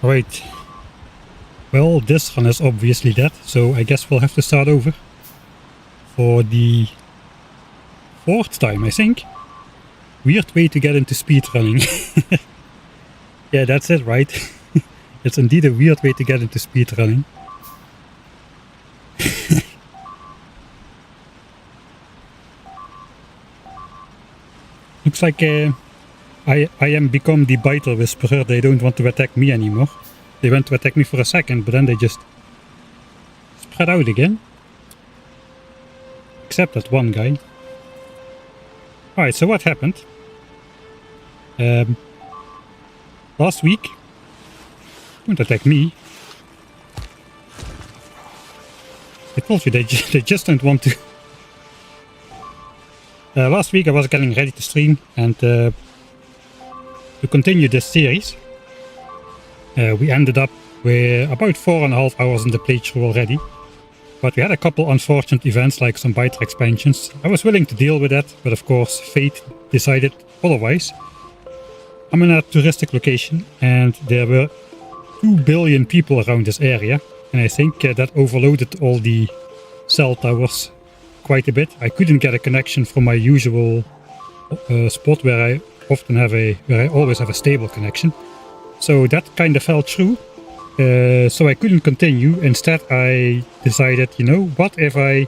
Right. Well, this one is obviously dead, so I guess we'll have to start over. For the 4th time, I think. Weird way to get into speedrunning. Yeah, that's it, right? It's indeed a weird way to get into speedrunning. Looks like I am become the biter whisperer. They don't want to attack me anymore. They went to attack me for a second, but then they just spread out again. Except that one guy. Alright, so what happened? Last week, don't attack me. I told you they just don't want to. Last week I was getting ready to stream and to continue this series. We ended up with about 4.5 hours in the playthrough already. But we had a couple unfortunate events like some biter expansions. I was willing to deal with that, but of course fate decided otherwise. I'm in a touristic location and there were 2 billion people around this area. And I think that overloaded all the cell towers quite a bit. I couldn't get a connection from my usual spot where I always have a stable connection. So that kind of fell through. So I couldn't continue. Instead I decided, you know, what if I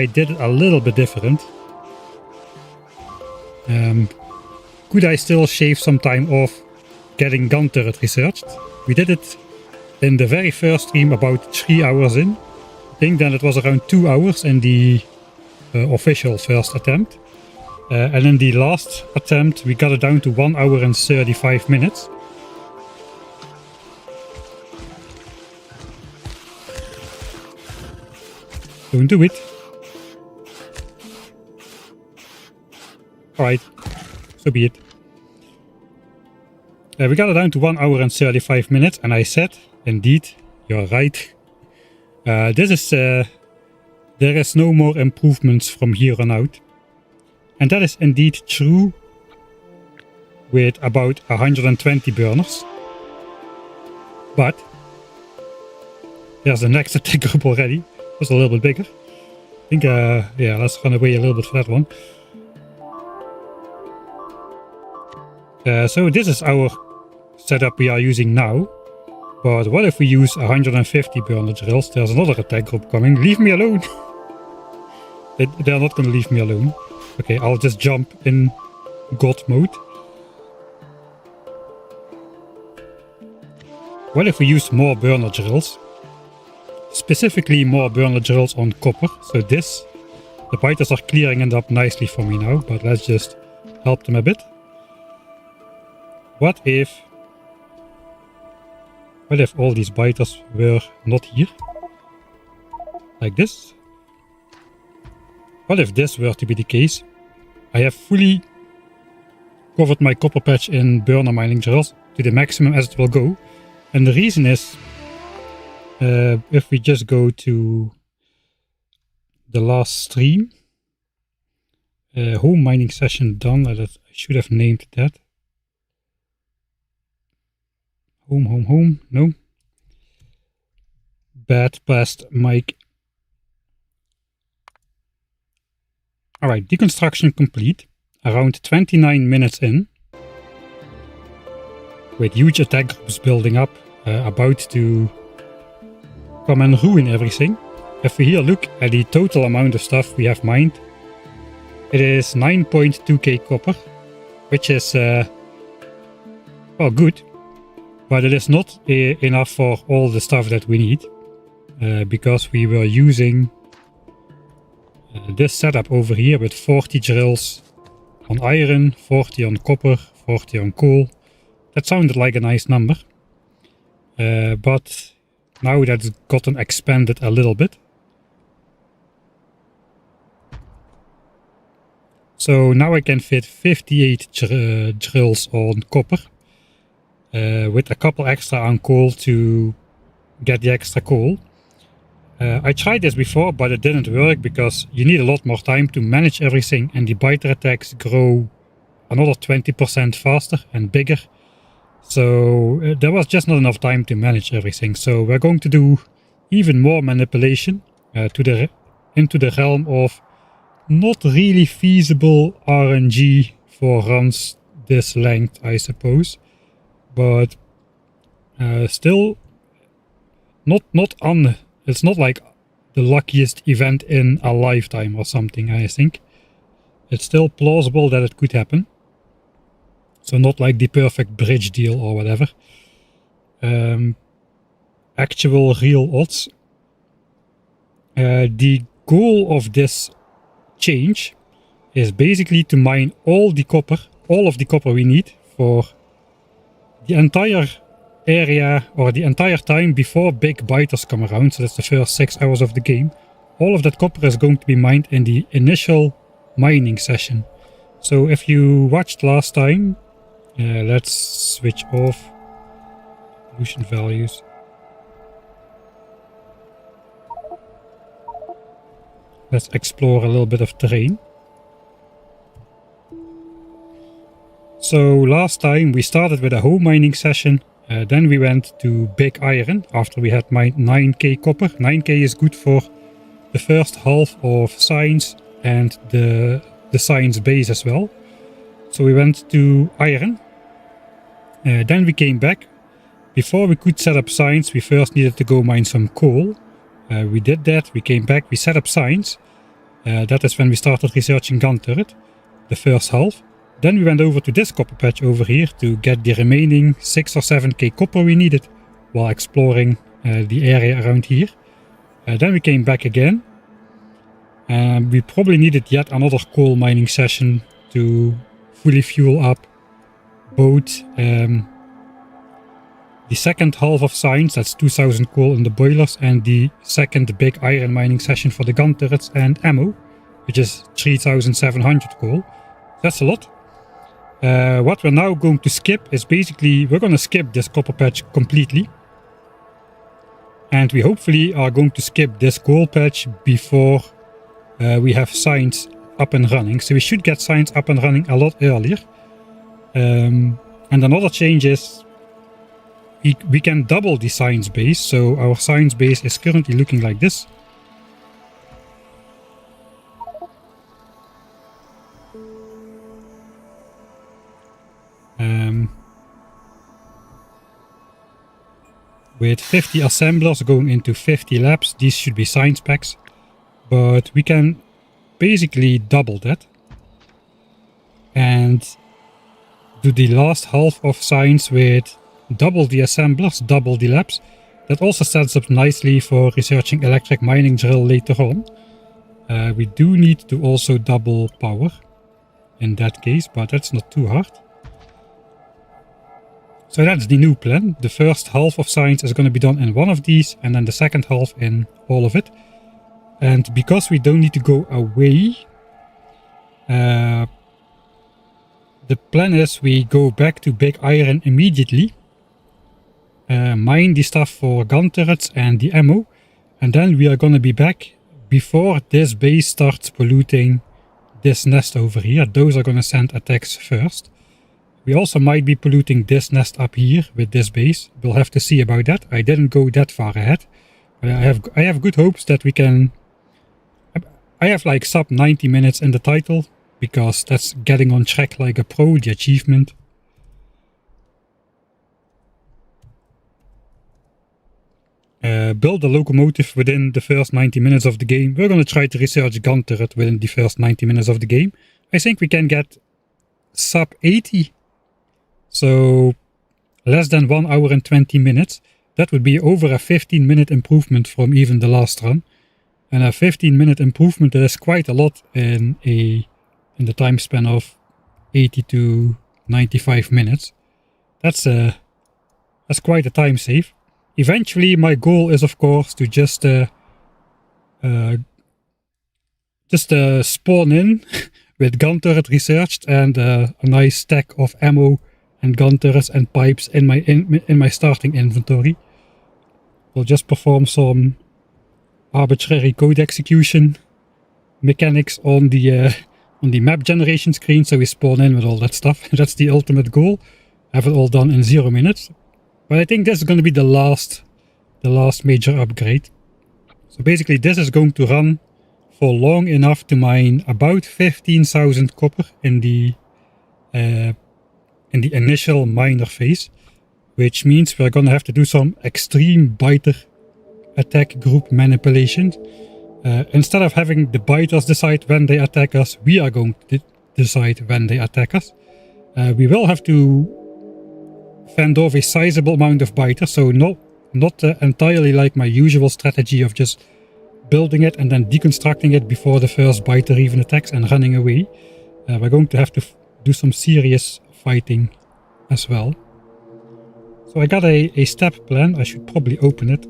did it a little bit different? Could I still shave some time off getting gun turret researched? We did it in the very first stream about 3 hours in. I think then it was around 2 hours in the official first attempt. And in the last attempt we got it down to 1 hour and 35 minutes. Don't do it. Alright, so be it. We got it down to 1 hour and 35 minutes and I said, indeed, you're right. There is no more improvements from here on out. And that is indeed true with about 120 burners. But there's the next attack group already. That's a little bit bigger. I think, yeah, let's run away a little bit for that one. So this is our setup we are using now. But what if we use 150 burner drills? There's another attack group coming. Leave me alone! They're not gonna leave me alone. Okay, I'll just jump in God mode. What if we use more burner drills? Specifically more burner drills on copper. So the biters are clearing it up nicely for me now, but let's just help them a bit. What if all these biters were not here? Like this? What if this were to be the case? I have fully covered my copper patch in burner mining drills to the maximum as it will go. And the reason is, if we just go to the last stream, home mining session done, I should have named that. Home, no. Bad past mic. Alright, deconstruction complete. Around 29 minutes in. With huge attack groups building up, about to come and ruin everything. If we here look at the total amount of stuff we have mined, it is 9.2k copper, which is, well, good. But it is not enough for all the stuff that we need, because we were using this setup over here with 40 drills on iron, 40 on copper, 40 on coal. That sounded like a nice number, but now that's gotten expanded a little bit. So now I can fit 58 drills on copper, with a couple extra on coal to get the extra coal. I tried this before, but it didn't work because you need a lot more time to manage everything, and the biter attacks grow another 20% faster and bigger. So there was just not enough time to manage everything. So we're going to do even more manipulation into the realm of not really feasible RNG for runs this length, I suppose. But still it's not like the luckiest event in a lifetime or something, I think. It's still plausible that it could happen. So not like the perfect bridge deal or whatever. Actual real odds. The goal of this change is basically to mine all of the copper we need for the entire area or the entire time before big biters come around. So that's the first 6 hours of the game. All of that copper is going to be mined in the initial mining session. So if you watched last time, let's switch off pollution values. Let's explore a little bit of terrain. So last time we started with a home mining session, then we went to big iron after we had mined 9k copper. 9k is good for the first half of science and the science base as well. So we went to iron, then we came back. Before we could set up science, we first needed to go mine some coal. We did that, we came back, we set up science. That is when we started researching gun turret, the first half. Then we went over to this copper patch over here to get the remaining 6 or 7k copper we needed while exploring the area around here. Then we came back again. We probably needed yet another coal mining session to fully fuel up both the second half of science, that's 2000 coal in the boilers, and the second big iron mining session for the gun turrets and ammo, which is 3700 coal. That's a lot. What we're now going to skip is basically, we're going to skip this copper patch completely. And we hopefully are going to skip this coal patch before we have science up and running. So we should get science up and running a lot earlier. And another change is we can double the science base. So our science base is currently looking like this. With 50 assemblers going into 50 labs, these should be science packs, but we can basically double that and do the last half of science with double the assemblers, double the labs. That also sets up nicely for researching electric mining drill later on. We do need to also double power in that case, but that's not too hard. So that's the new plan. The first half of science is going to be done in one of these, and then the second half in all of it. And because we don't need to go away, the plan is we go back to big iron immediately, mine the stuff for gun turrets and the ammo, and then we are going to be back before this base starts polluting this nest over here. Those are going to send attacks first. We also might be polluting this nest up here with this base. We'll have to see about that. I didn't go that far ahead. But I have good hopes that we can... I have like sub 90 minutes in the title, because that's getting on track like a pro, the achievement. Build a locomotive within the first 90 minutes of the game. We're going to try to research gun turret within the first 90 minutes of the game. I think we can get sub 80. So less than 1 hour and 20 minutes. That would be over a 15-minute improvement from even the last run. And a 15-minute improvement is quite a lot in the time span of 80 to 95 minutes. That's quite a time save. Eventually my goal is of course to just spawn in with gun turret researched and a nice stack of ammo and gun turrets and pipes in my starting inventory. We'll just perform some arbitrary code execution mechanics on the map generation screen, so we spawn in with all that stuff. That's the ultimate goal. have it all done in 0 minutes. But I think this is going to be the last major upgrade. So basically this is going to run for long enough to mine about 15,000 copper in the initial miner phase, which means we're going to have to do some extreme biter attack group manipulation. Instead of having the biters decide when they attack us, we are going to decide when they attack us. We will have to fend off a sizable amount of biters, so not entirely like my usual strategy of just building it and then deconstructing it before the first biter even attacks and running away. We're going to have to do some serious fighting as well. So I got a step plan. I should probably open it.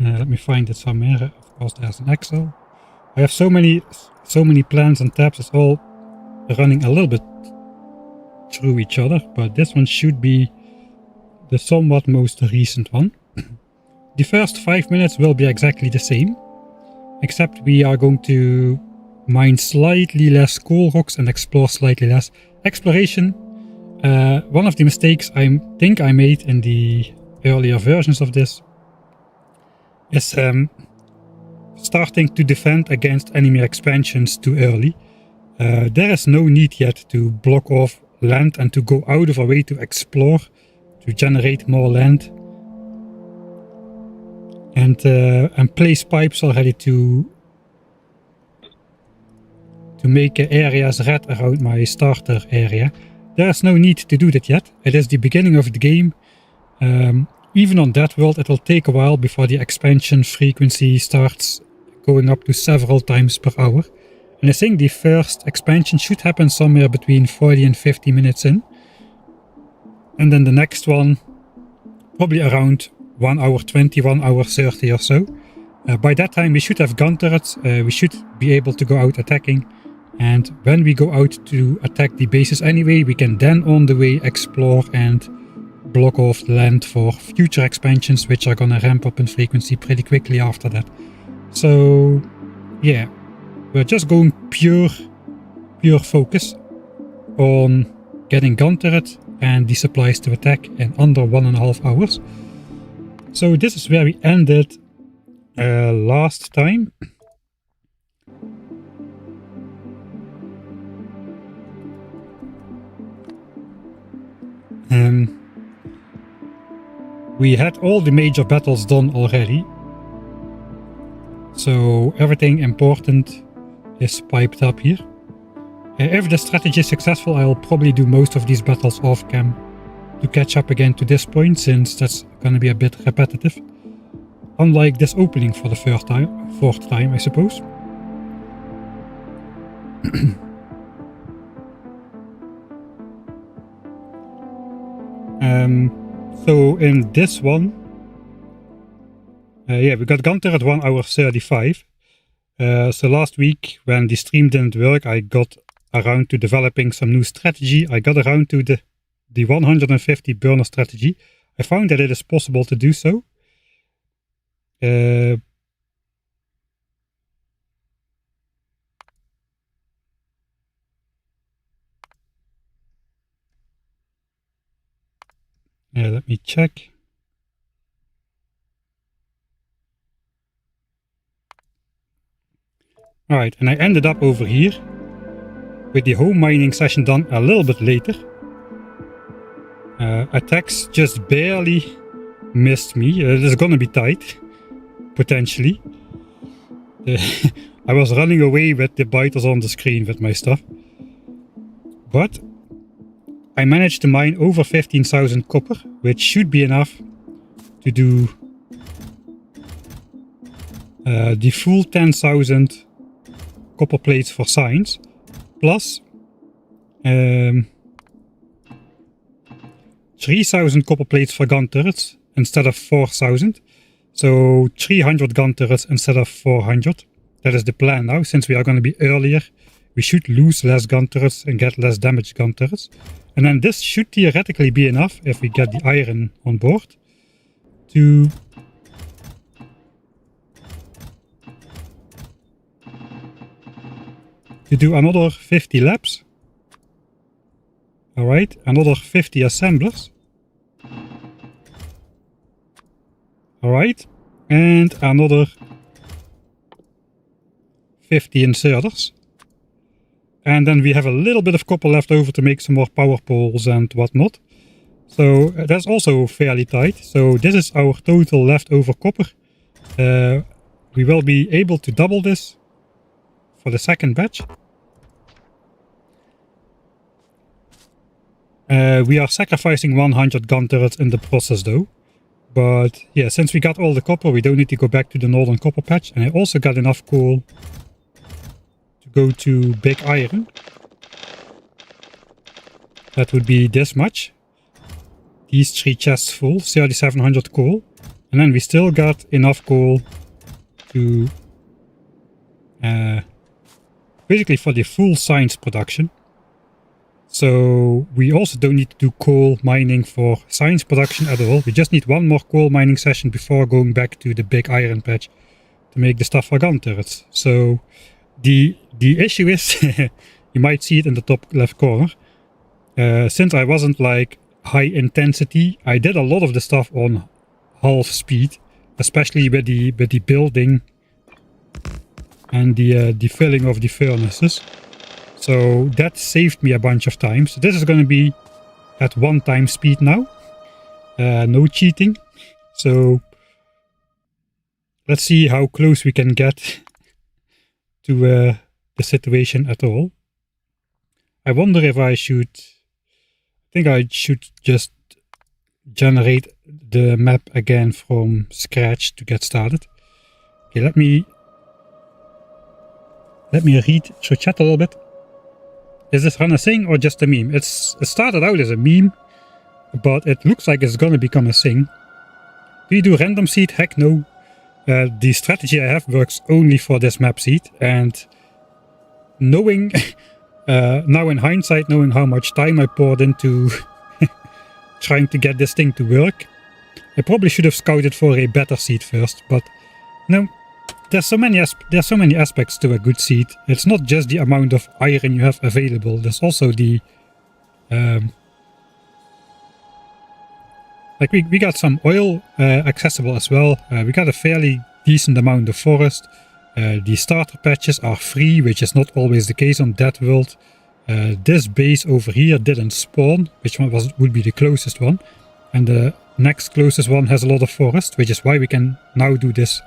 Let me find it somewhere. Of course there's an Excel. I have so many plans and tabs. It's all running a little bit through each other, but this one should be the somewhat most recent one. The first 5 minutes will be exactly the same, except we are going to mine slightly less coal rocks and explore slightly less. Exploration, one of the mistakes I think I made in the earlier versions of this is starting to defend against enemy expansions too early. There is no need yet to block off land and to go out of our way to explore, to generate more land, and place pipes already to make areas red around my starter area. There is no need to do that yet. It is the beginning of the game. Even on DEATHWORLD it will take a while before the expansion frequency starts going up to several times per hour. And I think the first expansion should happen somewhere between 40 and 50 minutes in. And then the next one probably around 1 hour 20, 1 hour 30 or so. By that time we should have gun turrets, we should be able to go out attacking. And when we go out to attack the bases anyway, we can then on the way explore and block off the land for future expansions, which are gonna ramp up in frequency pretty quickly after that. So yeah, we're just going pure focus on getting gun turret and the supplies to attack in under 1.5 hours. So this is where we ended last time. We had all the major battles done already, so everything important is piped up here. If the strategy is successful, I'll probably do most of these battles off cam to catch up again to this point, since that's gonna be a bit repetitive. Unlike this opening for the fourth time, I suppose. So in this one, yeah, we got gun turret 1 hour 35. So last week when the stream didn't work, I got around to developing some new strategy. I got around to the 150 burner strategy. I found that it is possible to do so. Let me check. Alright, and I ended up over here with the home mining session done a little bit later. Attacks just barely missed me. It is gonna be tight, potentially. I was running away with the biters on the screen with my stuff. But I managed to mine over 15,000 copper, which should be enough to do the full 10,000 copper plates for signs, plus 3,000 copper plates for gun turrets instead of 4,000. So 300 gun turrets instead of 400. That is the plan now. Since we are going to be earlier, we should lose less gun turrets and get less damaged gun turrets. And then this should theoretically be enough, if we get the iron on board, to do another 50 laps. Alright, another 50 assemblers. Alright, and another 50 inserters. And then we have a little bit of copper left over to make some more power poles and whatnot. So that's also fairly tight. So this is our total leftover copper. We will be able to double this for the second batch. We are sacrificing 100 gun turrets in the process though. But yeah, since we got all the copper, we don't need to go back to the northern copper patch. And I also got enough coal to go to big iron. That would be this much. These 3 chests full, 3700 coal. And then we still got enough coal to basically for the full science production. So we also don't need to do coal mining for science production at all. We just need one more coal mining session before going back to the big iron patch to make the stuff for gun turrets. So the issue is, you might see it in the top left corner. Since I wasn't like high intensity, I did a lot of the stuff on half speed, especially with the building and the filling of the furnaces. So that saved me a bunch of time. So this is going to be at 1x speed now. No cheating. So let's see how close we can get to the situation at all. I wonder if I should... I think I should just generate the map again from scratch to get started. Okay, let me read through chat a little bit. Is this run a thing or just a meme? It started out as a meme, but it looks like it's gonna become a thing. Do you do random seed? Heck no. The strategy I have works only for this map seed, and knowing, now in hindsight, knowing how much time I poured into trying to get this thing to work, I probably should have scouted for a better seed first, but no. There's so many aspects to a good seed. It's not just the amount of iron you have available. There's also the like we got some oil accessible as well. We got a fairly decent amount of forest. The starter patches are free, which is not always the case on DEATHWORLD. This base over here didn't spawn, which one would be the closest one, and the next closest one has a lot of forest, which is why we can now do this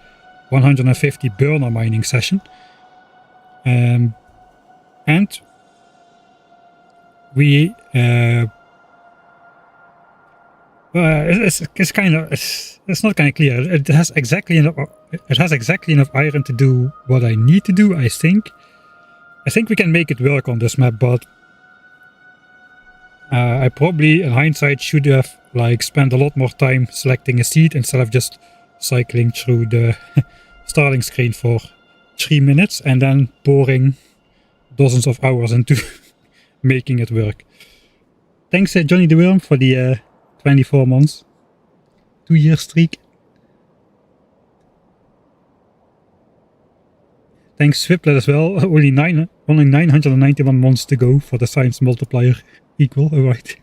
150 burner mining session. And we it's not kind of clear. It has exactly enough iron to do what I need to do. I think we can make it work on this map, but I probably in hindsight should have like spent a lot more time selecting a seed instead of just cycling through the starting screen for 3 minutes and then pouring dozens of hours into making it work. Thanks Johnny the Worm for the 24 months, 2-year streak. Thanks Swiplet as well. Only 991 months to go for the science multiplier equal. Alright.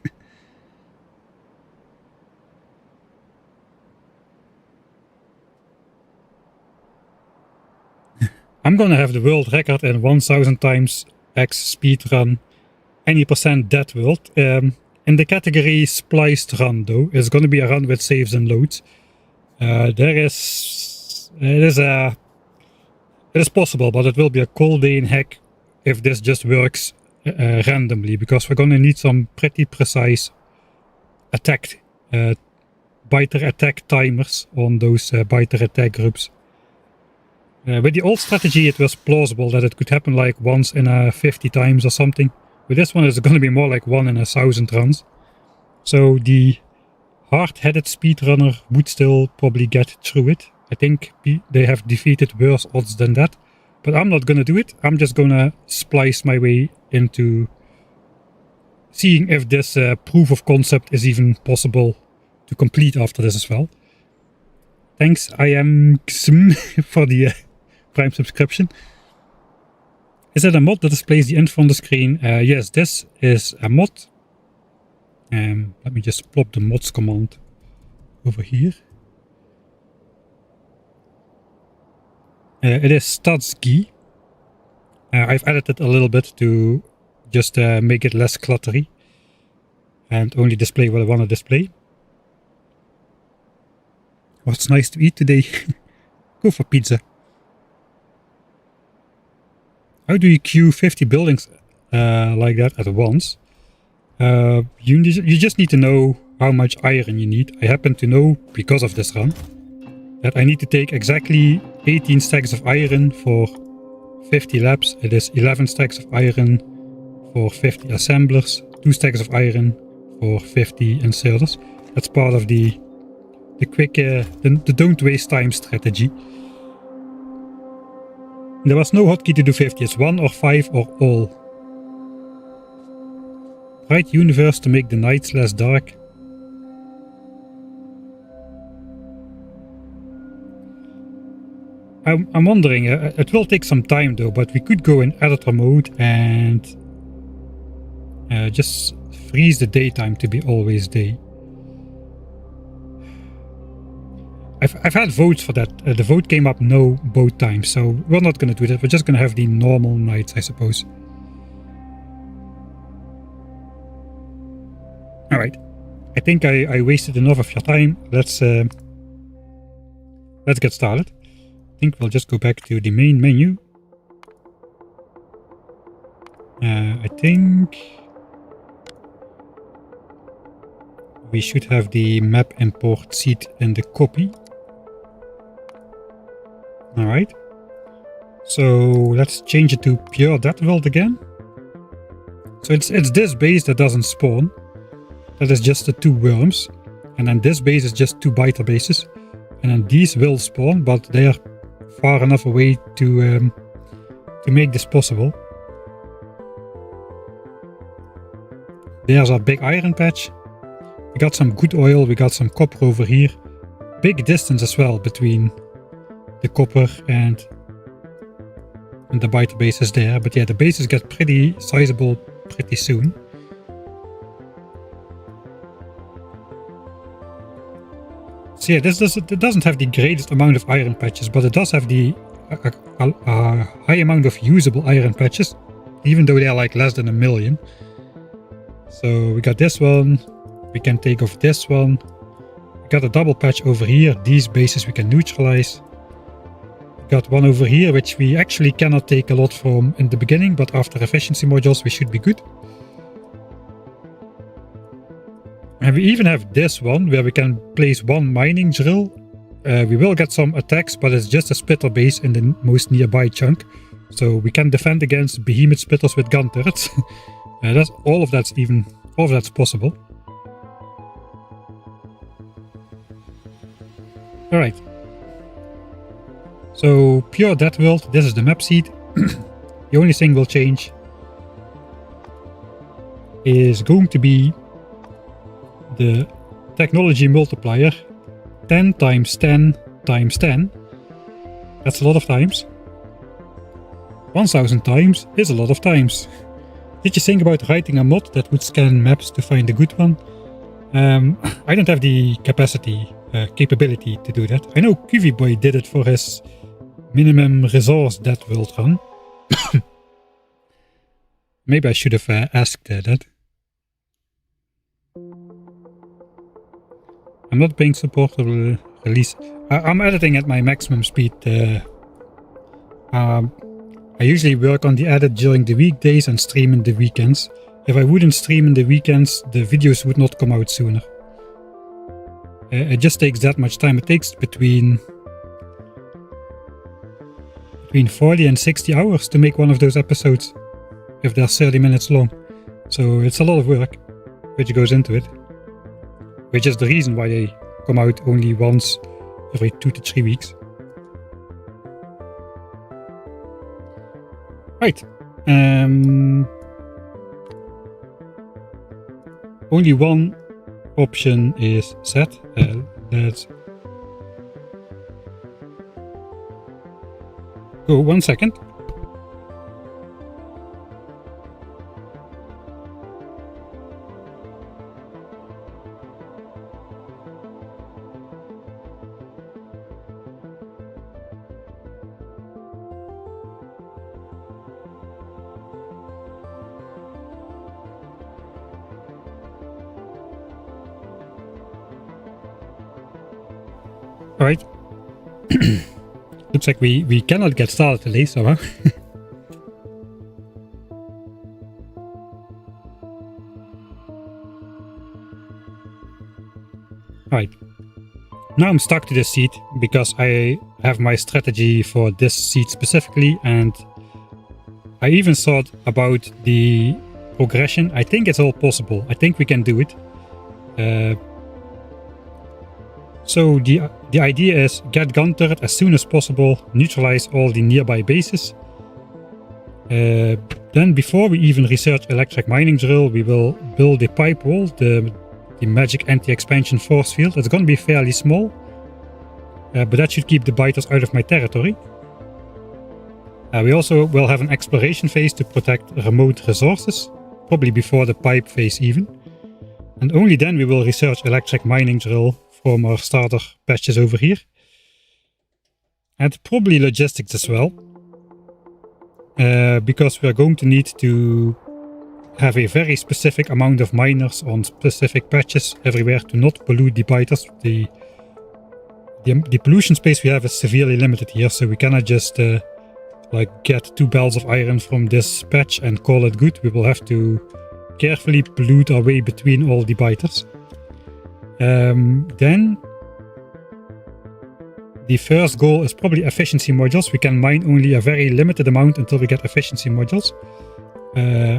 I'm gonna have the world record in 1000 times X speed run any percent DEATHWORLD. In the category spliced run though, it's gonna be a run with saves and loads. It is possible, but it will be a Coldane hack if this just works randomly, because we're gonna need some pretty precise attack, biter attack timers on those biter attack groups. With the old strategy it was plausible that it could happen like once in a 50 times or something. With this one it's going to be more like 1 in 1,000 runs. So the hard-headed speedrunner would still probably get through it. I think they have defeated worse odds than that. But I'm not going to do it. I'm just going to splice my way into seeing if this proof of concept is even possible to complete after this as well. Thanks I am XM for the Prime subscription. Is it a mod that displays the info on the screen? Yes, this is a mod. Let me just plop the mods command over here. It is stadsgi. I've added it a little bit to just make it less cluttery and only display what I want to display. What's nice to eat today? Go for pizza. How do you queue 50 buildings like that at once? You just need to know how much iron you need. I happen to know, because of this run, that I need to take exactly 18 stacks of iron for 50 laps. It is 11 stacks of iron for 50 assemblers, 2 stacks of iron for 50 inserters. That's part of the quick, the don't waste time strategy. There was no hotkey to do 50, it's 1 or 5 or all. Bright universe to make the nights less dark. I'm wondering, it will take some time though, but we could go in editor mode and just freeze the daytime to be always day. I've had votes for that. The vote came up no both times, so we're not going to do that. We're just going to have the normal nights, I suppose. Alright, I think I wasted enough of your time. Let's get started. I think we'll just go back to the main menu. I think we should have the map import seed in the copy. Alright, so let's change it to pure DEATHWORLD again. So it's this base that doesn't spawn. That is just the 2 worms. And then this base is just 2 biter bases. And then these will spawn, but they are far enough away to make this possible. There's our big iron patch. We got some good oil, we got some copper over here. Big distance as well between the copper and the biter bases there. But yeah, the bases get pretty sizable pretty soon. So yeah, this doesn't have the greatest amount of iron patches, but it does have the high amount of usable iron patches, even though they are like less than 1 million. So we got this one, we can take off this one. We got a double patch over here, these bases we can neutralize. We got one over here, which we actually cannot take a lot from in the beginning, but after efficiency modules we should be good. And we even have this one, where we can place 1 mining drill. We will get some attacks, but it's just a spitter base in the most nearby chunk. So we can defend against behemoth spitters with gun turrets. All of that's possible. Alright. So, pure DEATHWORLD, this is the map seed. The only thing will change is going to be the technology multiplier. 10 times 10 times 10. That's a lot of times. 1000 times is a lot of times. Did you think about writing a mod that would scan maps to find a good one? I don't have the capability to do that. I know QV Boy did it for his minimum resource DEATHWORLD run. Maybe I should have asked that. I'm not being supportive of release. I'm editing at my maximum speed. I usually work on the edit during the weekdays and stream in the weekends. If I wouldn't stream in the weekends, the videos would not come out sooner. It just takes that much time. It takes between 40 and 60 hours to make one of those episodes, if they're 30 minutes long. So it's a lot of work which goes into it, which is the reason why they come out only once every 2 to 3 weeks. Right. Only one option is set. Let's go 1 second. Alright. Looks like we cannot get started today somehow. Alright. Now I'm stuck to this seed because I have my strategy for this seed specifically, and I even thought about the progression. I think it's all possible. I think we can do it. So the idea is get gun turret as soon as possible, neutralize all the nearby bases. Then before we even research electric mining drill, we will build a pipe wall, the magic anti-expansion force field. It's going to be fairly small, but that should keep the biters out of my territory. We also will have an exploration phase to protect remote resources, probably before the pipe phase even. And only then we will research electric mining drill from our starter patches over here. And probably logistics as well. Because we are going to need to have a very specific amount of miners on specific patches everywhere to not pollute the biters. The pollution space we have is severely limited here, so we cannot just like get 2 belts of iron from this patch and call it good. We will have to carefully pollute our way between all the biters. Then the first goal is probably efficiency modules. We can mine only a very limited amount until we get efficiency modules.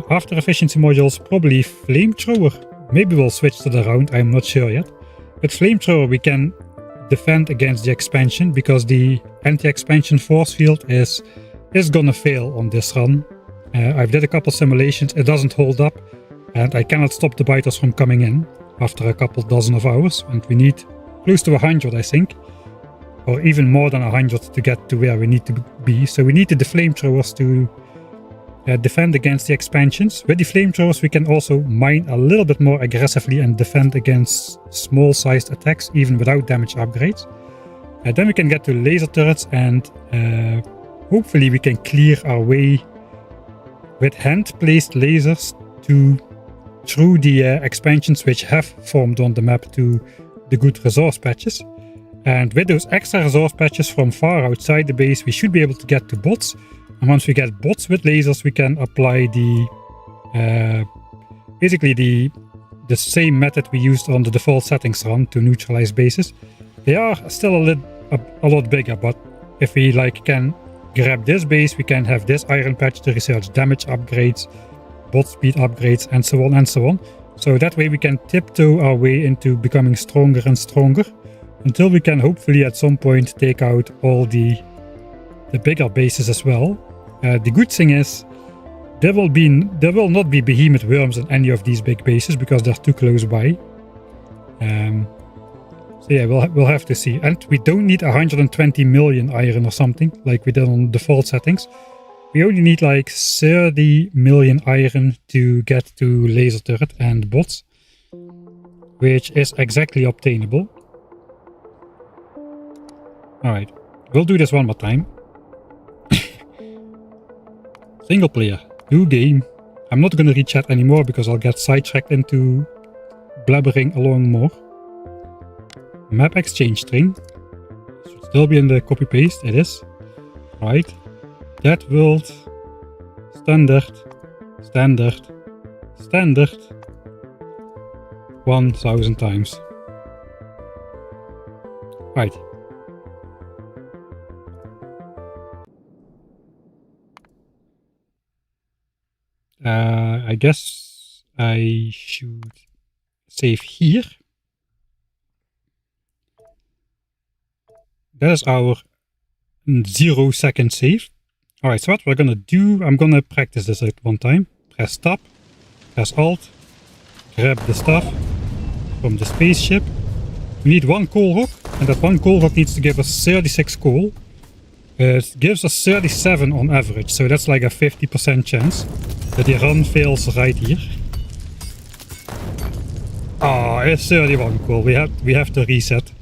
After efficiency modules, probably flamethrower. Maybe we'll switch to the round, I'm not sure yet. But flamethrower we can defend against the expansion, because the anti-expansion force field is gonna fail on this run. I've did a couple simulations, it doesn't hold up, and I cannot stop the biters from coming in after a couple dozen of hours, and we need close to 100 I think, or even more than 100 to get to where we need to be. So we needed the flamethrowers to defend against the expansions. With the flamethrowers we can also mine a little bit more aggressively and defend against small sized attacks even without damage upgrades. Then we can get to laser turrets, and hopefully we can clear our way with hand placed lasers through the expansions which have formed on the map to the good resource patches. And with those extra resource patches from far outside the base, we should be able to get to bots. And once we get bots with lasers, we can apply the basically the same method we used on the default settings run to neutralize bases. They are still a lot bigger, but if we like can grab this base, we can have this iron patch to research damage upgrades, bot speed upgrades, and so on and so on. So that way we can tiptoe our way into becoming stronger and stronger, until we can hopefully at some point take out all the bigger bases as well. The good thing is there will not be behemoth worms in any of these big bases because they're too close by. So yeah, we'll have to see. And we don't need 120 million iron or something like we did on default settings. We only need like 30 million iron to get to laser turret and bots, which is exactly obtainable. Alright, we'll do this one more time. Single player, new game. I'm not gonna read chat anymore because I'll get sidetracked into blabbering along more. Map exchange string. Should still be in the copy paste, it is. Right. DEATHWORLD. Standard. Standard. Standard. 1000 times. Right. I guess I should save here. That is our 0-second save. Alright, so what we're gonna do, I'm gonna practice this at one time. Press tab, press alt, grab the stuff from the spaceship. We need 1 coal rock, and that 1 coal rock needs to give us 36 coal. It gives us 37 on average, so that's like a 50% chance that the run fails right here. Ah, it's 31 coal. We have to reset.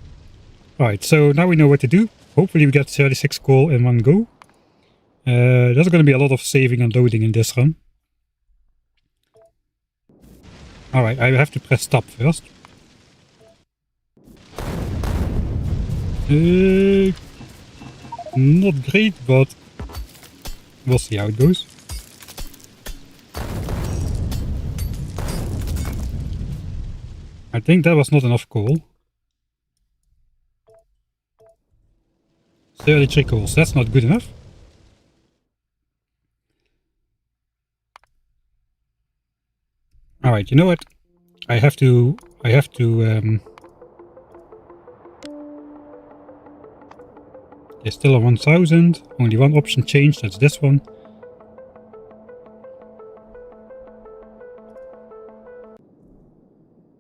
Alright, so now we know what to do. Hopefully we get 36 coal in one go. There's going to be a lot of saving and loading in this run. Alright, I have to press stop first. Not great, but we'll see how it goes. I think that was not enough coal. 33 coals, that's not good enough. Alright, you know what? I have to there's still a 1000, only one option changed, that's this one.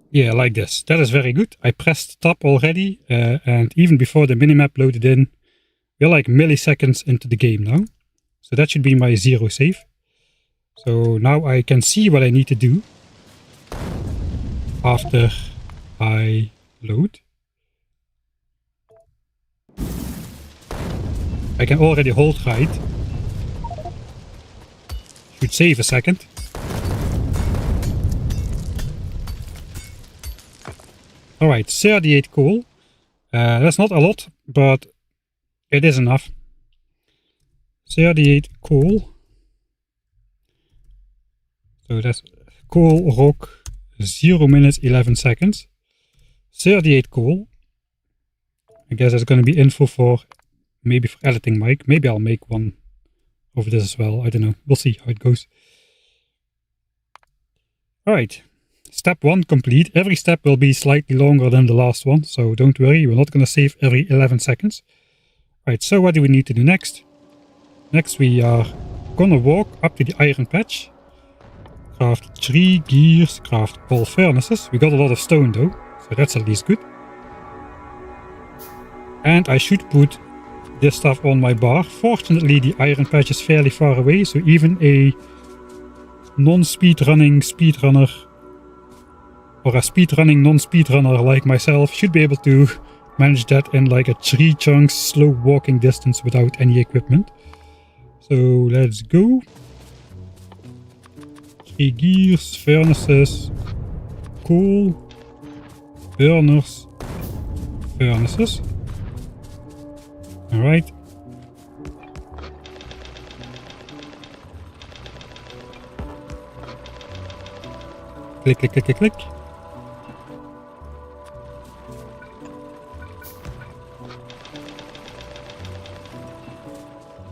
Yeah, like this. That is very good. I pressed tab already, and even before the minimap loaded in, we're like milliseconds into the game now. So that should be my 0 save. So now I can see what I need to do after I load. I can already hold right. Should save a second. Alright, 38 coal. That's not a lot, but it is enough. 38 coal. So that's coal rock, 0 minutes 11 seconds. 38 coal. I guess that's going to be info for maybe for editing mic. Maybe I'll make one over this as well. I don't know. We'll see how it goes. Alright. Step 1 complete. Every step will be slightly longer than the last one, so don't worry, we're not going to save every 11 seconds. Right, so what do we need to do next? Next we are gonna walk up to the iron patch. Craft 3 gears, craft all furnaces. We got a lot of stone though, so that's at least good. And I should put this stuff on my bar. Fortunately the iron patch is fairly far away, so even a non-speedrunning speedrunner or a speedrunning non-speedrunner like myself should be able to manage that in like a 3 chunks slow walking distance without any equipment. So let's go. 3 gears, furnaces, coal, burners, furnaces. Alright. Click, click, click, click, click.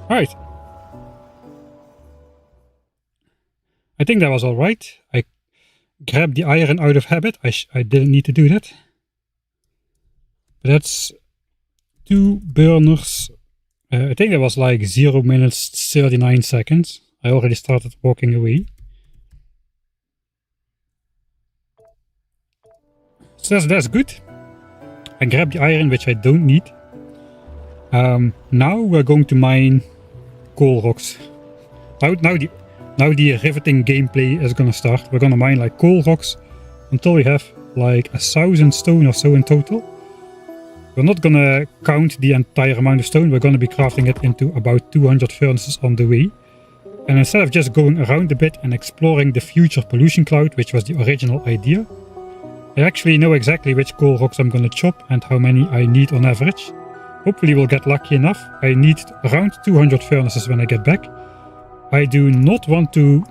Right. I think that was alright. I grabbed the iron out of habit. I didn't need to do that. But that's 2 burners. I think that was like 0 minutes 39 seconds. I already started walking away. So that's good. I grabbed the iron, which I don't need. Now we're going to mine coal rocks. Now the riveting gameplay is gonna start. We're gonna mine like coal rocks until we have like 1000 stone or so in total. We're not gonna count the entire amount of stone. We're gonna be crafting it into about 200 furnaces on the way. And instead of just going around a bit and exploring the future pollution cloud, which was the original idea, I actually know exactly which coal rocks I'm gonna chop and how many I need on average. Hopefully we'll get lucky enough. I need around 200 furnaces when I get back. I do not want to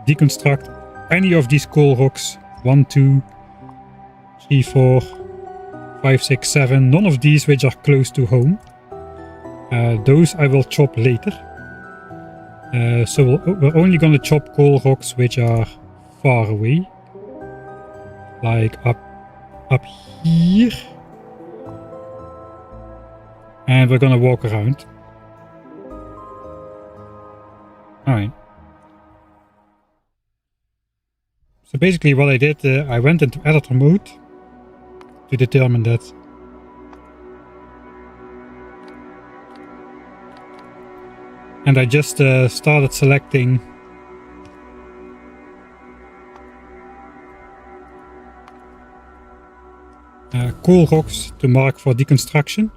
deconstruct any of these coal rocks. 1, 2, 3, 4, 5, 6, 7. None of these which are close to home. Those I will chop later. So we're only going to chop coal rocks which are far away. Like up here. And we're gonna walk around. Alright. So basically what I did, I went into editor mode to determine that. And I just started selecting coal rocks to mark for deconstruction.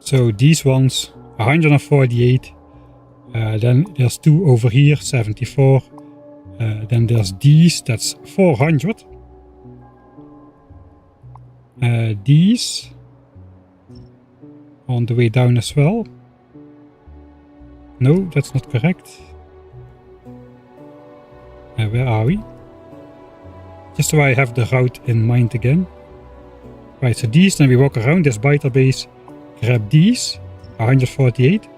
So these ones, 148, then there's 2 over here, 74, Then there's these, that's 400. These on the way down as well. No, that's not correct. Where are we? Just so I have the route in mind again. Right, so these, then we walk around this biter base, grab these, 148,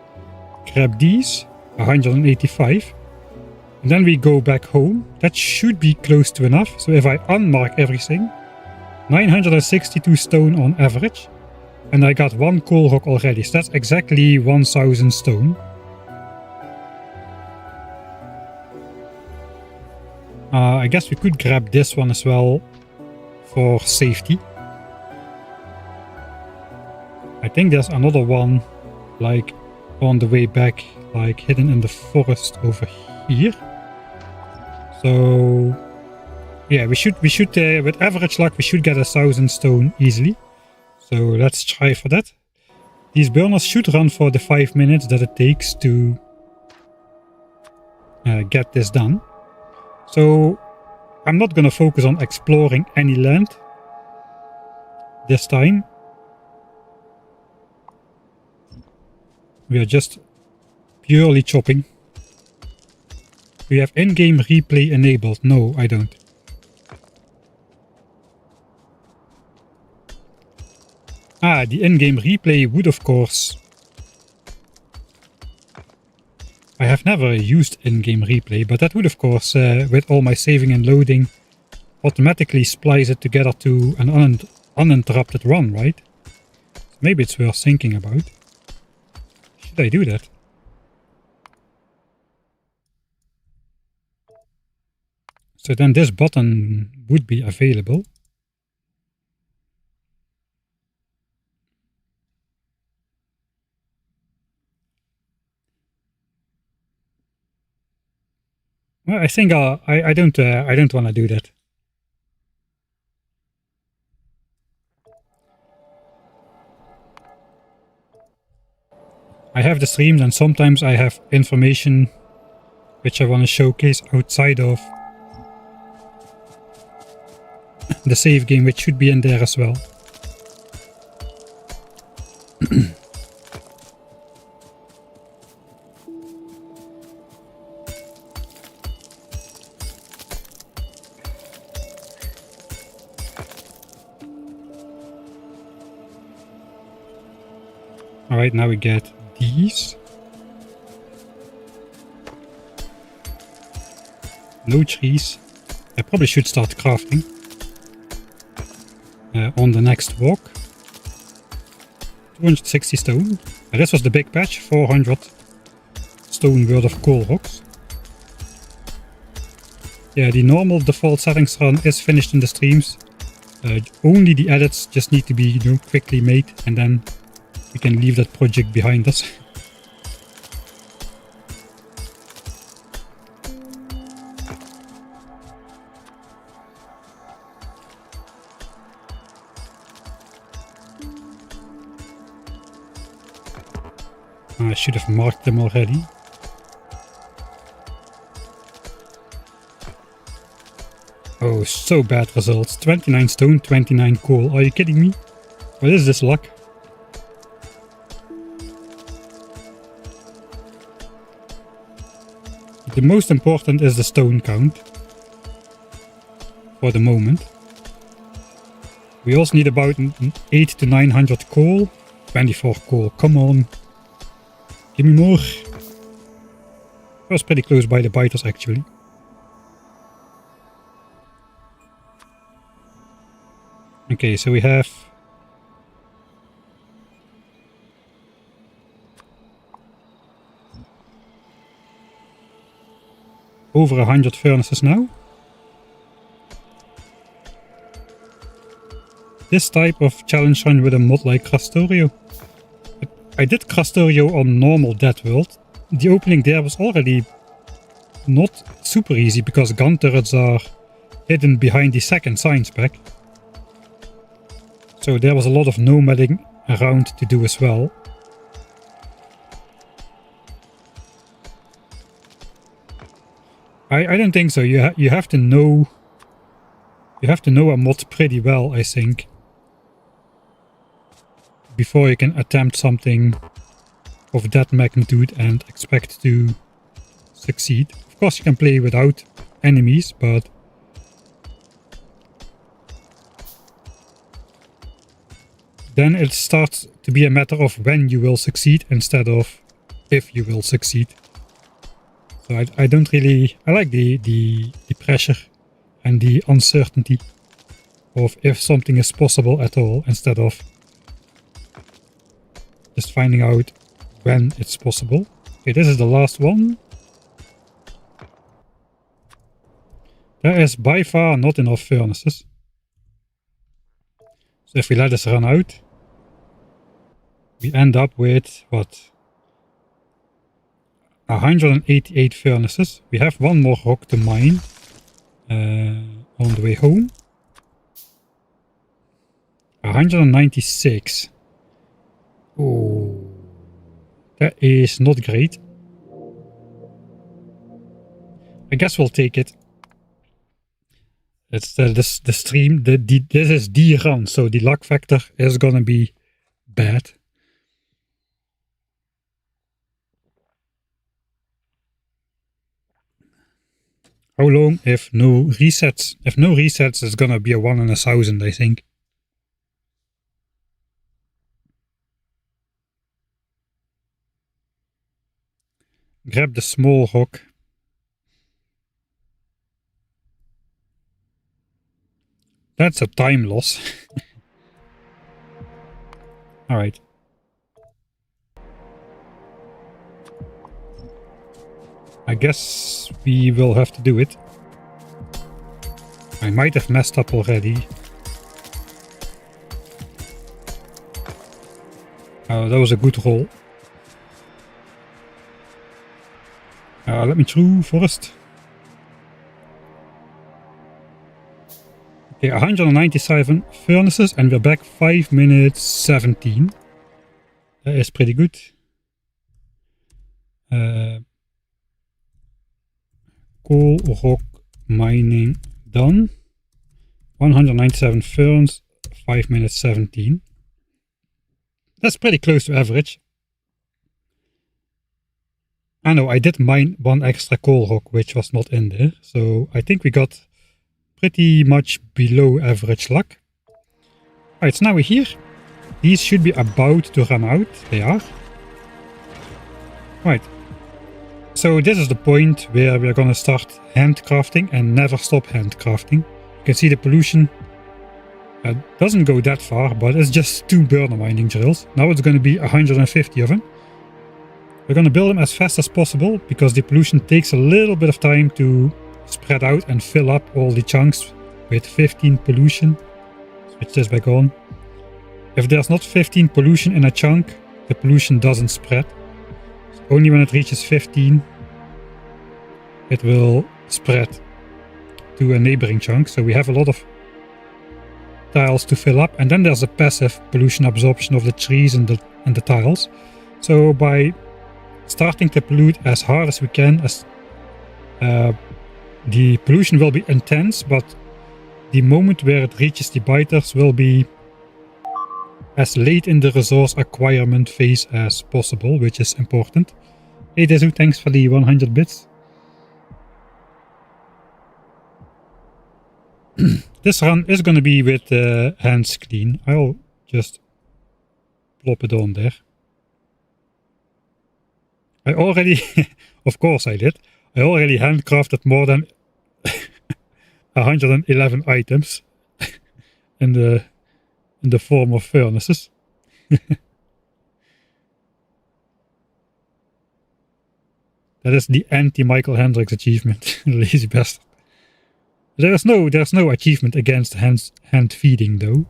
grab these, 185, and then we go back home. That should be close to enough. So if I unmark everything, 962 stone on average, and I got 1 coal rock already, so that's exactly 1000 stone. I guess we could grab this one as well for safety. I think there's another one like on the way back, like hidden in the forest over here. So yeah, we should with average luck we should get 1000 stone easily. So let's try for that. These burners should run for the 5 minutes that it takes to get this done. So I'm not gonna focus on exploring any land this time. We are just purely chopping. Do you have in-game replay enabled? No, I don't. The in-game replay would of course... I have never used in-game replay, but that would of course, with all my saving and loading, automatically splice it together to an uninterrupted run, right? Maybe it's worth thinking about. Should I do that? So then this button would be available. Well, I think I don't want to do that. I have the streams and sometimes I have information which I want to showcase outside of the save game, which should be in there as well. Alright, now we get these. No trees. I probably should start crafting on the next walk. 260 stone. This was the big patch, 400 stone worth of coal rocks. Yeah, the normal default settings run is finished in the streams. Only the edits just need to be quickly made, and then we can leave that project behind us. I should have marked them already. Oh, so bad results. 29 stone, 29 coal. Are you kidding me? What is this luck? The most important is the stone count. For the moment. We also need about 8 to 900 coal. 24 coal, come on. Give me more. I was pretty close by the biters actually. Okay, so we have over 100 furnaces now. This type of challenge run with a mod like Crastorio. I did Crastorio on normal DEATHWORLD. The opening there was already not super easy because gun turrets are hidden behind the second science pack. So there was a lot of nomading around to do as well. I don't think so. You have to know a mod pretty well, I think, before you can attempt something of that magnitude and expect to succeed. Of course, you can play without enemies, but then it starts to be a matter of when you will succeed instead of if you will succeed. So I don't really... I like the pressure and the uncertainty of if something is possible at all, instead of just finding out when it's possible. Okay, this is the last one. There is by far not enough furnaces. So if we let this run out, we end up with, what? 188 furnaces. We have one more rock to mine on the way home. 196. Oh, that is not great. I guess we'll take it. It's the stream. This is the run, so the luck factor is gonna be bad. How long if no resets? If no resets, it's gonna be a 1 in 1,000, I think. Grab the small rock. That's a time loss. Alright. I guess we will have to do it. I might have messed up already. Oh, that was a good roll. Let me through first. Okay, 197 furnaces and we're back 5 minutes 17. That is pretty good. Coal, rock, mining done. 197 ferns, 5 minutes 17. That's pretty close to average. I know I did mine one extra coal rock, which was not in there. So I think we got pretty much below average luck. Alright, so now we're here. These should be about to run out. They are. Right. So this is the point where we're gonna start handcrafting and never stop handcrafting. You can see the pollution doesn't go that far, but it's just 2 burner mining drills. Now it's gonna be 150 of them. We're gonna build them as fast as possible because the pollution takes a little bit of time to spread out and fill up all the chunks with 15 pollution. Switch this back on. If there's not 15 pollution in a chunk, the pollution doesn't spread. So only when it reaches 15, it will spread to a neighboring chunk. So we have a lot of tiles to fill up, and then there's a passive pollution absorption of the trees and the tiles. So by starting to pollute as hard as we can, as the pollution will be intense, but the moment where it reaches the biters will be as late in the resource acquirement phase as possible, which is important. Hey Dezu, thanks for the 100 bits. This run is going to be with hands clean. I'll just plop it on there. I already, of course I did, I already handcrafted more than 111 items in the form of furnaces. That is the anti-Michael Hendricks achievement, lazy bastard. There's no achievement against hand feeding though.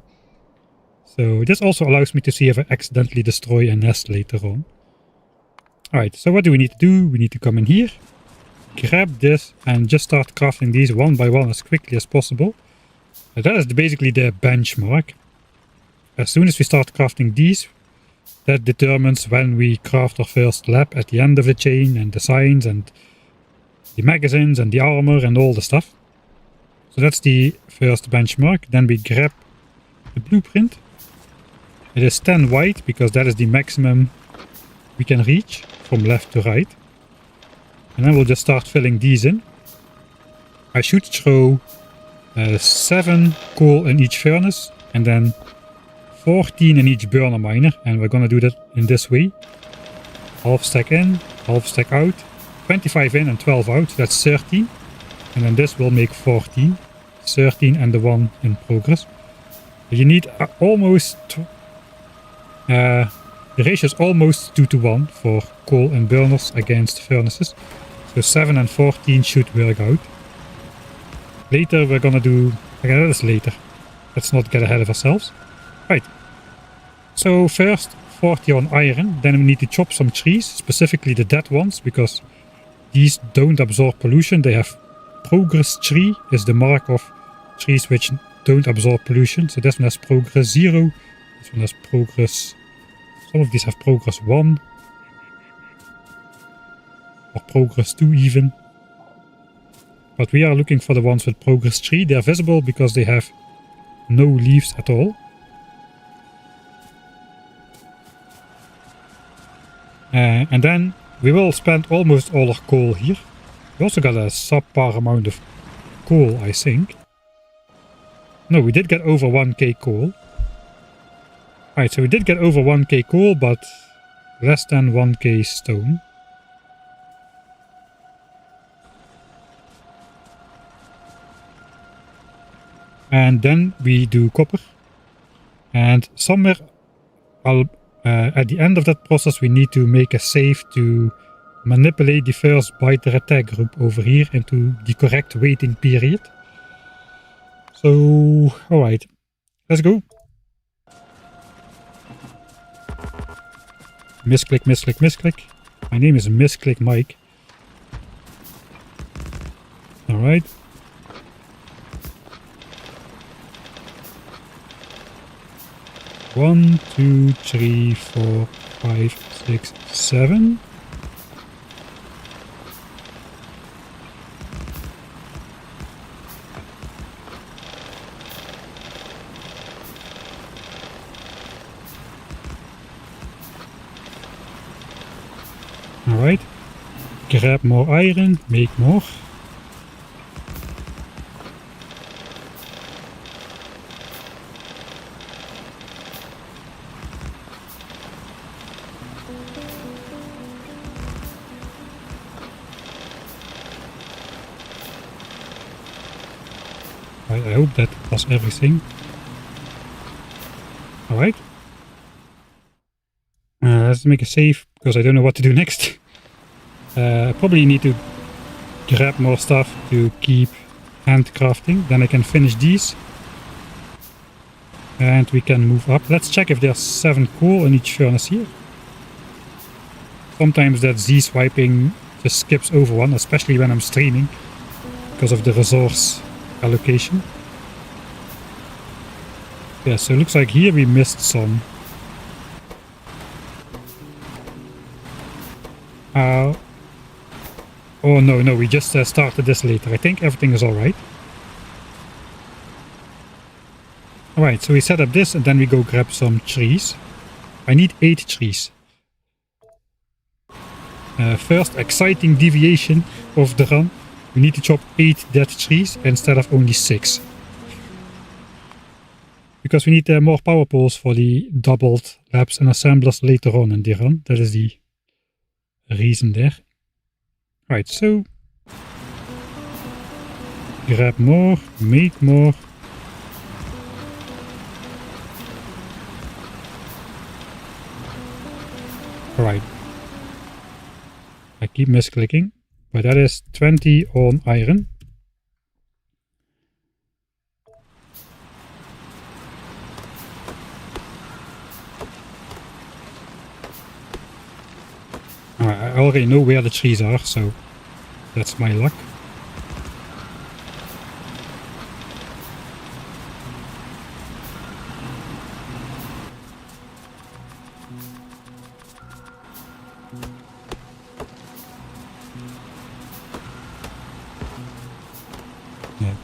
So this also allows me to see if I accidentally destroy a nest later on. Alright, so what do we need to do? We need to come in here, grab this and just start crafting these one by one as quickly as possible. That is basically the benchmark. As soon as we start crafting these, that determines when we craft our first lab at the end of the chain, and the signs and the magazines and the armor and all the stuff. So that's the first benchmark. Then we grab the blueprint. It is 10 wide because that is the maximum we can reach from left to right. And then we'll just start filling these in. I should throw 7 coal in each furnace and then 14 in each burner miner, and we're gonna do that in this way. Half stack in, half stack out, 25 in and 12 out, so that's 13. And then this will make 14. 13 and the 1 in progress. You need almost... the ratio is almost 2 to 1 for coal and burners against furnaces. So 7 and 14 should work out. Later we're gonna do... Okay, that is later. Let's not get ahead of ourselves. Right. So first 40 on iron. Then we need to chop some trees, specifically the dead ones, because these don't absorb pollution. They have progress tree is the mark of trees which don't absorb pollution. So this one has progress 0. This one has progress... Some of these have progress 1. Or progress 2 even. But we are looking for the ones with progress 3. They are visible because they have no leaves at all. And then we will spend almost all our coal here. We also got a subpar amount of coal, I think. No, we did get over 1k coal. Alright, so we did get over 1k coal, but less than 1k stone. And then we do copper. And somewhere at the end of that process we need to make a save to manipulate the first biter attack group over here into the correct waiting period. So, alright, let's go. Misclick, misclick, misclick. My name is Misclick Mike. Alright. One, 2, 3, 4, 5, 6, 7. Alright. Grab more iron, make more. I hope that was everything. Alright. Let's make a save, because I don't know what to do next. I probably need to grab more stuff to keep handcrafting. Then I can finish these. And we can move up. Let's check if there's 7 coal in each furnace here. Sometimes that Z-swiping just skips over one, especially when I'm streaming, because of the resource allocation. Yeah, so it looks like here we missed some. Oh no, we just started this later. I think everything is alright. Alright, so we set up this and then we go grab some trees. I need 8 trees. First exciting deviation of the run. We need to chop 8 dead trees instead of only 6. Because we need more power poles for the doubled labs and assemblers later on in the run. That is the reason there. Right, so grab more, make more. Alright. I keep misclicking, but that is 20 on iron. I already know where the trees are, so that's my luck.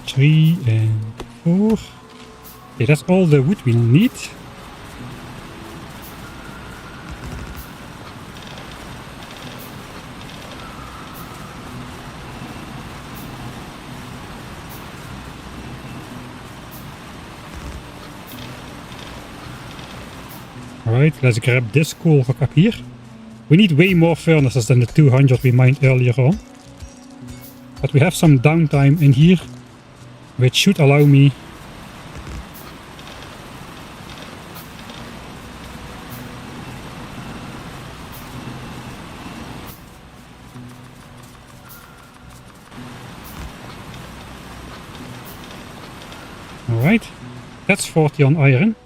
3 and 4. Okay, that's all the wood we'll need. Alright, let's grab this coal rock up here. We need way more furnaces than the 200 we mined earlier on. But we have some downtime in here, which should allow me Alright, that's 40 on iron.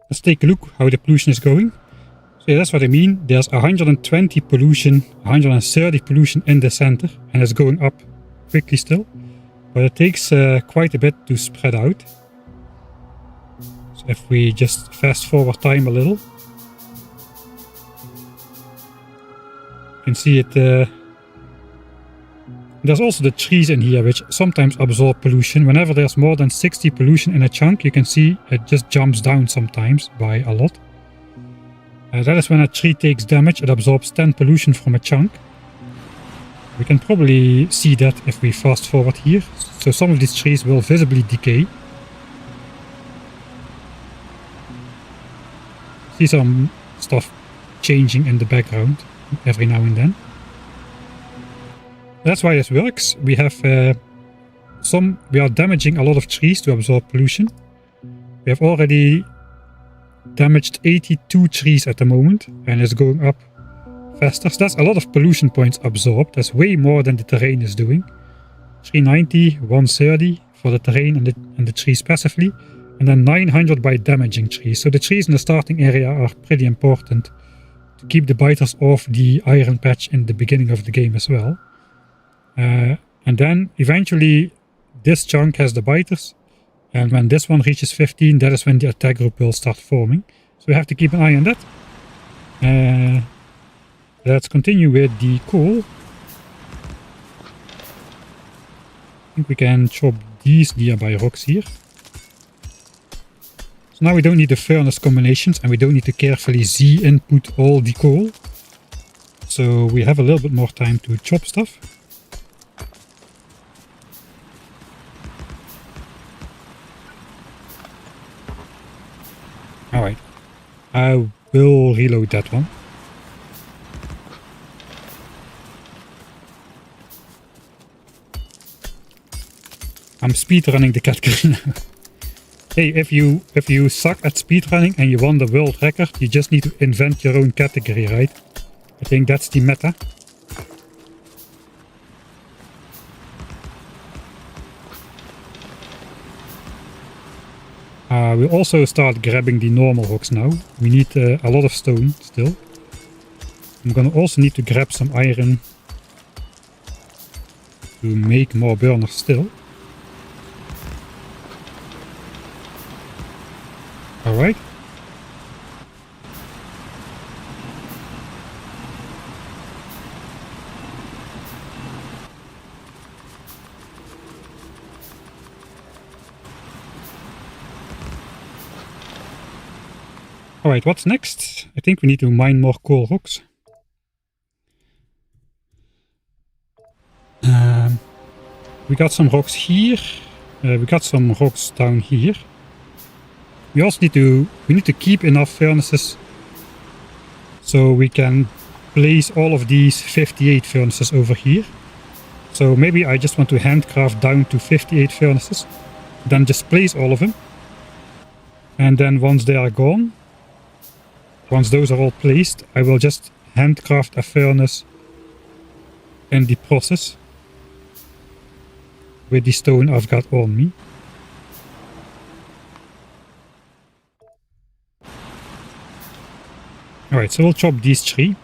Let's take a look how the pollution is going. So yeah, that's what I mean. There's 120 pollution, 130 pollution in the center, and it's going up quickly still. But it takes quite a bit to spread out. So if we just fast forward time a little, you can see it. There's also the trees in here, which sometimes absorb pollution. Whenever there's more than 60 pollution in a chunk, you can see it just jumps down sometimes by a lot. That is when a tree takes damage, it absorbs 10 pollution from a chunk. We can probably see that if we fast forward here. So some of these trees will visibly decay. See some stuff changing in the background every now and then. That's why this works. We have we are damaging a lot of trees to absorb pollution. We have already damaged 82 trees at the moment, and it's going up faster. So that's a lot of pollution points absorbed. That's way more than the terrain is doing. 390, 130 for the terrain and the trees passively, and then 900 by damaging trees. So the trees in the starting area are pretty important to keep the biters off the iron patch in the beginning of the game as well. And then eventually this chunk has the biters, and when this one reaches 15, that is when the attack group will start forming. So we have to keep an eye on that. Let's continue with the coal. I think we can chop these nearby rocks here. So now we don't need the furnace combinations, and we don't need to carefully Z input all the coal. So we have a little bit more time to chop stuff. Alright, I will reload that one. I'm speedrunning the category now. Hey, if you suck at speedrunning and you want the world record, you just need to invent your own category, right? I think that's the meta. We'll also start grabbing the normal rocks now. We need a lot of stone still. I'm gonna also need to grab some iron to make more burners still. Alright. Alright, what's next? I think we need to mine more coal rocks. We got some rocks here. We got some rocks down here. We also need to keep enough furnaces so we can place all of these 58 furnaces over here. So maybe I just want to handcraft down to 58 furnaces, then just place all of them. And then once they are gone, once those are all placed, I will just handcraft a furnace in the process with the stone I've got on me. Alright, so we'll chop these three.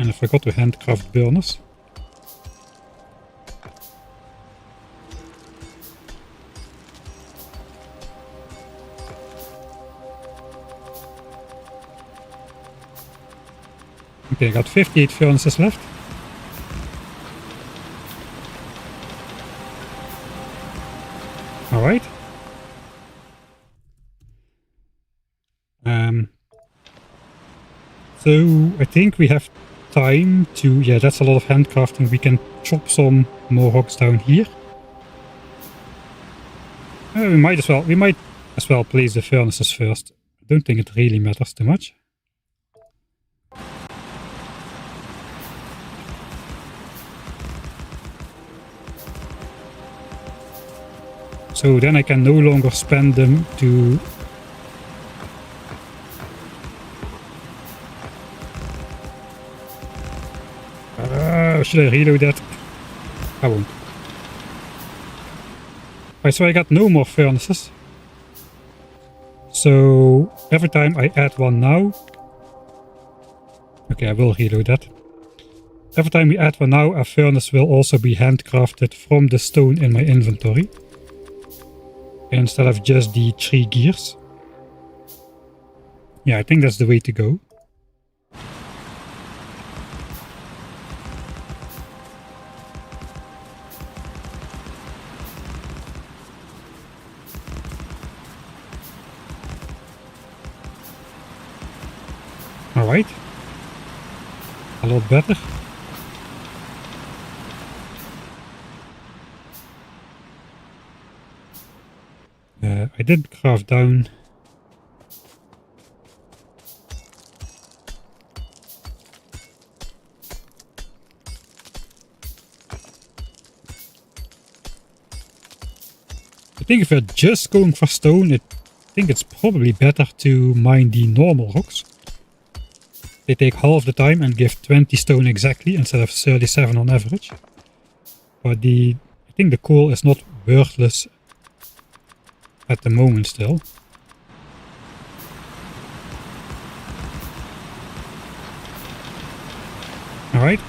And I forgot to handcraft burners. Okay, I got 58 furnaces left. Alright. So I think we have time to, yeah, that's a lot of handcrafting. We can chop some more rocks down here. We might as well place the furnaces first. I don't think it really matters too much. So then I can no longer spend them to... should I reload that? I won't. Right, so I got no more furnaces. So every time I add one now... Okay, I will reload that. Every time we add one now, a furnace will also be handcrafted from the stone in my inventory. Instead of just the 3 gears. Yeah, I think that's the way to go. Alright. A lot better. I did craft down. I think if we're just going for stone, I think it's probably better to mine the normal rocks. They take half the time and give 20 stone exactly instead of 37 on average. But I think the coal is not worthless at the moment still. Alright.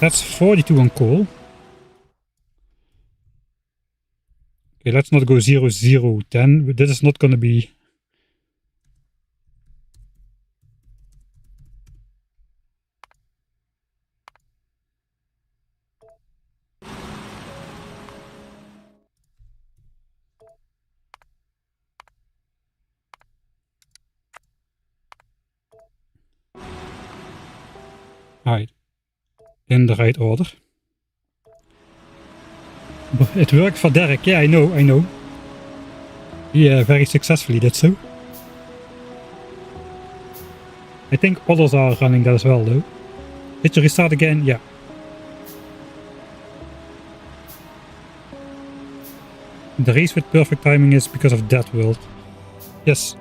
That's 42 on coal. Okay, let's not go 0, 0, 10. This is not going to be... Alright. In the right order. But it worked for Derek. Yeah, I know. He very successfully did so. I think others are running that as well though. Did you restart again? Yeah. The race with perfect timing is because of DEATHWORLD. Yes.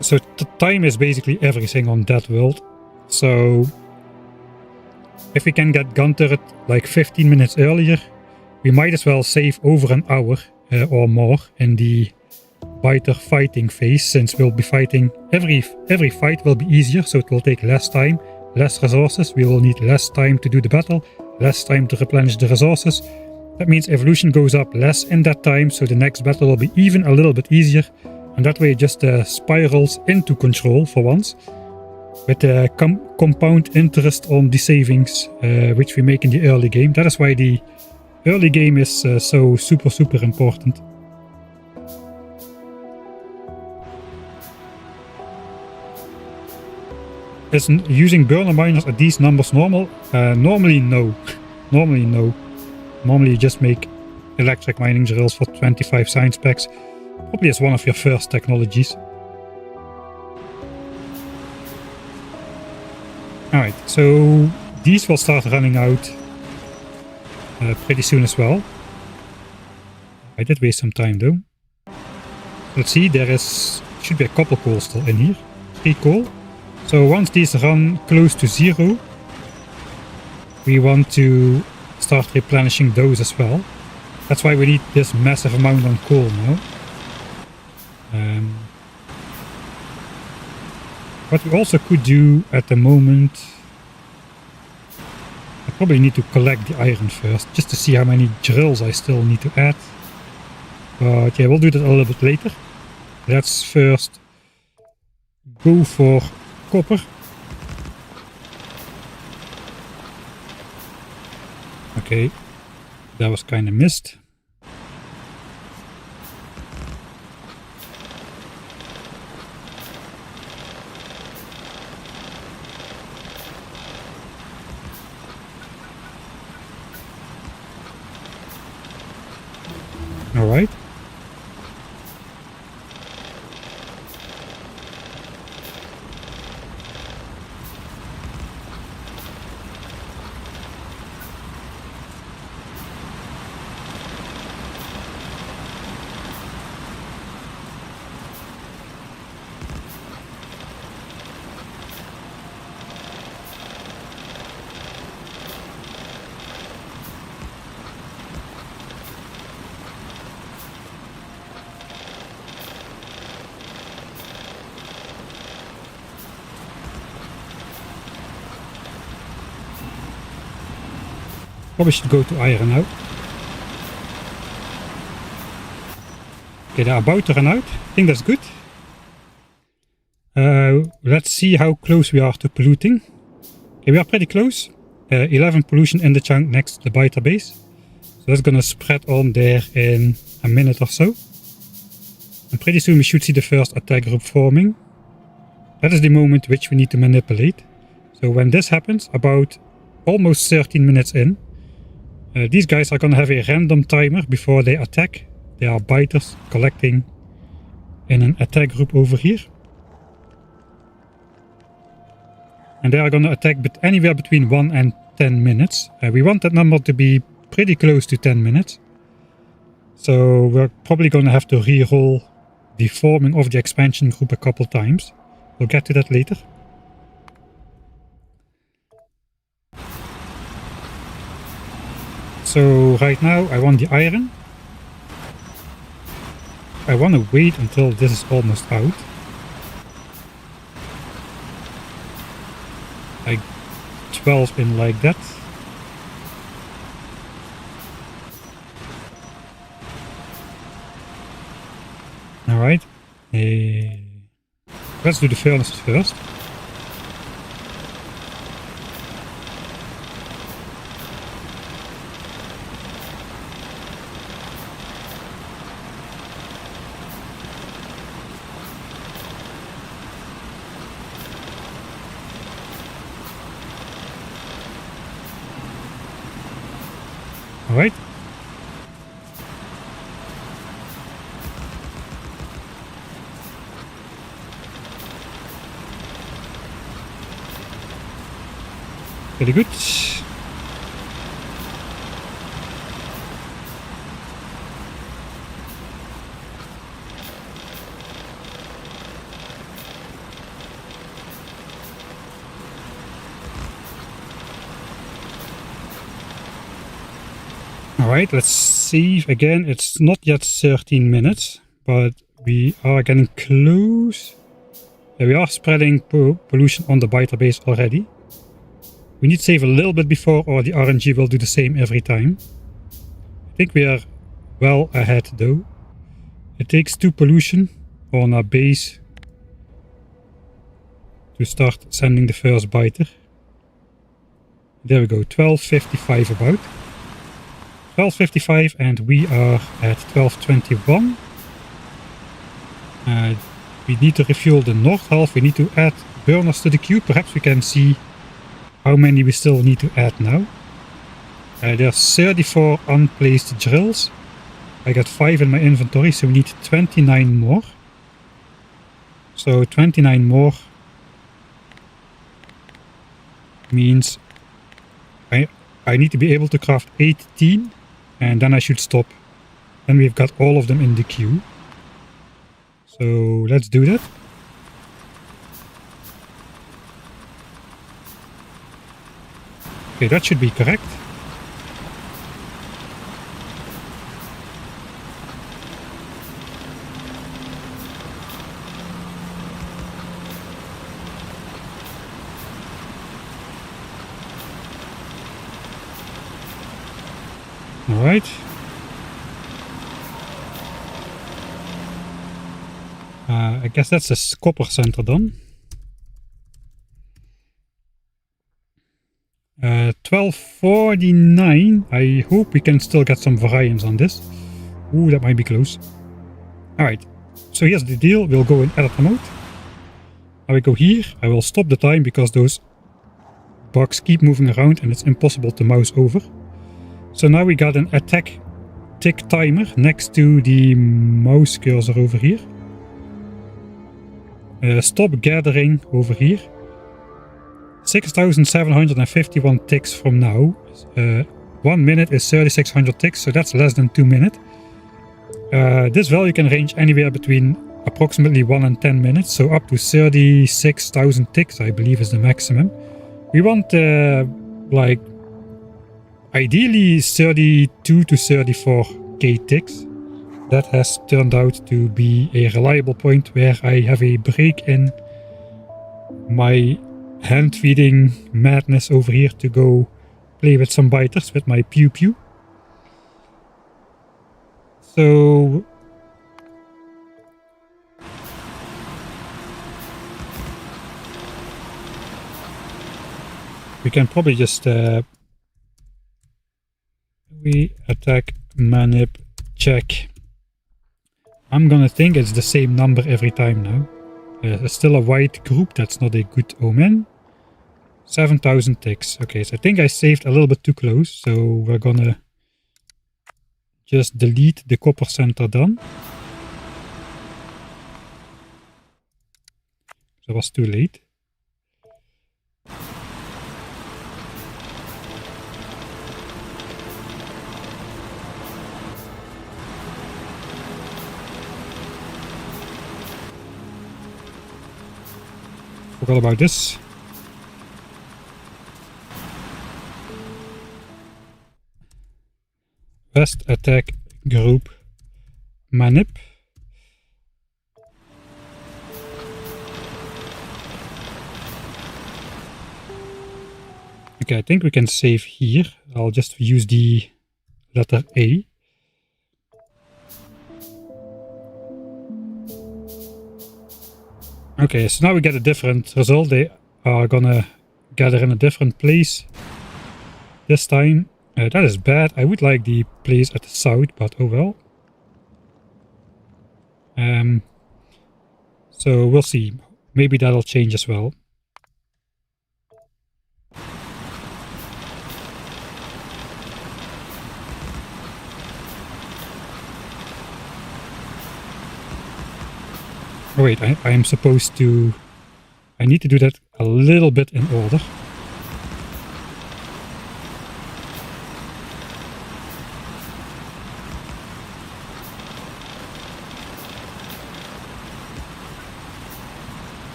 So time is basically everything on DEATHWORLD. So if we can get gun turret like 15 minutes earlier, we might as well save over an hour or more in the biter fighting phase, since we'll be fighting every fight will be easier, so it will take less time, less resources. We will need less time to do the battle, less time to replenish the resources. That means evolution goes up less in that time, so the next battle will be even a little bit easier, and that way it just spirals into control for once, with the compound interest on the savings which we make in the early game. That is why the early game is so super important. Is using burner miners at these numbers normal? Normally no. Normally no. Normally you just make electric mining drills for 25 science packs. Probably as one of your first technologies. Alright, so these will start running out pretty soon as well. I did waste some time though. Let's see, should be a couple coal still in here. 3 coal. So once these run close to 0, we want to start replenishing those as well. That's why we need this massive amount on coal now. What we also could do at the moment, I probably need to collect the iron first, just to see how many drills I still need to add. But yeah, we'll do that a little bit later. let's first go for copper. Okay, that was kind of missed. All right. Probably should go to iron now. Okay, they're about to run out. I think that's good. Let's see how close we are to polluting. Okay, we are pretty close. 11 pollution in the chunk next to the biter base. So that's gonna spread on there in a minute or so. And pretty soon we should see the first attack group forming. That is the moment which we need to manipulate. So when this happens, about almost 13 minutes in, these guys are gonna have a random timer before they attack. They are biters collecting in an attack group over here. And they are gonna attack anywhere between 1 and 10 minutes. We want that number to be pretty close to 10 minutes. So we're probably gonna have to re-roll the forming of the expansion group a couple times. We'll get to that later. So right now I want the iron. I want to wait until this is almost out. Like 12 in like that. Alright. Let's do the furnaces first. Alright. Very good. Alright, let's see. Again, it's not yet 13 minutes, but we are getting close. We are spreading pollution on the biter base already. We need to save a little bit before, or the RNG will do the same every time. I think we are well ahead though. It takes 2 pollution on our base to start sending the first biter. There we go, 12:55 about. 12:55 and we are at 12:21. We need to refuel the north half. We need to add burners to the queue. Perhaps we can see how many we still need to add now. There's 34 unplaced drills. I got 5 in my inventory, so we need 29 more. So 29 more means I need to be able to craft 18, and then I should stop. Then we've got all of them in the queue. So let's do that. Okay, that should be correct. All right. I guess that's a copper center done. 1249. I hope we can still get some variance on this. Ooh, that might be close. Alright, so here's the deal. We'll go in editor mode. I will go here. I will stop the time because those bugs keep moving around and it's impossible to mouse over. So now we got an attack tick timer next to the mouse cursor over here. Stop gathering over here. 6,751 ticks from now. 1 minute is 3,600 ticks, so that's less than 2 minutes. This value can range anywhere between approximately 1 and 10 minutes, so up to 36,000 ticks I believe is the maximum. We want like ideally 32 to 34k ticks. That has turned out to be a reliable point where I have a break in my hand feeding madness over here to go play with some biters with my pew pew. So we can probably just we attack manip check. I'm gonna think it's the same number every time now. It's still a white group, that's not a good omen. 7,000 ticks. Okay, so I think I saved a little bit too close, so we're gonna just delete the copper center done. That was too late. Forgot about this. Best attack group manip. Okay, I think we can save here. I'll just use the letter A. Okay, so now we get a different result. They are gonna gather in a different place this time. That is bad. I would like the place at the south, but oh well. So we'll see. Maybe that'll change as well. Oh wait, I am supposed to... I need to do that a little bit in order.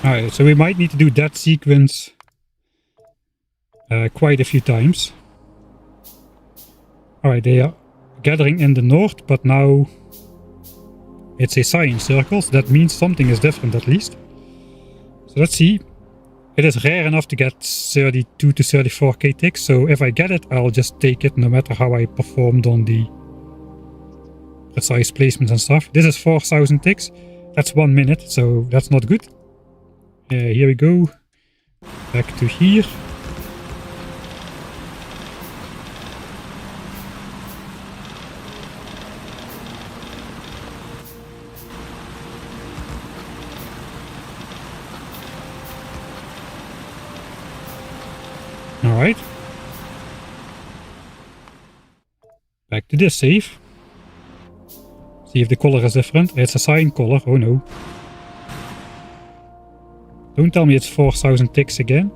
Alright, so we might need to do that sequence quite a few times. Alright, they are gathering in the north, but now it's a cyan circle, so that means something is different at least. So let's see. It is rare enough to get 32 to 34k ticks, so if I get it, I'll just take it no matter how I performed on the precise placements and stuff. This is 4,000 ticks. That's 1 minute, so that's not good. Here we go. Back to here. Alright. Back to this save. See if the color is different. It's a cyan color. Oh no. Don't tell me it's 4,000 ticks again.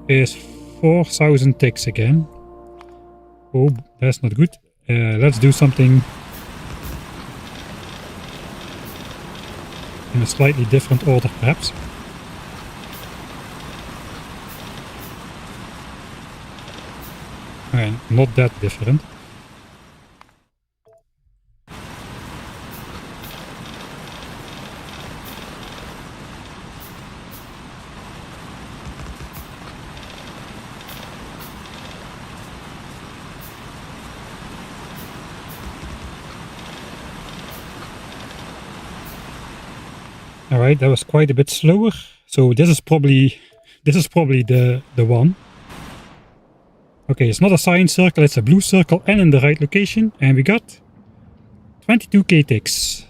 It's 4,000 ticks again. Oh, that's not good. Let's do something in a slightly different order, perhaps. Not that different. All right, that was quite a bit slower. So this is probably the one. Okay, it's not a cyan circle, it's a blue circle and in the right location. And we got 22k ticks.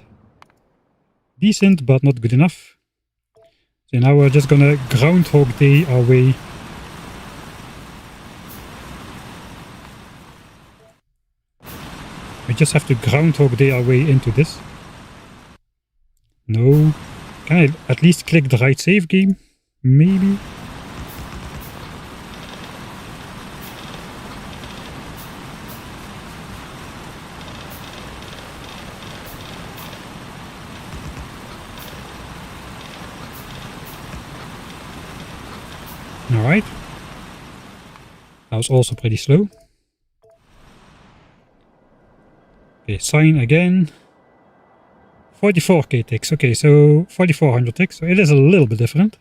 Decent, but not good enough. So now we're just gonna Groundhog Day our way. We just have to Groundhog Day our way into this. No. Can I at least click the right save game? Maybe. Alright. That was also pretty slow. Okay, sign again. 44k ticks. Okay, so 4400 ticks. So it is a little bit different.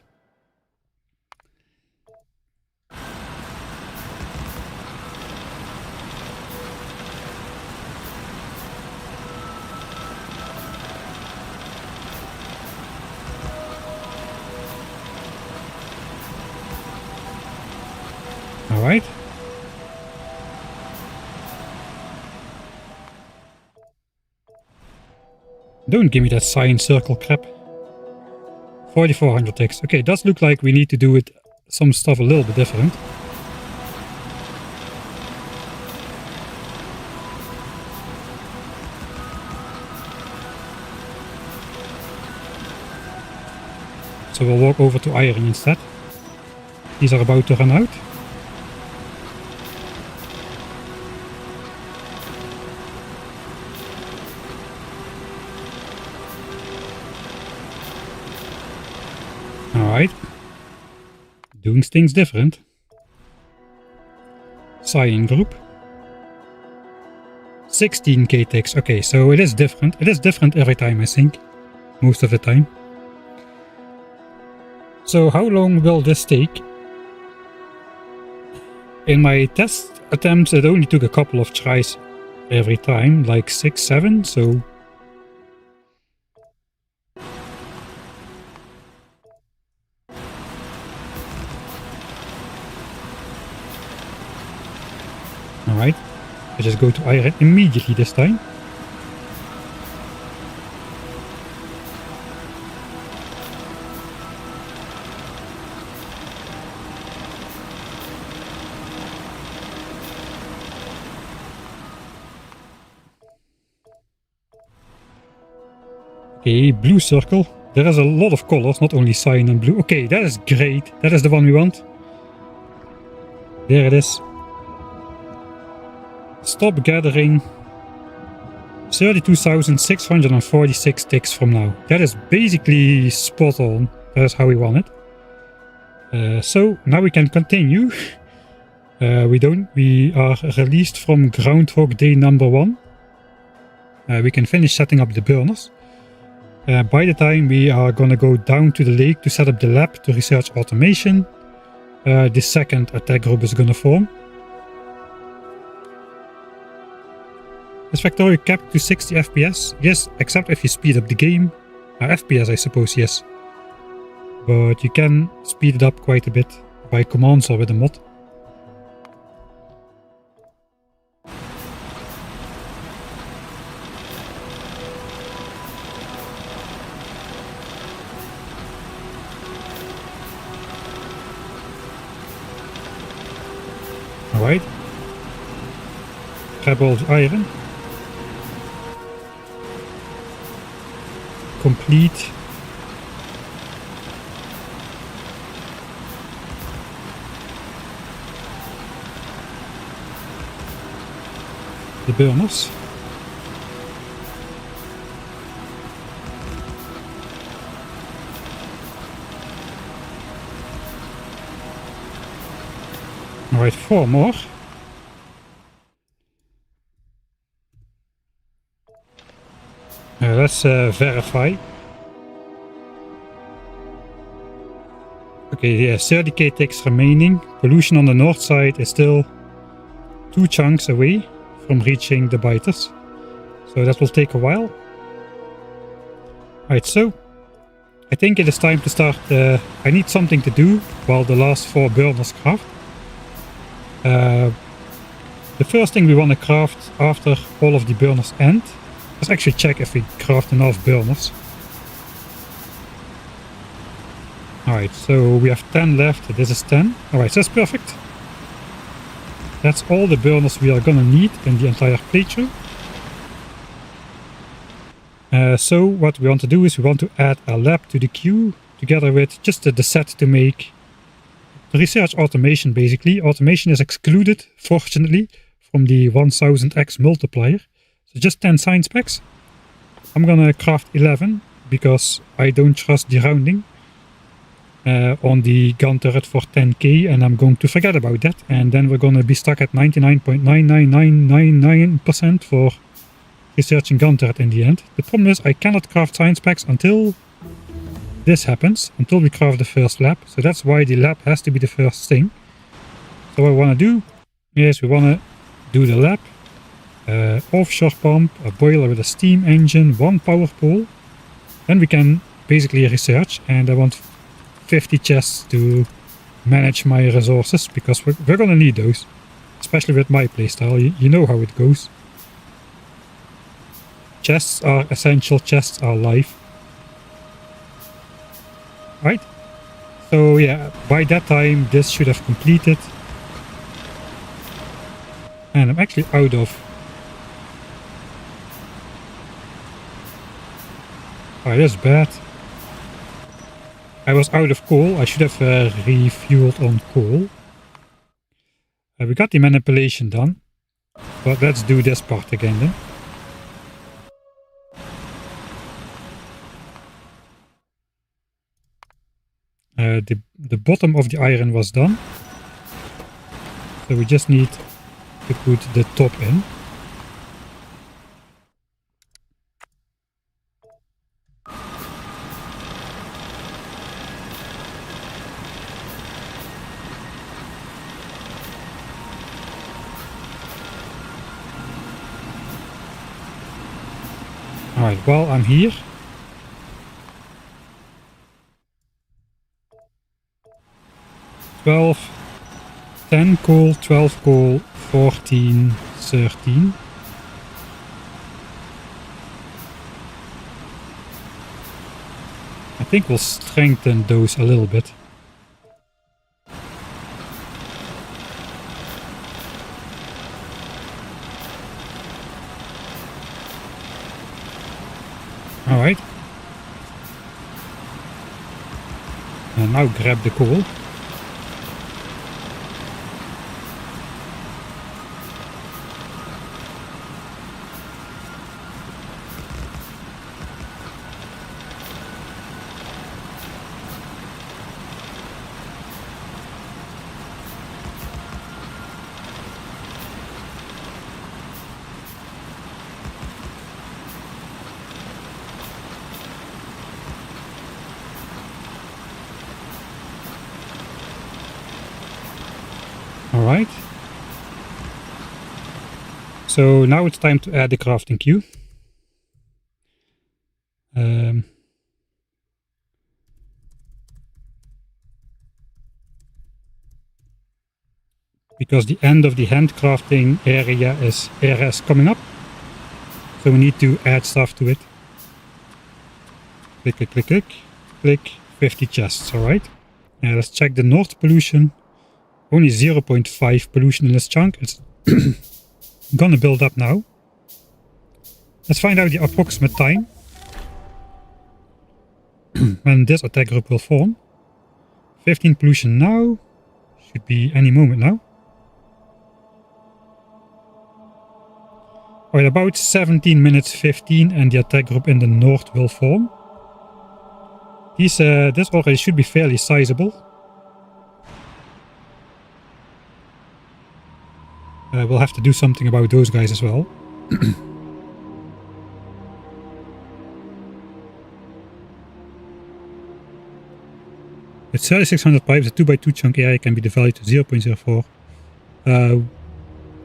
Alright. Don't give me that cyan circle crap. 4400 ticks. Okay, it does look like we need to do it some stuff a little bit different. So we'll walk over to iron instead. These are about to run out. Alright. Doing things different. Cyan group. 16k ticks. Okay, so it is different. It is different every time, I think. Most of the time. So how long will this take? In my test attempts it only took a couple of tries every time, like 6, 7, so... Alright, I just go to iron immediately this time. Okay, blue circle. There is a lot of colors, not only cyan and blue. Okay, that is great. That is the one we want. There it is. Stop gathering 32,646 ticks from now. That is basically spot on. That is how we want it. So now we can continue. We are released from Groundhog Day number 1. We can finish setting up the burners. By the time we are gonna go down to the lake to set up the lab to research automation, the second attack group is gonna form. Is Factorio capped to 60 FPS? Yes, except if you speed up the game. FPS I suppose, yes. But you can speed it up quite a bit by commands or with a mod. Alright. Grab all the iron. Complete. The burners. Alright, 4 more. Let's verify. Okay, yeah, 30k ticks remaining. Pollution on the north side is still 2 chunks away from reaching the biters. So that will take a while. Alright, so I think it is time to start. I need something to do while the last 4 burners craft. The first thing we want to craft after all of the burners end is actually check if we craft enough burners. Alright, so we have 10 left. This is 10. Alright, so that's perfect. That's all the burners we are gonna need in the entire playthrough. So what we want to do is we want to add a lab to the queue together with just the set to make the research automation. Basically, automation is excluded, fortunately, from the 1000x multiplier. So just 10 science packs. I'm gonna craft 11 because I don't trust the rounding on the gun turret for 10k, and I'm going to forget about that, and then we're gonna be stuck at 99.99999% for researching gun turret in the end. The problem is I cannot craft science packs until this happens, until we craft the first lab. So that's why the lab has to be the first thing. So what I want to do is we want to do the lab, offshore pump, a boiler with a steam engine, 1 power pole. Then we can basically research, and I want 50 chests to manage my resources because we're gonna need those, especially with my playstyle. You know how it goes. Chests are essential, chests are life. Right? So yeah, by that time this should have completed. And I'm actually out of... Alright, that's bad. I was out of coal. I should have refueled on coal. We got the manipulation done. But let's do this part again then. The bottom of the iron was done. So we just need to put the top in. Alright, well, I'm here. $12, 10 coal, 12 coal, 14, 13. I think we'll strengthen those a little bit. Alright. And now grab the coal. Alright. So now it's time to add the crafting queue. Because the end of the handcrafting area is coming up. So we need to add stuff to it. Click, click, click, click, click, 50 chests, alright. Let's check the north pollution. Only 0.5 pollution in this chunk. It's gonna build up now. Let's find out the approximate time when this attack group will form. 15 pollution now. Should be any moment now. Alright, about 17 minutes 15 and the attack group in the north will form. This already should be fairly sizable. We'll have to do something about those guys as well. With 3600 pipes, a 2x2 chunk area can be devalued to 0.04.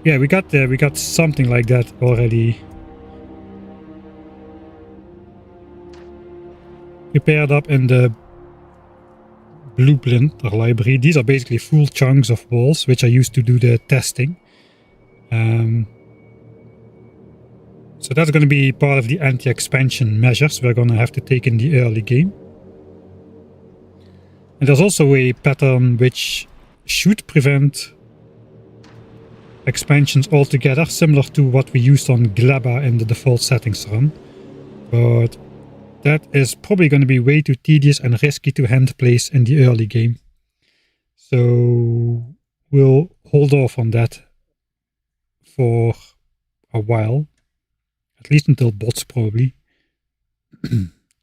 Yeah, we got something like that already. prepared up in the blueprint or library. These are basically full chunks of walls which I used to do the testing. So that's going to be part of the anti-expansion measures we're going to have to take in the early game. And there's also a pattern which should prevent expansions altogether, similar to what we used on Gleba in the default settings run. But that is probably going to be way too tedious and risky to hand place in the early game. So we'll hold off on that for a while. At least until bots, probably.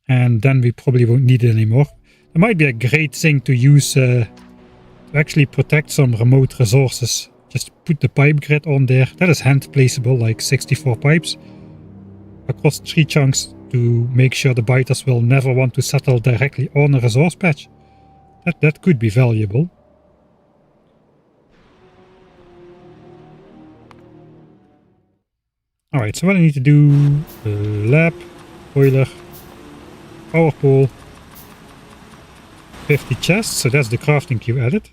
And then we probably won't need it anymore. It might be a great thing to use to actually protect some remote resources. Just put the pipe grid on there. That is hand placeable, like 64 pipes across 3 chunks to make sure the biters will never want to settle directly on a resource patch. That could be valuable. Alright, so what I need to do, lab, boiler, power pole, 50 chests, so that's the crafting queue added.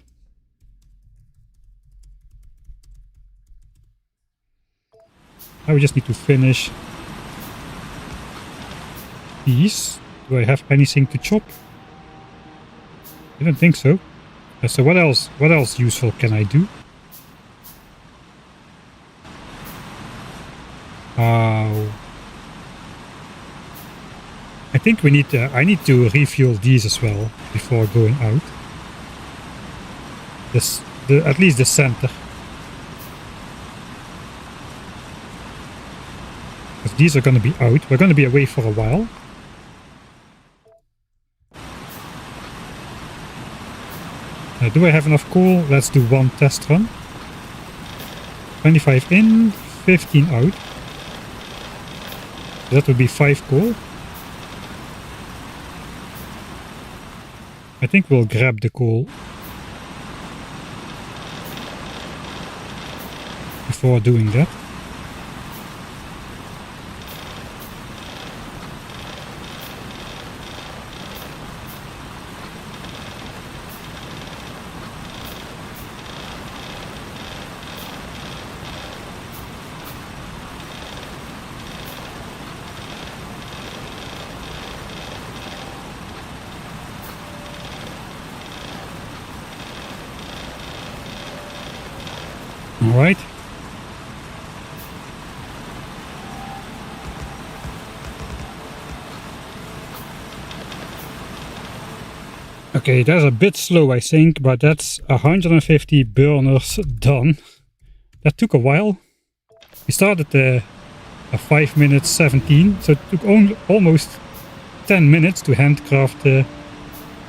Now we just need to finish these. Do I have anything to chop? I don't think so. So what else useful can I do? I think I need to refuel these as well before going out. At least the center. Because these are going to be out. We're going to be away for a while. Do I have enough coal? Let's do one test run. 25 in, 15 out. That would be 5 coal. I think we'll grab the coal before doing that. Alright. Okay, that's a bit slow I think, but that's 150 burners done. That took a while. We started at 5 minutes 17, so it took almost 10 minutes to handcraft the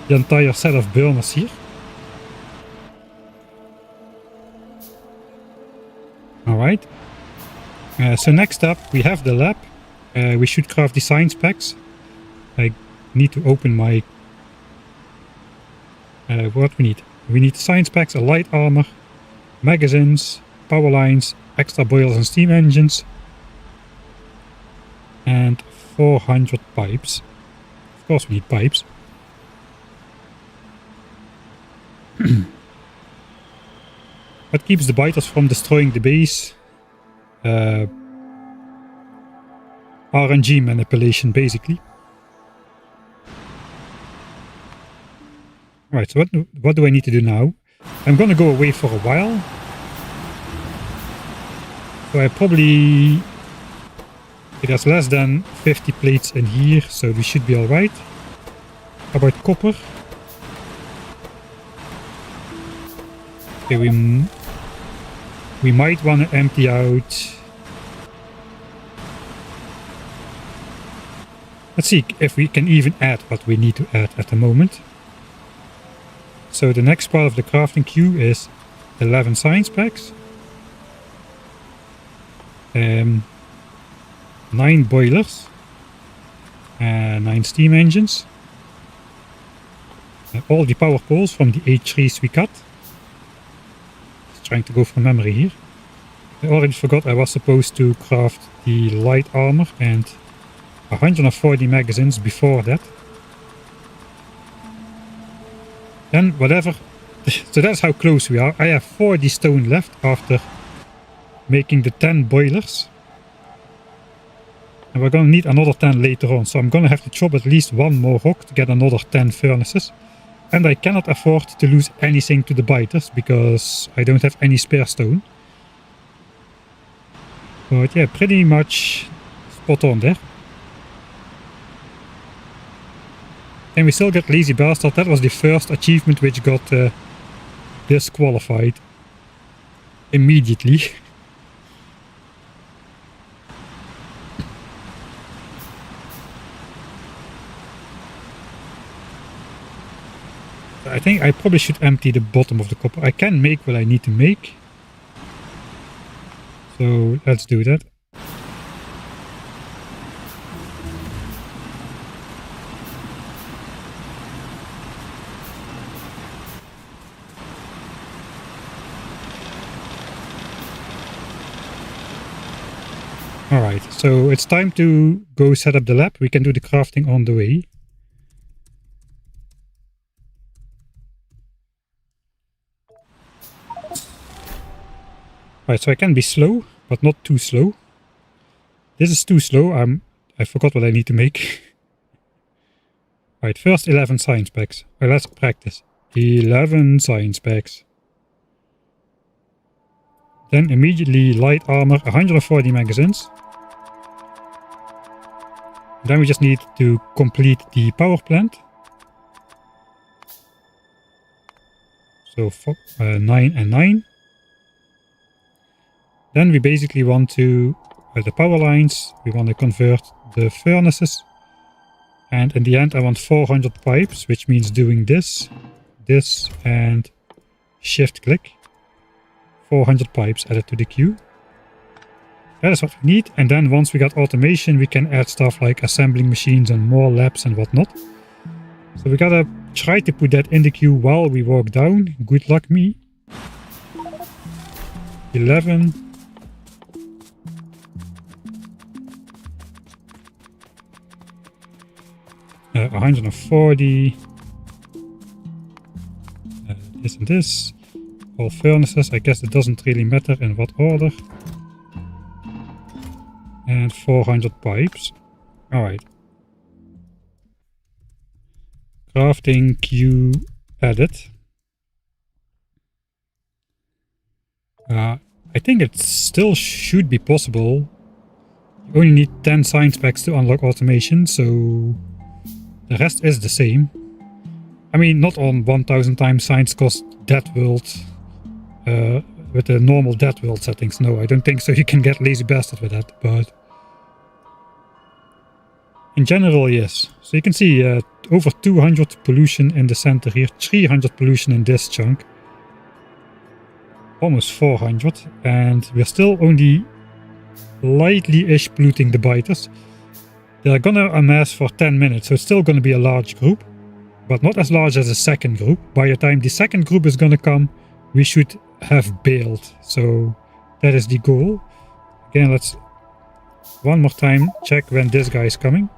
entire set of burners here. Alright, so next up we have the lab. We should craft the science packs. I need to open my... what we need? We need science packs, a light armor, magazines, power lines, extra boilers and steam engines, and 400 pipes. Of course we need pipes. What keeps the biters from destroying the base? RNG manipulation, basically. Right, so what do I need to do now? I'm gonna go away for a while. So I probably... Okay, there's less than 50 plates in here, so we should be alright. How about copper? Okay, we might want to empty out... Let's see if we can even add what we need to add at the moment. So the next part of the crafting queue is 11 science packs. 9 boilers. 9 steam engines. All the power poles from the 8 trees we cut. Trying to go from memory here. I already forgot I was supposed to craft the light armor and 140 magazines before that. Then whatever. So that's how close we are. I have 40 stone left after making the 10 boilers. And we're gonna need another 10 later on. So I'm gonna have to chop at least one more rock to get another 10 furnaces. And I cannot afford to lose anything to the biters because I don't have any spare stone. But yeah, pretty much spot on there. And we still get Lazy Bastard. That was the first achievement which got disqualified immediately. I think I probably should empty the bottom of the copper. I can make what I need to make. So let's do that. Alright, so it's time to go set up the lab. We can do the crafting on the way. Right, so I can be slow, but not too slow. This is too slow. I forgot what I need to make. Right, first 11 science packs. Right, let's practice. 11 science packs. Then immediately light armor, 140 magazines. Then we just need to complete the power plant. So 9 and 9. Then we basically want to, the power lines, we want to convert the furnaces. And in the end I want 400 pipes, which means doing this, this and shift click. 400 pipes added to the queue. That is what we need. And then once we got automation, we can add stuff like assembling machines and more labs and whatnot. So we gotta try to put that in the queue while we walk down. Good luck me. 11. 140. This and this. All furnaces. I guess it doesn't really matter in what order. And 400 pipes. Alright. Crafting queue added. I think it still should be possible. You only need 10 science packs to unlock automation, so the rest is the same. I mean, not on 1000 times science cost DEATHWORLD with the normal DEATHWORLD settings. No, I don't think so. You can get Lazy Bastard with that, but in general, yes. So you can see over 200 pollution in the center here, 300 pollution in this chunk, almost 400, and we're still only lightly-ish polluting the biters. They're gonna amass for 10 minutes, so it's still gonna be a large group, but not as large as the second group. By the time the second group is gonna come, we should have bailed. So that is the goal. Again, let's one more time check when this guy is coming.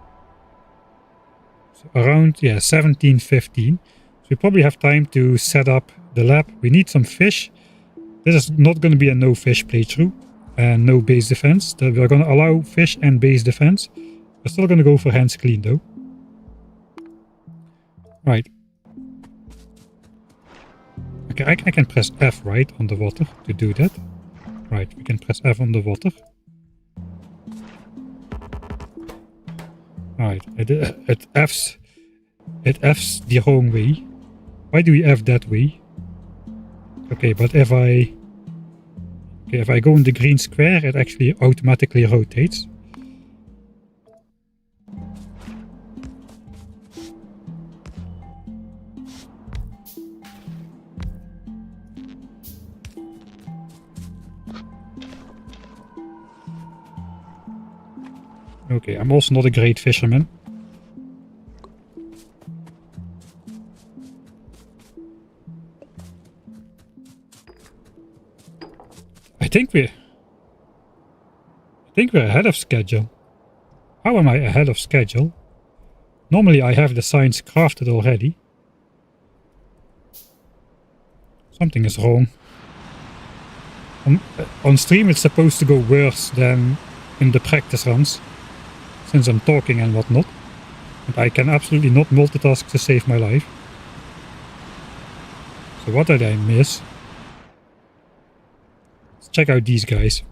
So around, yeah, 17:15. So we probably have time to set up the lab. We need some fish. This is not going to be a no fish playthrough and no base defense. We're going to allow fish and base defense. We're still going to go for hands clean though. Right. Okay, I can press F right on the water to do that. Right, we can press F on the water. Right, it F's the wrong way. Why do we F that way? Okay, but if I go in the green square, it actually automatically rotates. Okay, I'm also not a great fisherman. I think we're ahead of schedule. How am I ahead of schedule? Normally I have the science crafted already. Something is wrong. On stream it's supposed to go worse than in the practice runs, since I'm talking and whatnot. And I can absolutely not multitask to save my life. So what did I miss? Let's check out these guys.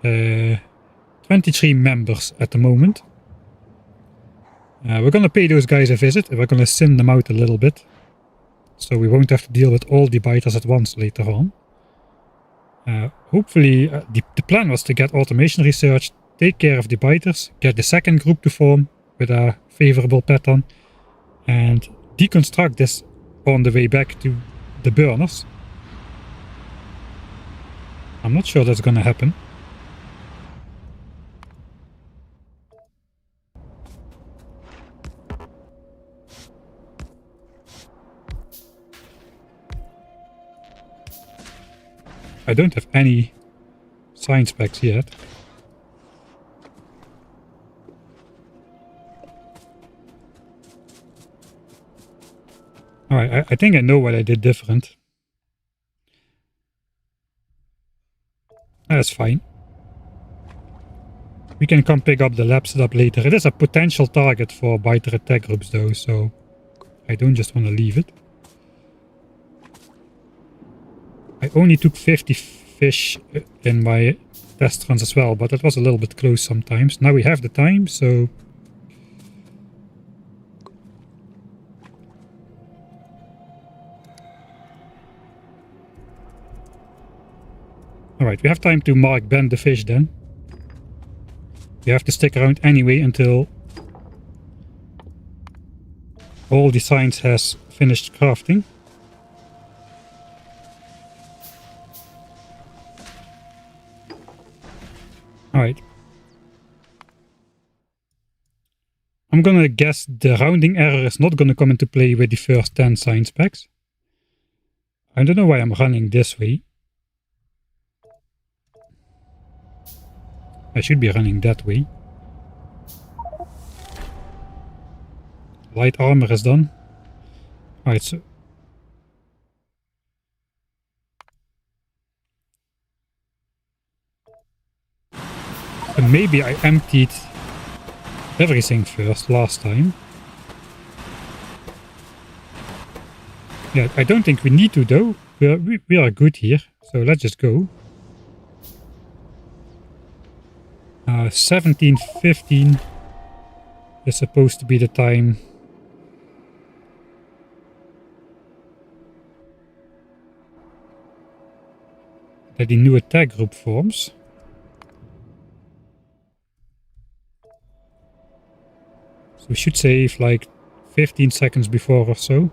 23 members at the moment. We're gonna pay those guys a visit, and we're gonna thin them out a little bit. So we won't have to deal with all the biters at once later on. Hopefully, the plan was to get automation research, take care of the biters, get the second group to form with a favorable pattern, and deconstruct this on the way back to the burners. I'm not sure that's gonna happen. I don't have any science packs yet. Alright, I think I know what I did different. That's fine. We can come pick up the lab setup later. It is a potential target for biter attack groups though, so I don't just want to leave it. I only took 50 fish in my test runs as well, but that was a little bit close sometimes. Now we have the time, so... Alright, we have time to mark bend the fish then. We have to stick around anyway until all the science has finished crafting. Alright. I'm gonna guess the rounding error is not gonna come into play with the first 10 science packs. I don't know why I'm running this way. I should be running that way. Light armor is done. Alright, so... maybe I emptied everything first last time. Yeah, I don't think we need to though. We are good here, so let's just go. 17:15 is supposed to be the time. That the new attack group forms. So we should save like 15 seconds before or so.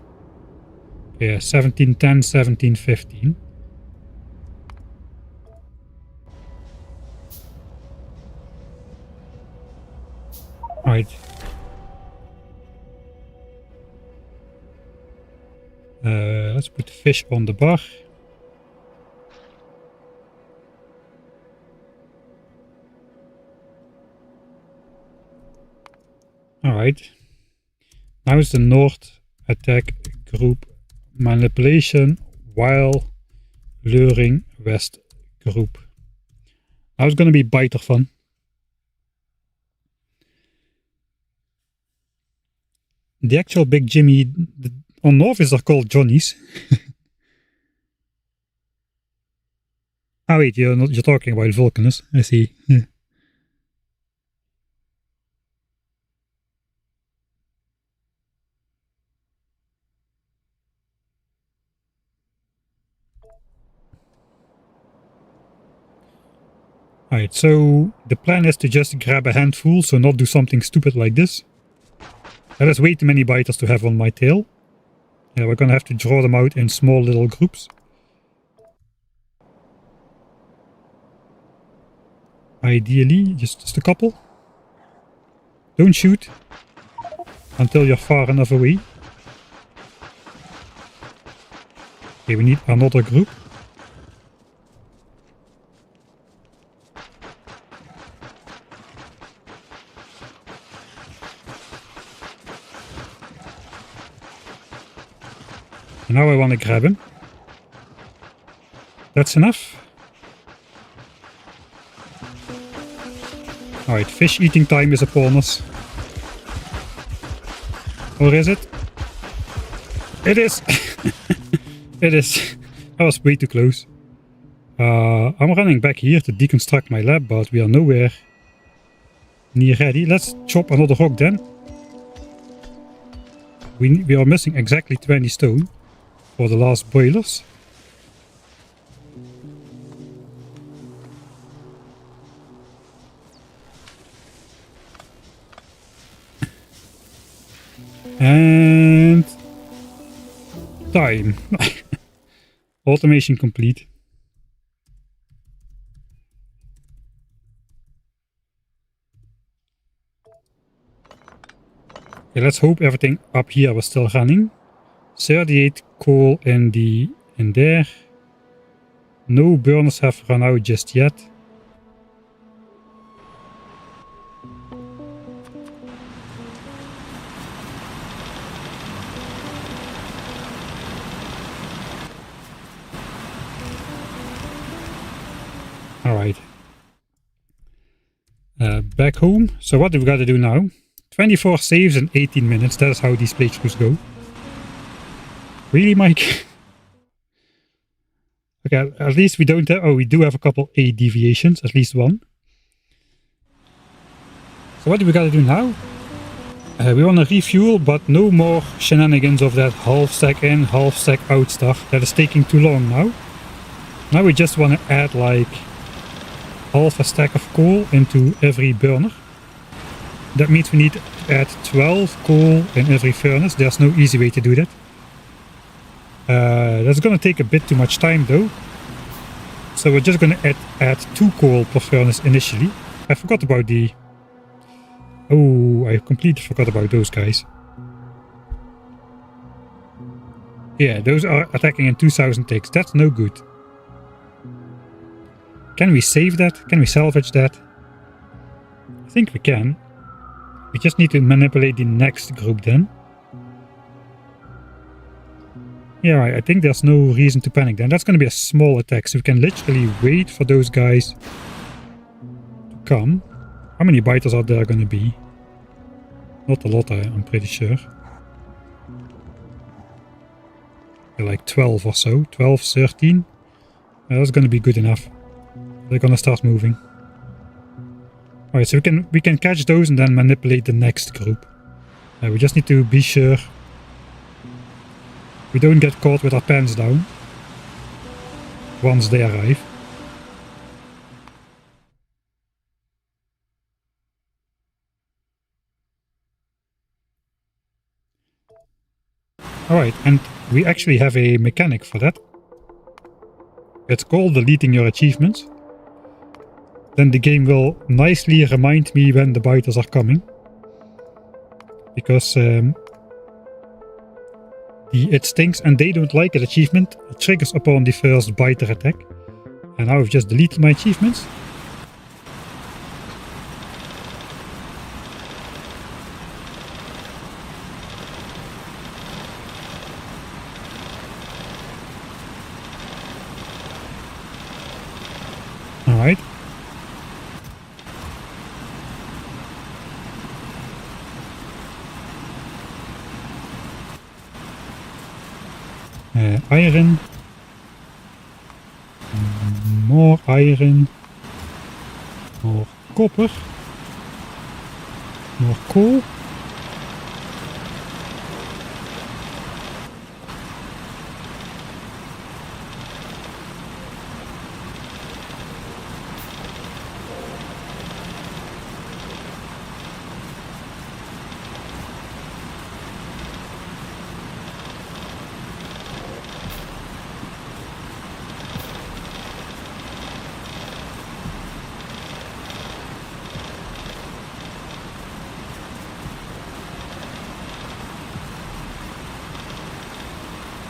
Yeah, 17:10, 17:15. Right. Let's put the fish on the bar. Alright. Now is the North attack group manipulation while luring West group. Now it's gonna be biter fun. The actual Big Jimmy on North are called Johnnies. Oh wait, you're talking about Vulcanus, I see. Yeah. Alright, so the plan is to just grab a handful, so not do something stupid like this. That is way too many biters to have on my tail. Yeah, we're gonna have to draw them out in small little groups. Ideally, just a couple. Don't shoot until you're far enough away. Okay, we need another group. And now I want to grab him. That's enough. Alright, fish eating time is upon us. Or is it? It is! It is. I was way too close. I'm running back here to deconstruct my lab, but we are nowhere near ready. Let's chop another rock then. We are missing exactly 20 stone for the last boilers. And time. Automation complete. Okay, let's hope everything up here was still running. 38 coal in there. No burners have run out just yet. Alright. Back home. So what do we got to do now? 24 saves in 18 minutes. That is how these playthroughs go. Really, Mike? Okay, at least we don't have... Oh, we do have a couple A deviations. At least one. So what do we got to do now? We want to refuel, but no more shenanigans of that half stack in, half stack out stuff. That is taking too long now. Now we just want to add like half a stack of coal into every burner. That means we need to add 12 coal in every furnace. There's no easy way to do that. That's going to take a bit too much time though. So we're just going to add 2 coal per furnace initially. I forgot about the... Oh, I completely forgot about those guys. Yeah, those are attacking in 2000 ticks. That's no good. Can we save that? Can we salvage that? I think we can. We just need to manipulate the next group then. Yeah, right. I think there's no reason to panic then. That's going to be a small attack, so we can literally wait for those guys to come. How many biters are there going to be? Not a lot, I'm pretty sure. They're like 12 or so. 12, 13. That's going to be good enough. They're going to start moving. Alright, so we can catch those and then manipulate the next group. We just need to be sure we don't get caught with our pants down once they arrive. Alright, and we actually have a mechanic for that. It's called deleting your achievements. Then the game will nicely remind me when the biters are coming. Because it stinks and they don't like it achievement. It triggers upon the first biter attack. And now I've just deleted my achievements. Alright. Iron. More iron. More copper. More coal.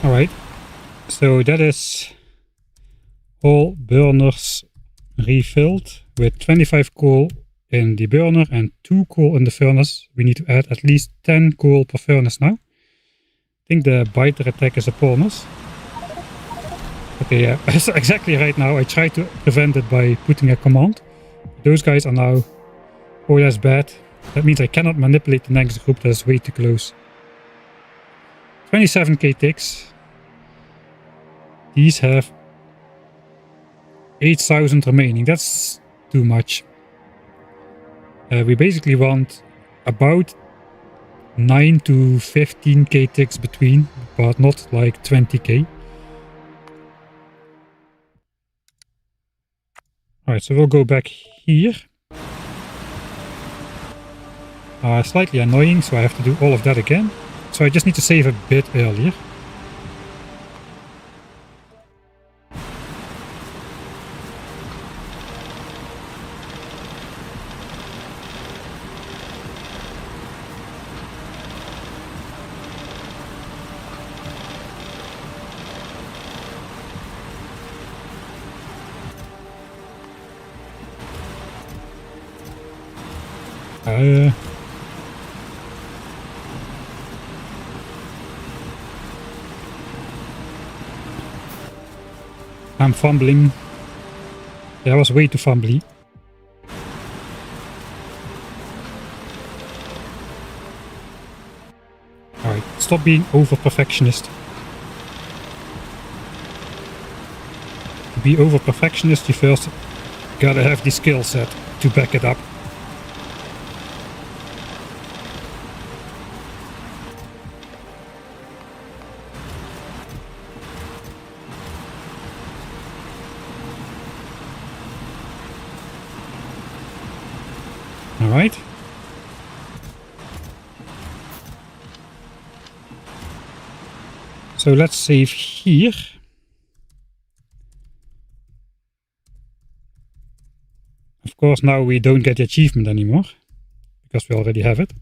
Alright, so that is all burners refilled with 25 coal in the burner and 2 coal in the furnace. We need to add at least 10 coal per furnace now. I think the biter attack is upon us. Okay, yeah, so exactly right now I tried to prevent it by putting a command. Those guys are now, oh that's bad. That means I cannot manipulate the next group, that's way too close. 27k ticks. These have 8,000 remaining, that's too much. We basically want about 9 to 15k ticks between, but not like 20k. Alright, so we'll go back here. Slightly annoying, so I have to do all of that again. So I just need to save a bit earlier. I'm fumbling. That was way too fumbly. Alright, stop being over-perfectionist. To be over-perfectionist, you first gotta have the skill set to back it up. Alright. So let's save here. Of course, now we don't get the achievement anymore, because we already have it.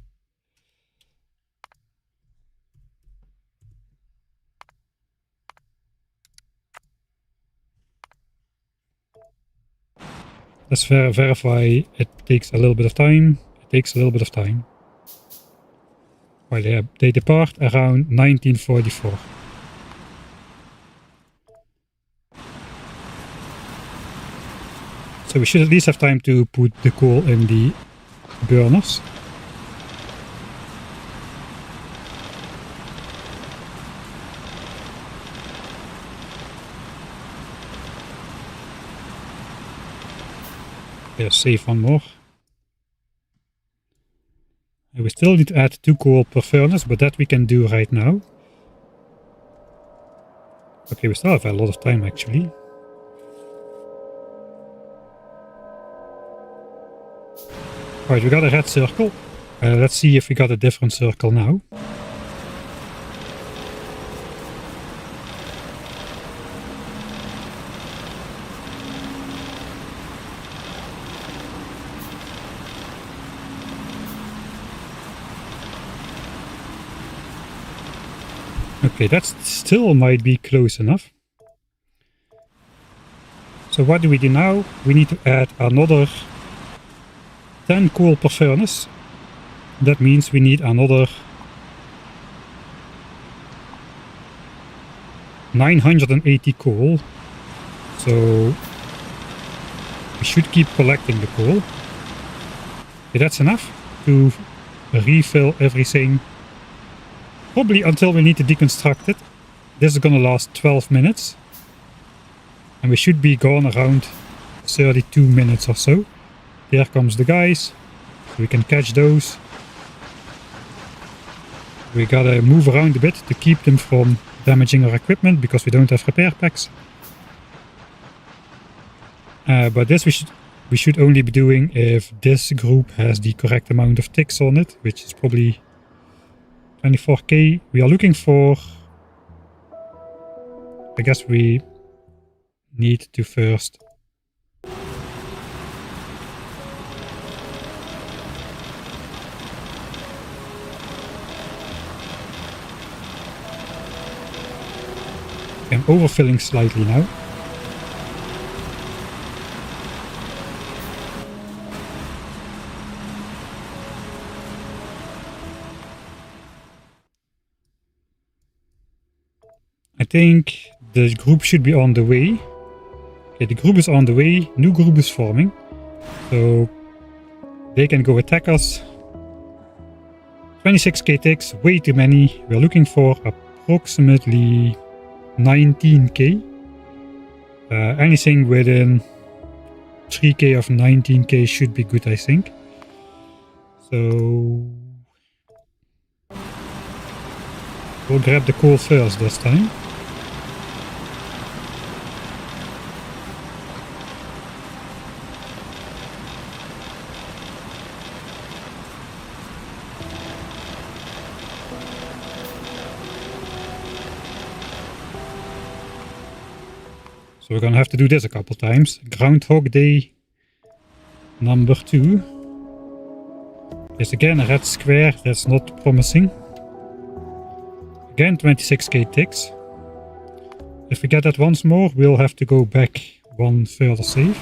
Let's verify it takes a little bit of time. It takes a little bit of time. Well, yeah, they depart around 1944. So we should at least have time to put the coal in the burners. Yeah, save one more. And we still need to add 2 coal per furnace, but that we can do right now. Okay, we still have a lot of time actually. Alright, we got a red circle. Let's see if we got a different circle now. Okay, that still might be close enough. So what do we do now? We need to add another 10 coal per furnace. That means we need another 980 coal. So we should keep collecting the coal. Okay, that's enough to refill everything. Probably until we need to deconstruct it. This is gonna last 12 minutes. And we should be gone around 32 minutes or so. There comes the guys. We can catch those. We gotta move around a bit to keep them from damaging our equipment because we don't have repair packs. But this we should only be doing if this group has the correct amount of ticks on it, which is probably 24k. We are looking for... I guess we need to first... I'm overfilling slightly now. I think The group should be on the way. Okay, the group is on the way. New group is forming. So they can go attack us. 26k ticks, way too many. We're looking for approximately 19k. Anything within 3k of 19k should be good, I think. So we'll grab the coal first this time. So we're gonna have to do this a couple times. Groundhog Day number 2. Yes, again a red square, that's not promising. Again 26k ticks. If we get that once more, we'll have to go back one further save.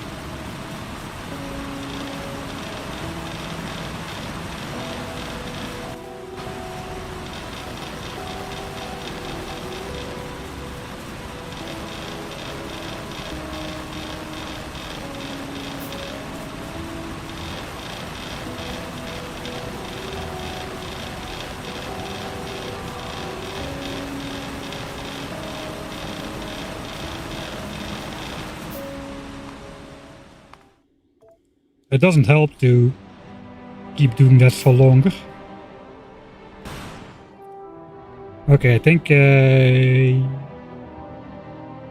It doesn't help to keep doing that for longer. Okay, I think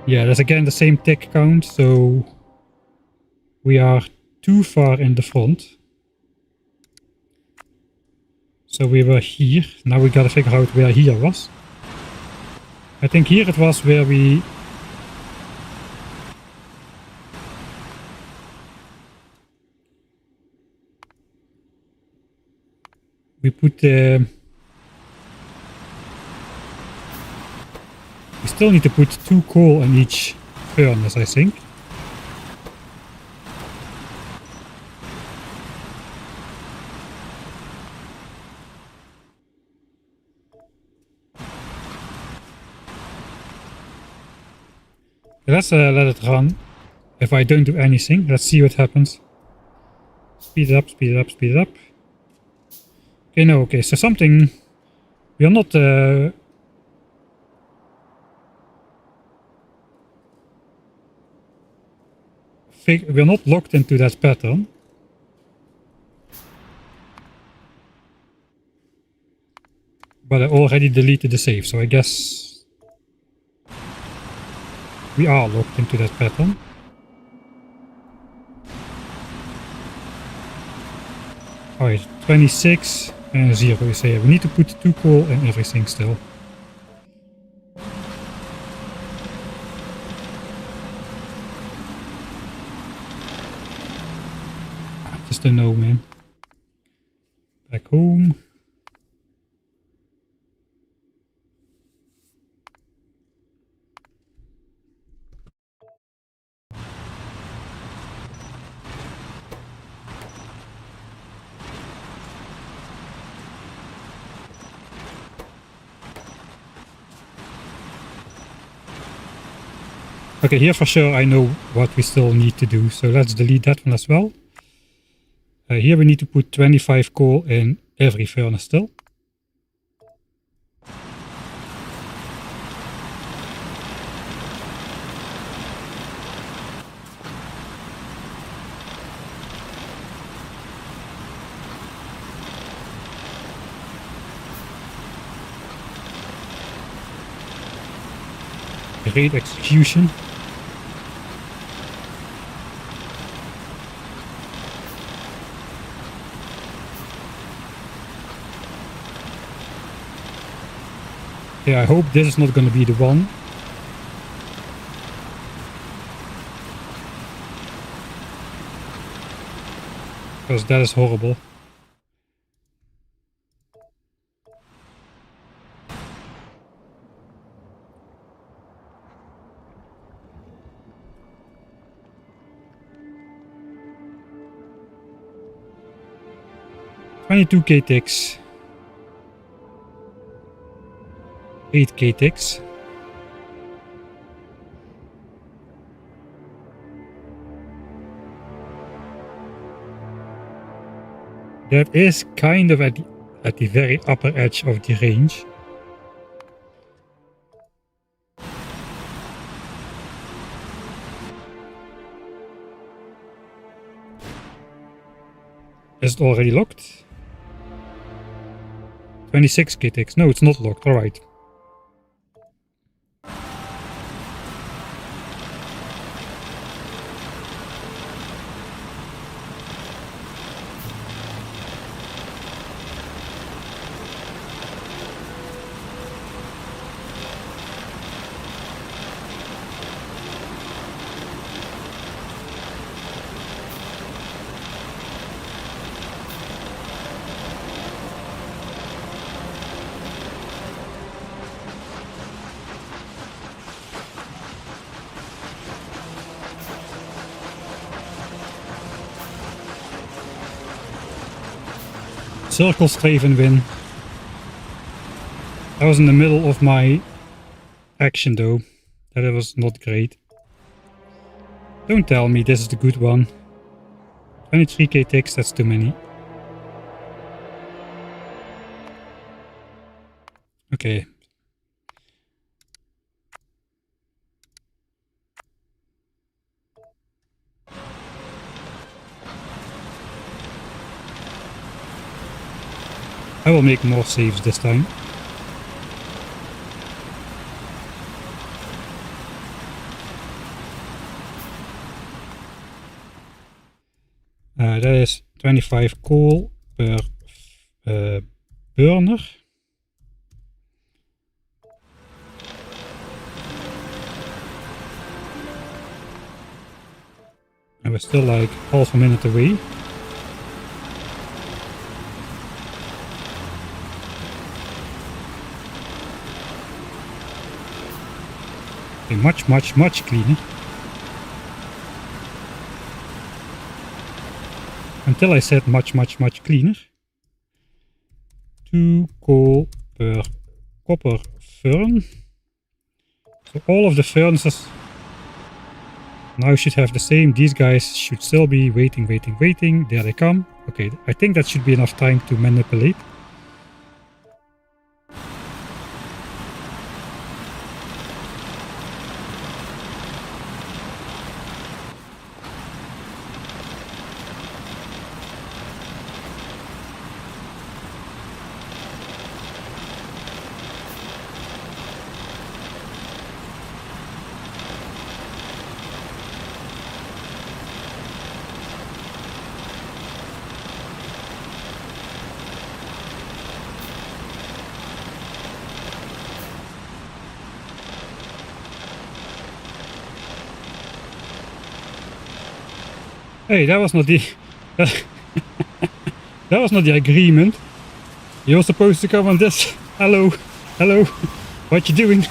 yeah, that's again the same tick count, so we are too far in the front. So we were here. Now we gotta figure out where here was. I think here it was where we put the... We still need to put 2 coal in each furnace, I think. Let's let it run. If I don't do anything, let's see what happens. Speed it up, speed it up, speed it up. Okay, no, okay, so something... We are not... we're not locked into that pattern. But I already deleted the save, so I guess... We are locked into that pattern. Alright, 26 and 0 is here. We need to put 2 coal and everything still. Just a no, man. Back home. Okay, here for sure I know what we still need to do, so let's delete that one as well. Here we need to put 25 coal in every furnace still. Great execution. Yeah, I hope this is not going to be the one. Because that is horrible. $22k ticks. 8k ticks. That is kind of at the very upper edge of the range. Is it already locked? 26 KTX. No, it's not locked. Alright. Circle strafe and win. I was in the middle of my action though. That was not great. Don't tell me this is the good one. 23k ticks, that's too many. Okay. I will make more saves this time. That is 25 coal per burner. And we're still like half a minute away. Okay, much cleaner. Until I said much cleaner. 2 coal per copper furn. So all of the furnaces now should have the same. These guys should still be waiting. There they come. Okay, I think that should be enough time to manipulate. Hey, that was not the that was not the agreement. You're supposed to come on this. Hello, what you doing?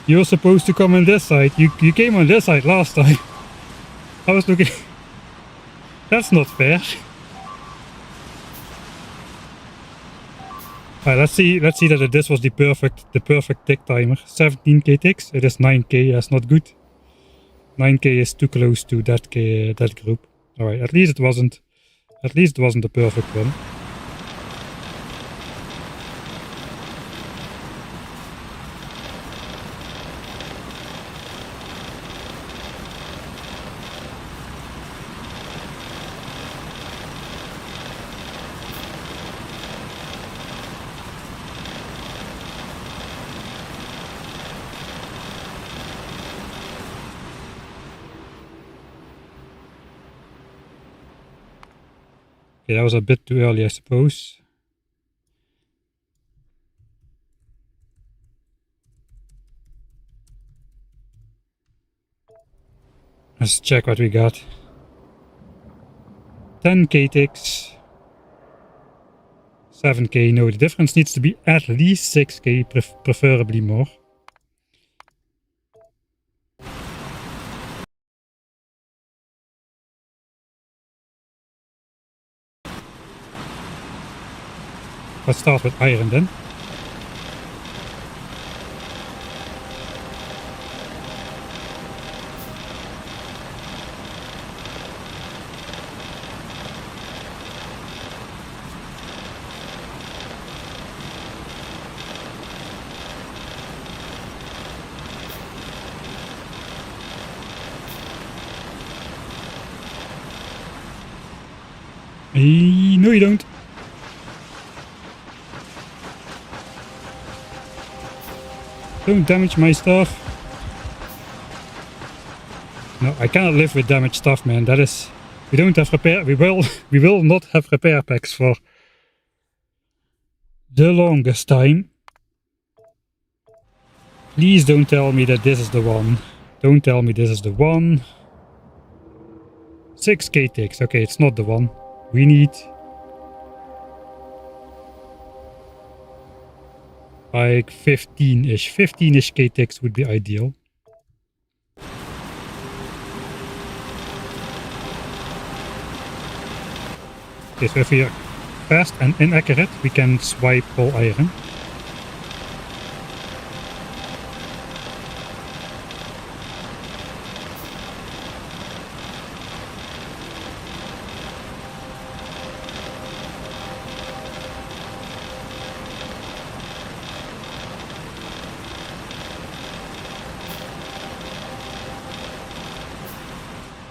You're supposed to come on this side. You came on this side last time. I was looking. That's not fair. Alright, let's see that this was the perfect tick timer. 17k ticks. It is 9k. That's not good. 9k is too close to that group. Alright, at least it wasn't the perfect one. Okay, that was a bit too early, I suppose. Let's check what we got. 10k ticks. 7k, no, the difference needs to be at least 6k, preferably more. Let's start with iron then. No, you don't. Don't damage my stuff. No, I cannot live with damaged stuff, man. That is... We don't have repair... We will not have repair packs for the longest time. Please don't tell me that this is the one. Don't tell me this is the one. 6k ticks. Okay, it's not the one. We need... like 15-ish. 15-ish k ticks would be ideal. Okay, so if we are fast and inaccurate, we can swipe all iron.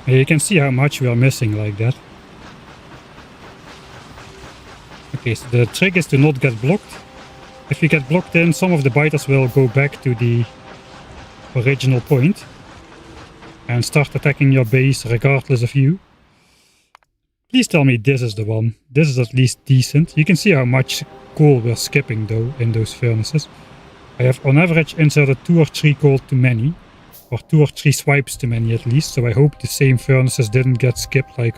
And you can see how much we are missing like that. Okay, so the trick is to not get blocked. If you get blocked in, some of the biters will go back to the original point and start attacking your base regardless of you. Please tell me this is the one. This is at least decent. You can see how much coal we're skipping though in those furnaces. I have on average inserted 2 or 3 coal too many, or 2 or 3 swipes too many at least, so I hope the same furnaces didn't get skipped like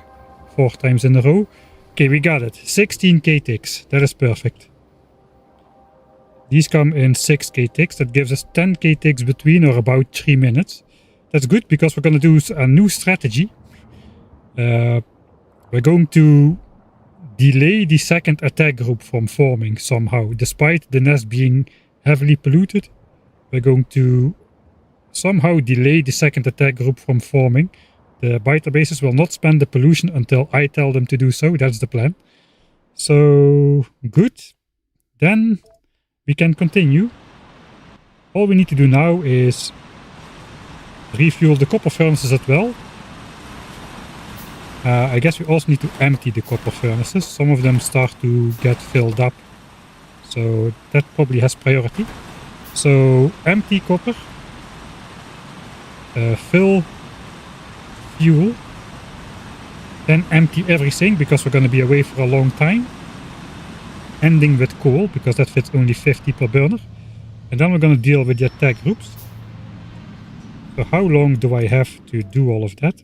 4 times in a row. Okay, we got it. 16k ticks. That is perfect. These come in 6k ticks. That gives us 10k ticks between, or about 3 minutes. That's good because we're going to do a new strategy. We're going to delay the second attack group from forming somehow. Despite the nest being heavily polluted, we're going to somehow delay the second attack group from forming. The biter bases will not spend the pollution until I tell them to do so. That's the plan. So, good. Then we can continue. All we need to do now is refuel the copper furnaces as well. I guess we also need to empty the copper furnaces. Some of them start to get filled up. So that probably has priority. So empty copper. Fill fuel. Then empty everything because we're going to be away for a long time. Ending with coal because that fits only 50 per burner. And then we're going to deal with the attack groups. So how long do I have to do all of that?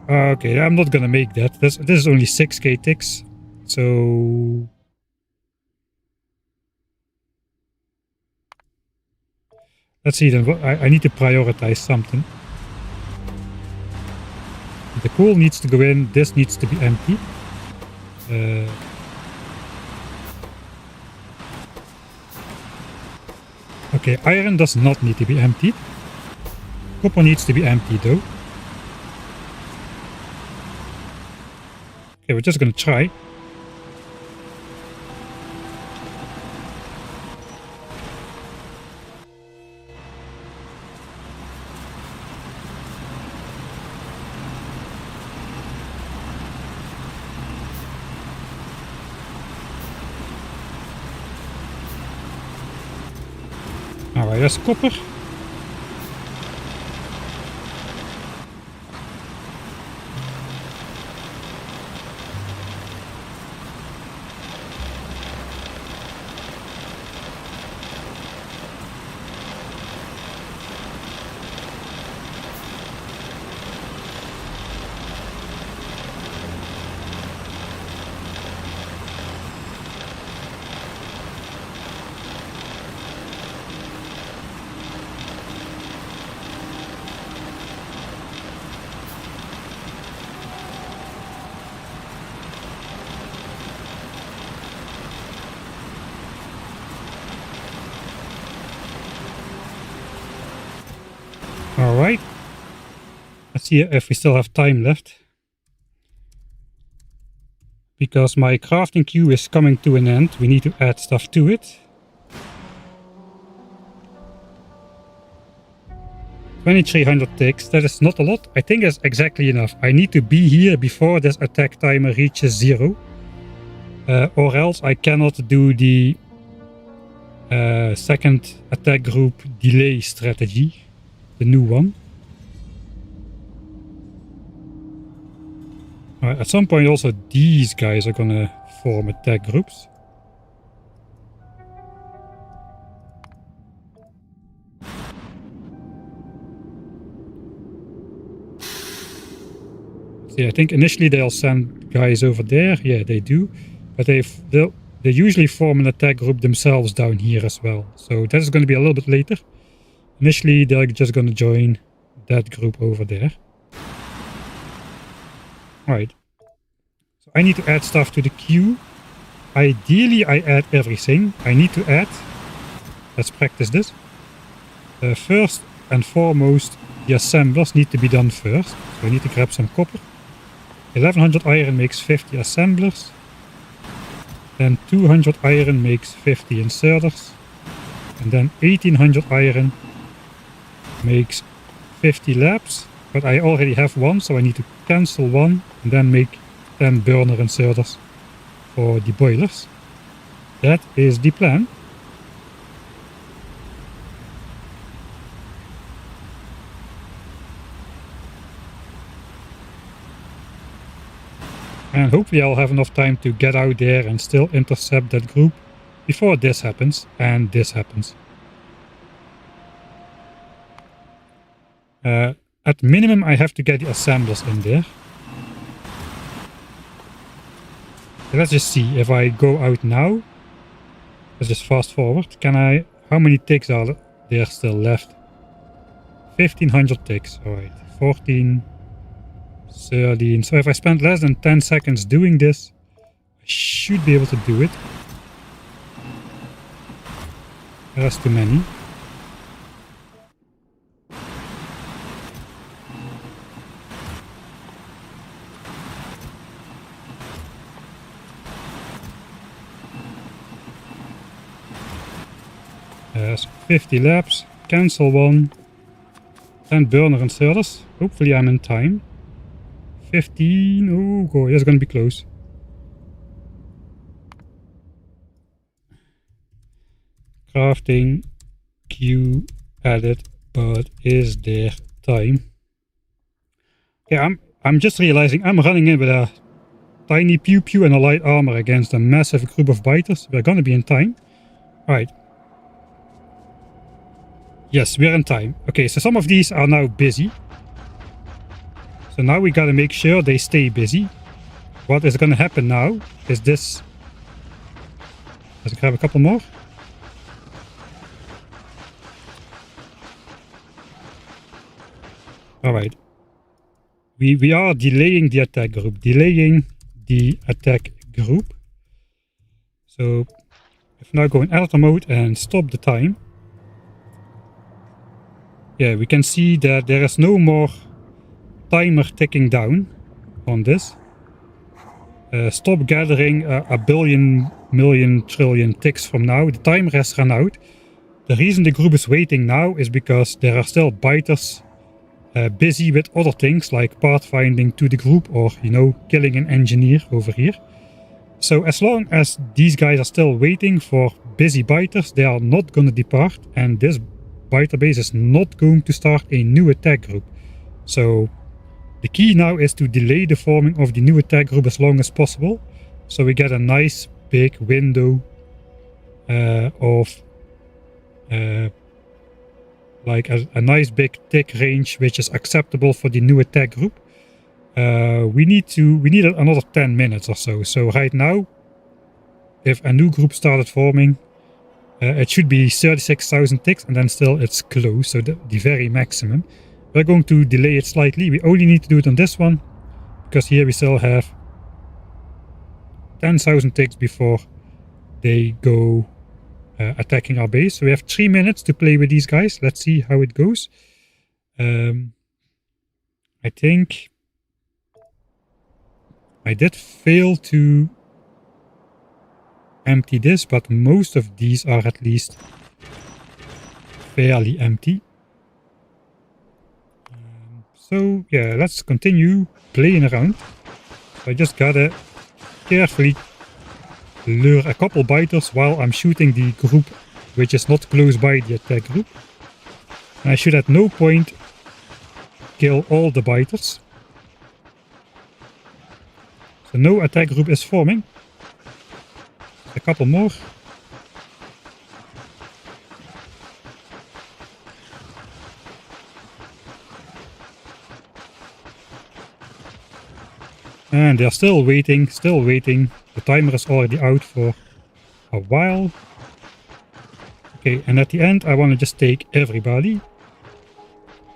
Okay, I'm not gonna make that. This is only 6k ticks. So... let's see then. I need to prioritize something. The coal needs to go in. This needs to be empty. Okay, iron does not need to be emptied. Copper needs to be empty though. Okay, we're just gonna try. Alright, that's copper. Alright. Let's see if we still have time left. Because my crafting queue is coming to an end. We need to add stuff to it. 2300 ticks, that is not a lot. I think that's exactly enough. I need to be here before this attack timer reaches 0. Or else I cannot do the second attack group delay strategy. The new one. Alright, at some point also these guys are gonna form attack groups. See, I think initially they'll send guys over there. Yeah, they do. But they usually form an attack group themselves down here as well. So that is going to be a little bit later. Initially, they're just going to join that group over there. Alright. So I need to add stuff to the queue. Ideally, I add everything. I need to add... Let's practice this. First and foremost, the assemblers need to be done first. So I need to grab some copper. 1100 iron makes 50 assemblers. Then 200 iron makes 50 inserters. And then 1800 iron makes 50 labs. But I already have one, so I need to cancel one and then make 10 burner inserters for the boilers. That is the plan. And hopefully I'll have enough time to get out there and still intercept that group before this happens and this happens. At minimum I have to get the assemblers in there. Let's just see if I go out now. Let's just fast forward. Can I... How many ticks are there still left? 1500 ticks. Alright. 14... 13. So if I spend less than 10 seconds doing this, I should be able to do it. That's too many. Yes, 50 laps, cancel one, 10 burner inserters. Hopefully I'm in time. 15, oh god, that's gonna be close. Crafting, queue, added, but is there time? Yeah, I'm just realizing I'm running in with a tiny pew pew and a light armor against a massive group of biters. We're gonna be in time. Alright. Yes, we're in time. Okay, so some of these are now busy. So now we gotta make sure they stay busy. What is gonna happen now is this. Let's grab a couple more. Alright. We are delaying the attack group. So if now go in editor mode and stop the time. Yeah, we can see that there is no more timer ticking down on this. Stop gathering a billion, million, trillion ticks from now. The timer has run out. The reason the group is waiting now is because there are still biters busy with other things like pathfinding to the group or, you know, killing an engineer over here. So as long as these guys are still waiting for busy biters, they are not going to depart, and this biter base is not going to start a new attack group. So the key now is to delay the forming of the new attack group as long as possible, so we get a nice big window of like a nice big tick range which is acceptable for the new attack group. We need another 10 minutes or so. So right now, if a new group started forming, it should be 36,000 ticks, and then still it's close, so the very maximum. We're going to delay it slightly. We only need to do it on this one, because here we still have 10,000 ticks before they go attacking our base. So we have 3 minutes to play with these guys. Let's see how it goes. I think I did fail to empty this, but most of these are at least fairly empty. So yeah, let's continue playing around. I just gotta carefully lure a couple biters while I'm shooting the group which is not close by the attack group. And I should at no point kill all the biters. So no attack group is forming. A couple more. And they're still waiting, still waiting. The timer is already out for a while. Okay, and at the end I want to just take everybody.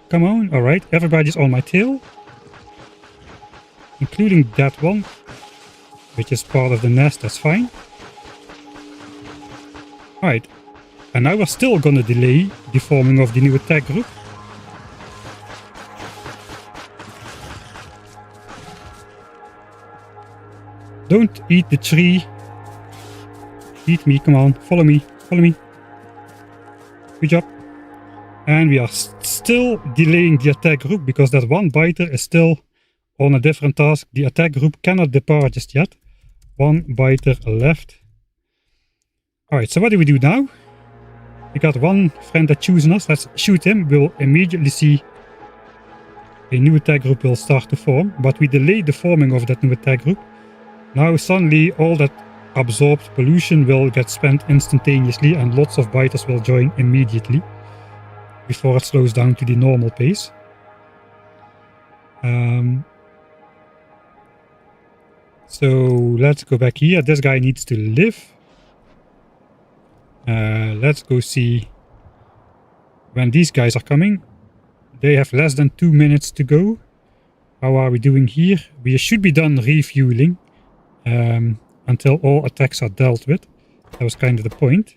Come on, alright, everybody's on my tail. Including that one, which is part of the nest, that's fine. Alright, and now we're still gonna delay the forming of the new attack group. Don't eat the tree. Eat me, come on, follow me, follow me. Good job. And we are still delaying the attack group because that one biter is still on a different task. The attack group cannot depart just yet. One biter left. Alright, so what do we do now? We got one friend that's choosing us. Let's shoot him. We'll immediately see a new attack group will start to form. But we delayed the forming of that new attack group. Now suddenly all that absorbed pollution will get spent instantaneously and lots of biters will join immediately before it slows down to the normal pace. So let's go back here. This guy needs to live. Let's go see when these guys are coming. They have less than 2 minutes to go. How are we doing here? We should be done refueling until all attacks are dealt with. That was kind of the point.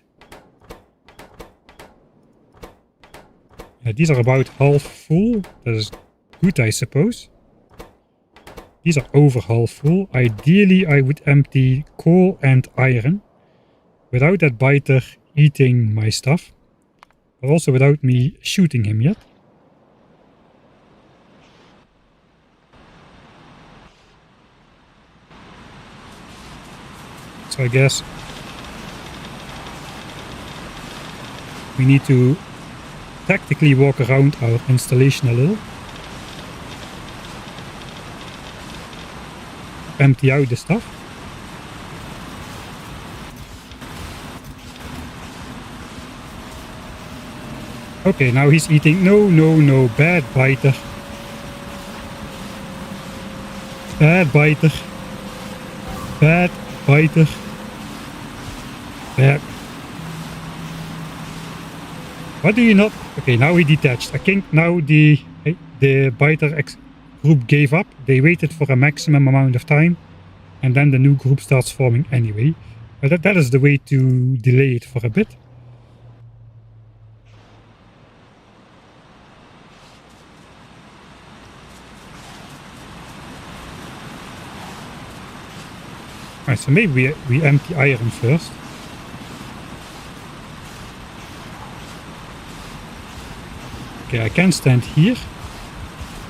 These are about half full. That is good, I suppose. These are over half full. Ideally, I would empty coal and iron without that biter eating my stuff, but also without me shooting him yet. So I guess we need to tactically walk around our installation a little. Empty out the stuff. Okay, now he's eating. No, no, no. Bad biter. Bad biter. Bad biter. Bad. What do you not? Okay, now he detached. I think now the biter group gave up. They waited for a maximum amount of time and then the new group starts forming anyway. But that is the way to delay it for a bit. Alright, so maybe we empty iron first. Okay, I can stand here.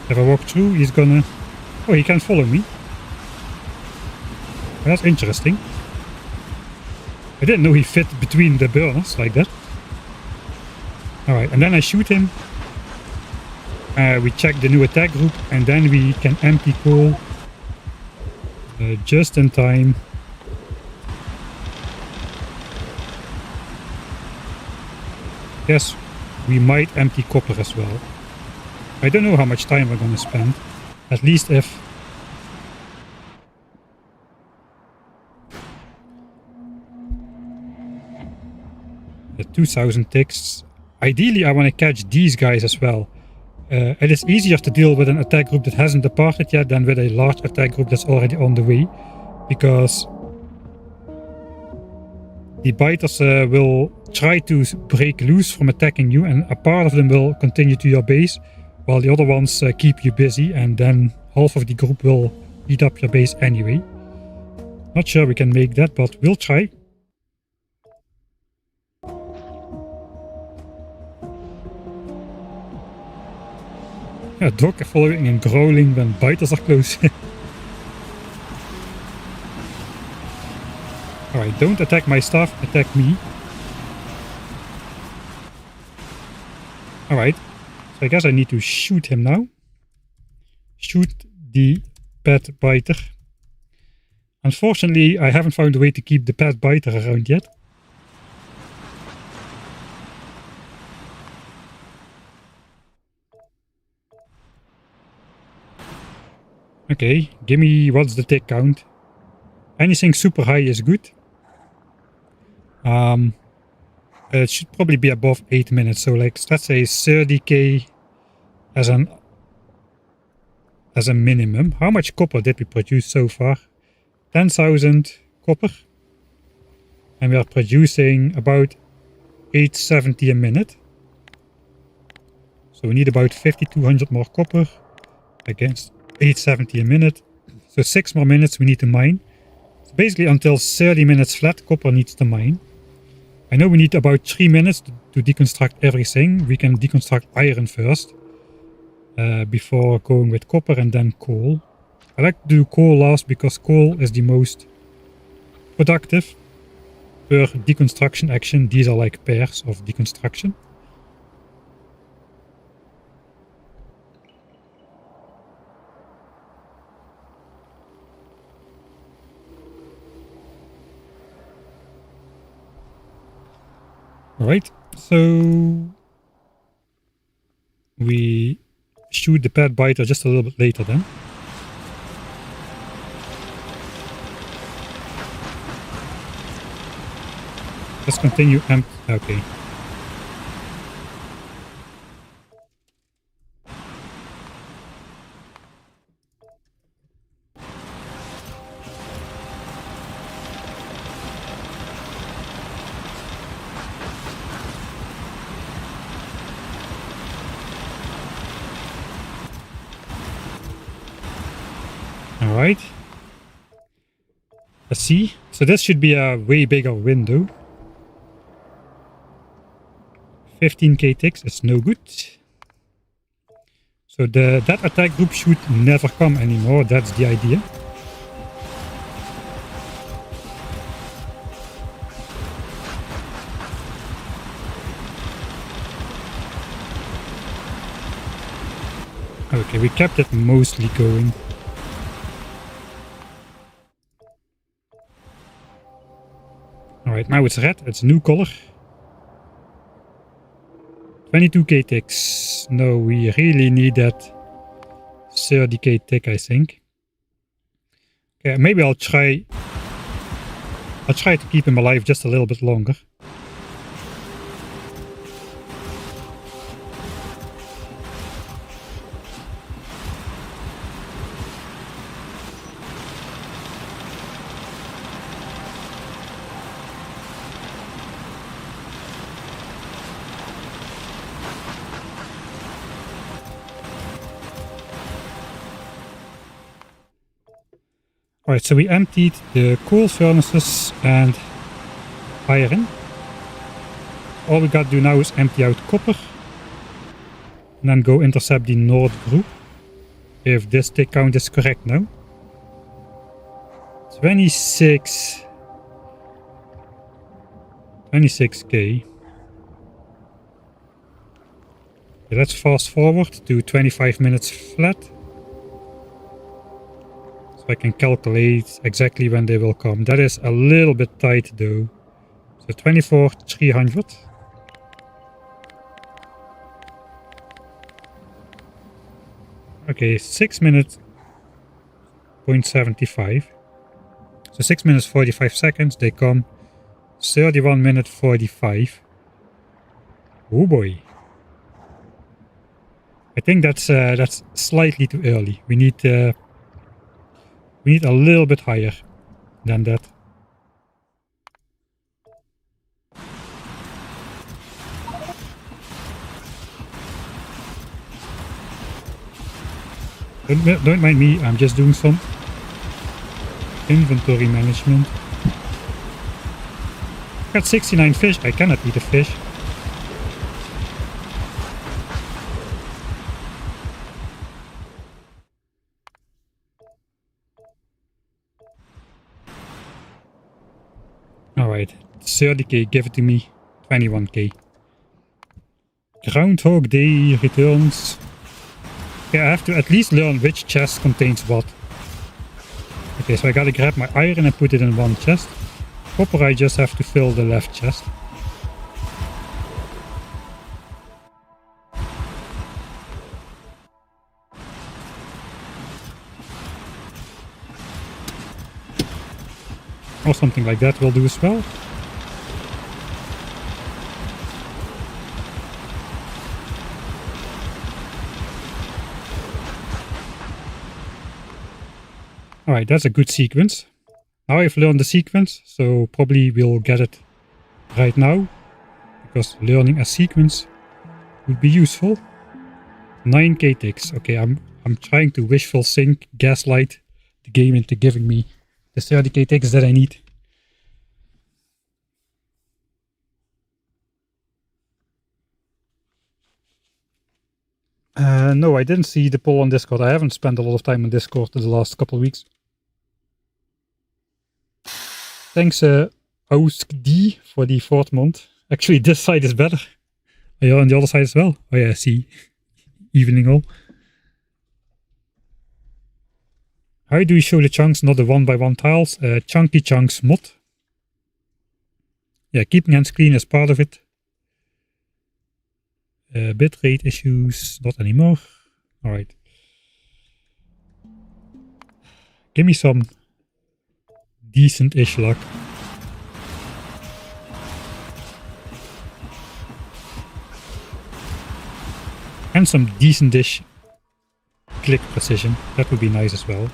If I walk through, he's gonna... Oh, he can follow me. Well, that's interesting. I didn't know he fit between the burners like that. Alright, and then I shoot him. We check the new attack group and then we can empty coal just in time. Yes, we might empty copper as well. I don't know how much time we're gonna spend. At least if... The 2000 ticks. Ideally I want to catch these guys as well. It is easier to deal with an attack group that hasn't departed yet than with a large attack group that's already on the way. Because the biters will try to break loose from attacking you and a part of them will continue to your base while the other ones keep you busy, and then half of the group will eat up your base anyway. Not sure we can make that, but we'll try. A dog following and growling when biters are close. Alright, don't attack my stuff, attack me. Alright, so I guess I need to shoot him now. Shoot the pet biter. Unfortunately, I haven't found a way to keep the pet biter around yet. Okay, gimme what's the tick count. Anything super high is good. It should probably be above 8 minutes, so like let's say 30k as a minimum. How much copper did we produce so far? 10,000 copper. And we are producing about 870 a minute. So we need about 5,200 more copper against 870 a minute. So 6 more minutes we need to mine. So basically until 30 minutes flat, copper needs to mine. I know we need about 3 minutes to deconstruct everything. We can deconstruct iron first. Before going with copper and then coal. I like to do coal last because coal is the most productive per deconstruction action. These are like pairs of deconstruction. Alright, so we shoot the pet biter just a little bit later then. Let's continue and okay. Alright. Let's see. So this should be a way bigger window. 15k ticks is no good. So that attack group should never come anymore. That's the idea. Okay, we kept it mostly going. Alright, now it's red. It's a new color. 22k ticks. No, we really need that 30k tick, I think. Okay, maybe I'll try to keep him alive just a little bit longer. Alright, so we emptied the coal furnaces and iron. All we gotta do now is empty out copper. And then go intercept the north group. If this tick count is correct now. 26k. Okay, let's fast forward to 25 minutes flat. So I can calculate exactly when they will come. That is a little bit tight though. So 24,300. Okay, 6 minutes 0.75. So 6 minutes 45 seconds. They come 31 minutes 45. Oh boy. I think that's slightly too early. We need a little bit higher than that. Don't mind me, I'm just doing some inventory management. I got 69 fish, I cannot eat a fish. Alright, 30k, give it to me. 21k. Groundhog Day returns. Yeah, I have to at least learn which chest contains what. Okay, so I gotta grab my iron and put it in one chest. Copper, I just have to fill the left chest. Or something like that will do as well. Alright, that's a good sequence. Now I've learned the sequence, so probably we'll get it right now. Because learning a sequence would be useful. 9k ticks. Okay, I'm trying to wishful think, gaslight the game into giving me the 30k ticks that I need. No, I didn't see the poll on Discord. I haven't spent a lot of time on Discord in the last couple of weeks. Thanks, OskD, for the 4th month. Actually, this side is better. Are you on the other side as well? Oh yeah, I see. Evening all. How do we show the chunks, not the 1x1 tiles? Chunky chunks mod. Yeah, keeping hands clean is part of it. Bitrate issues, not anymore. Alright. Give me some decent-ish luck. And some decent-ish click precision. That would be nice as well.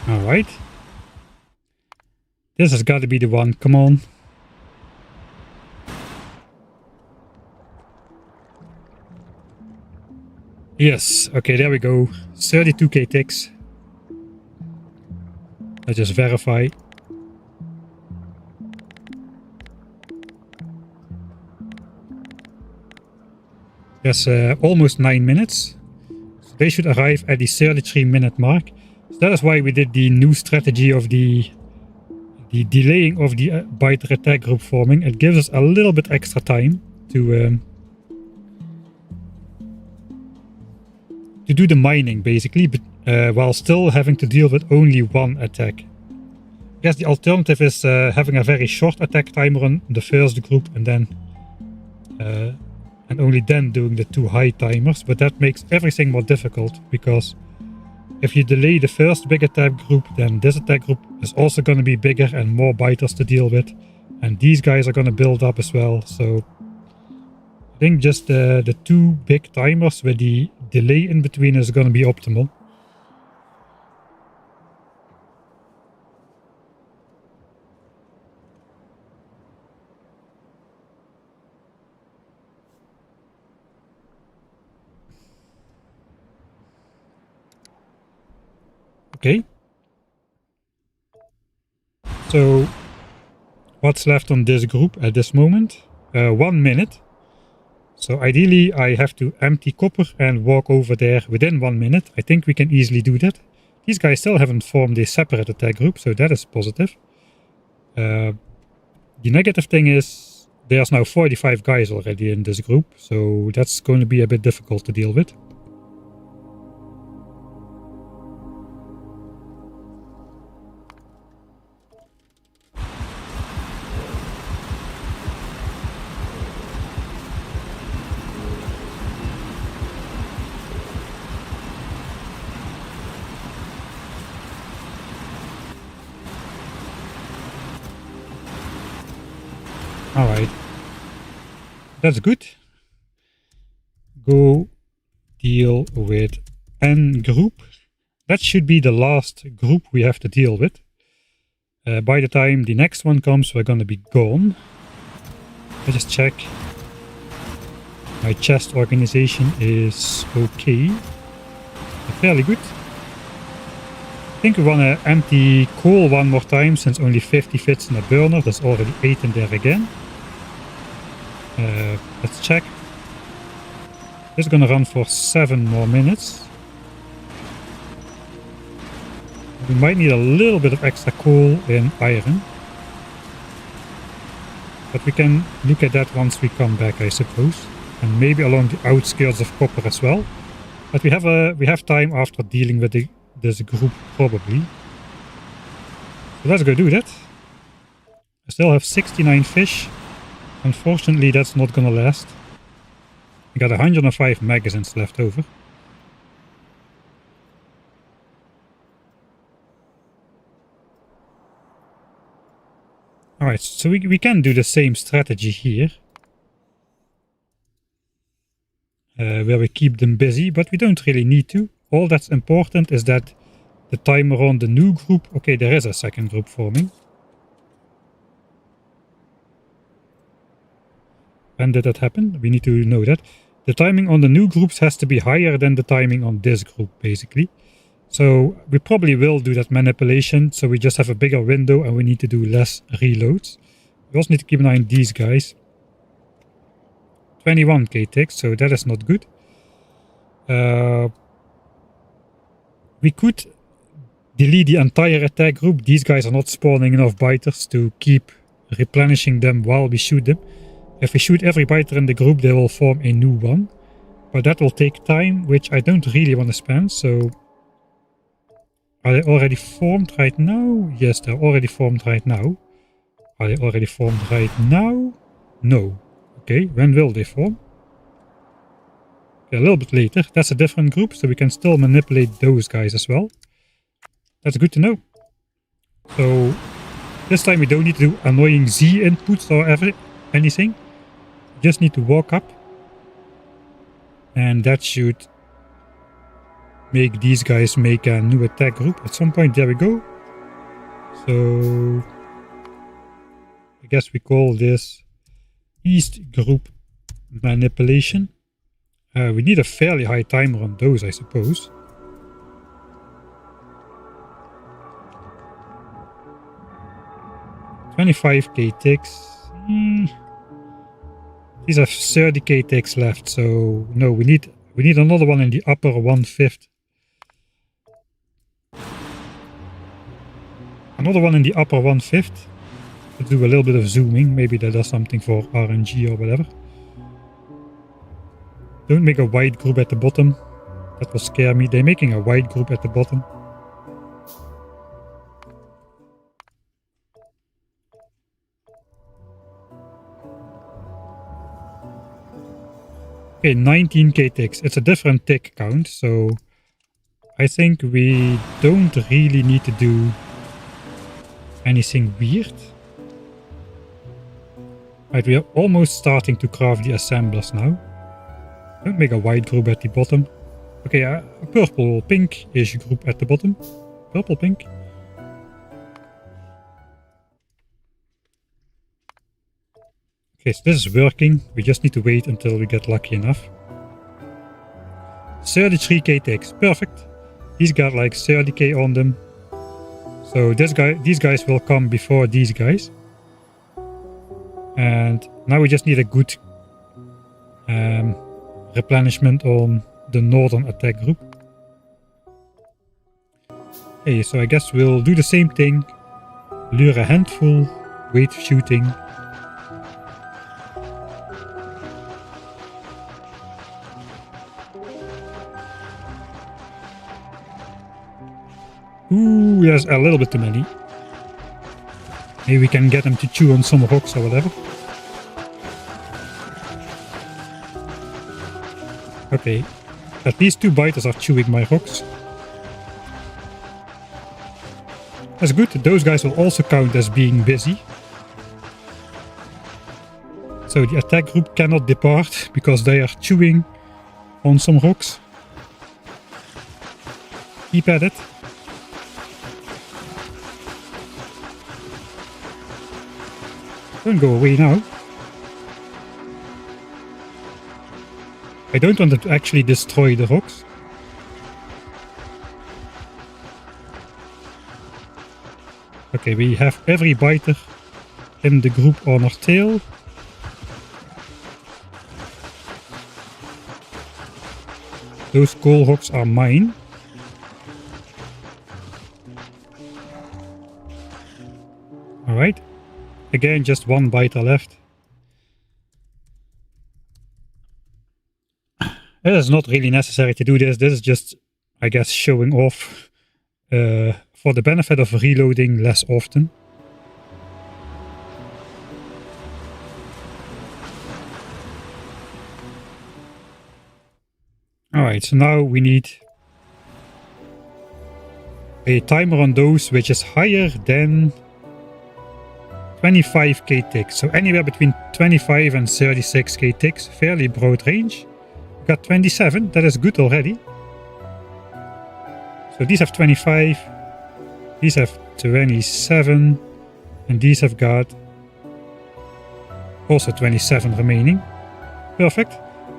Alright. This has got to be the one. Come on. Yes. Okay, there we go. 32k ticks. Let's just verify. Yes, almost 9 minutes. So they should arrive at the 33-minute mark. So that is why we did the new strategy of the delaying of the biter attack group forming. It gives us a little bit extra time to do the mining, basically, but while still having to deal with only one attack. I guess the alternative is having a very short attack timer on the first group and then and only then doing the 2 high timers, but that makes everything more difficult, because if you delay the first big attack group, then this attack group is also going to be bigger and more biters to deal with, and these guys are going to build up as well. So I think just the 2 big timers with the delay in between is going to be optimal. Okay. So what's left on this group at this moment? 1 minute. So ideally I have to empty copper and walk over there within 1 minute. I think we can easily do that. These guys still haven't formed a separate attack group, so that is positive. The negative thing is there's now 45 guys already in this group, so that's going to be a bit difficult to deal with. Alright. That's good. Go deal with N group. That should be the last group we have to deal with. By the time the next one comes, we're gonna be gone. Let's just check. My chest organization is okay. Fairly good. think we want to empty coal one more time, since only 50 fits in a burner. There's already 8 in there again. Let's check. This is gonna run for 7 more minutes. We might need a little bit of extra coal in iron. But we can look at that once we come back, I suppose. And maybe along the outskirts of copper as well. But we have time after dealing with this group, probably. So let's go do that. I still have 69 fish. Unfortunately, that's not gonna last. We got 105 magazines left over. Alright, so we can do the same strategy here. Where we keep them busy, but we don't really need to. All that's important is that the timer on the new group... Okay, there is a second group forming. When did that happen? We need to know that. The timing on the new groups has to be higher than the timing on this group, basically. So we probably will do that manipulation, so we just have a bigger window and we need to do less reloads. We also need to keep an eye on these guys. 21k ticks, so that is not good. We could delete the entire attack group. These guys are not spawning enough biters to keep replenishing them while we shoot them. If we shoot every biter in the group, they will form a new one. But that will take time, which I don't really want to spend, so... Are they already formed right now? Yes, they're already formed right now. Are they already formed right now? No. Okay, when will they form? Okay, a little bit later. That's a different group, so we can still manipulate those guys as well. That's good to know. So, this time we don't need to do annoying Z inputs or anything. We just need to walk up. And that should... make these guys make a new attack group at some point. There we go. So I guess we call this East Group Manipulation. We need a fairly high timer on those, I suppose. $25k ticks. These have 30k ticks left, so no, we need another one in the upper 1/5. Another one in the upper 1/5. Let's do a little bit of zooming. Maybe that does something for RNG or whatever. Don't make a wide group at the bottom. That will scare me. They're making a wide group at the bottom. Okay, 19k ticks. It's a different tick count, so I think we don't really need to do anything weird. Right, we are almost starting to craft the assemblers now. Don't make a white group at the bottom. Okay, a purple-pink-ish group at the bottom. Purple-pink. Okay, so this is working. We just need to wait until we get lucky enough. 33k ticks. Perfect. He's got like 30k on them. So these guys will come before these guys. And now we just need a good replenishment on the northern attack group. Okay, so I guess we'll do the same thing. Lure a handful, wait shooting. Ooh, there's a little bit too many. Maybe we can get them to chew on some rocks or whatever. Okay, at least 2 biters are chewing my rocks. That's good, those guys will also count as being busy. So the attack group cannot depart because they are chewing on some rocks. Keep at it. Don't go away now. I don't want them to actually destroy the rocks. Okay, we have every biter in the group on our tail. Those coal hooks are mine. Alright. Again, just one biter left. It is not really necessary to do this. This is just, I guess, showing off for the benefit of reloading less often. Alright, so now we need a timer on those which is higher than 25k ticks. So anywhere between 25 and 36k ticks, fairly broad range. We got 27, that is good already. So these have 25, these have 27, and these have got also 27 remaining. Perfect.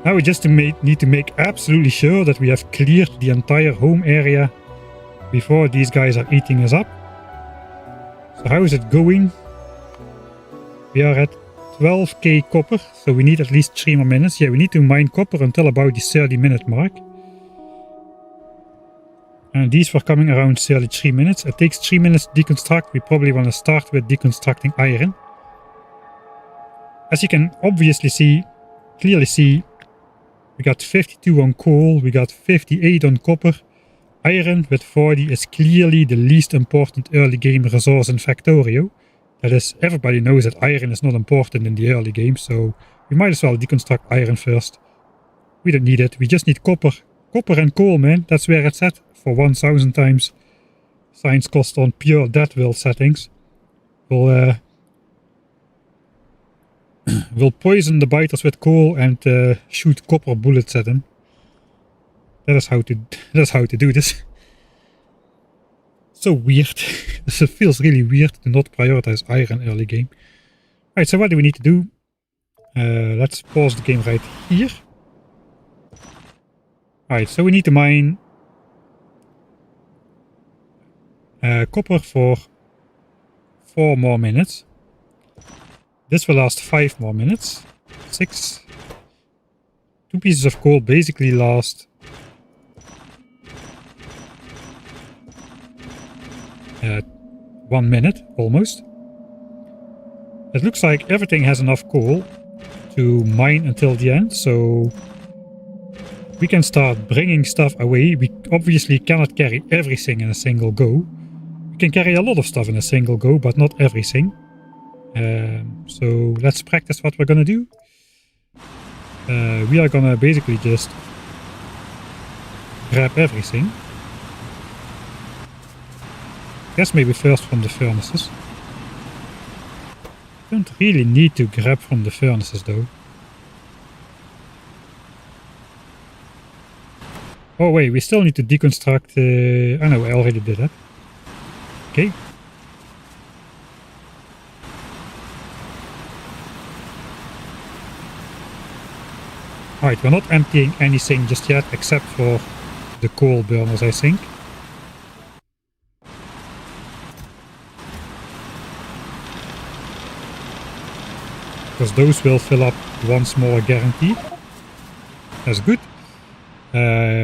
Now we just need to make absolutely sure that we have cleared the entire home area before these guys are eating us up. So how is it going? We are at 12k copper, so we need at least 3 more minutes. Yeah, we need to mine copper until about the 30-minute mark. And these were coming around 33 minutes. It takes 3 minutes to deconstruct. We probably want to start with deconstructing iron. As you can obviously clearly see, we got 52 on coal, we got 58 on copper. Iron with 40 is clearly the least important early game resource in Factorio. That is, everybody knows that iron is not important in the early game, so we might as well deconstruct iron first. We don't need it, we just need copper. Copper and coal, man, that's where it's at for 1000 times. Science cost on pure DEATHWORLD settings. We'll poison the biters with coal and shoot copper bullets at them. That's how to do this. So weird. It feels really weird to not prioritize iron early game. Alright, so what do we need to do? Let's pause the game right here. Alright, so we need to mine copper for 4 more minutes. This will last 5 more minutes. 6. 2 pieces of coal basically last 1 minute, almost. It looks like everything has enough coal to mine until the end, so we can start bringing stuff away. We obviously cannot carry everything in a single go. We can carry a lot of stuff in a single go, but not everything. So let's practice what we're gonna do. We are gonna basically just grab everything. Guess maybe first from the furnaces. Don't really need to grab from the furnaces though. Oh wait, we still need to deconstruct. Oh no, I already did that. Okay. Alright, we're not emptying anything just yet except for the coal burners, I think. Because those will fill up once more guaranteed. That's good.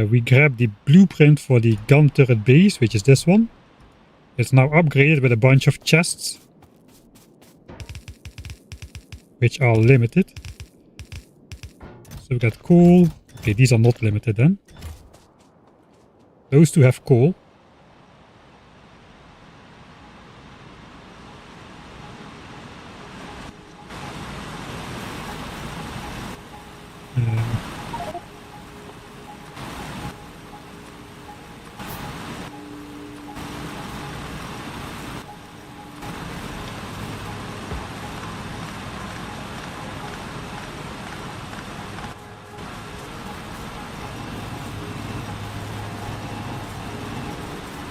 We grab the blueprint for the gun turret base, which is this one. It's now upgraded with a bunch of chests, which are limited. So we got coal. Okay, these are not limited then. Those two have coal.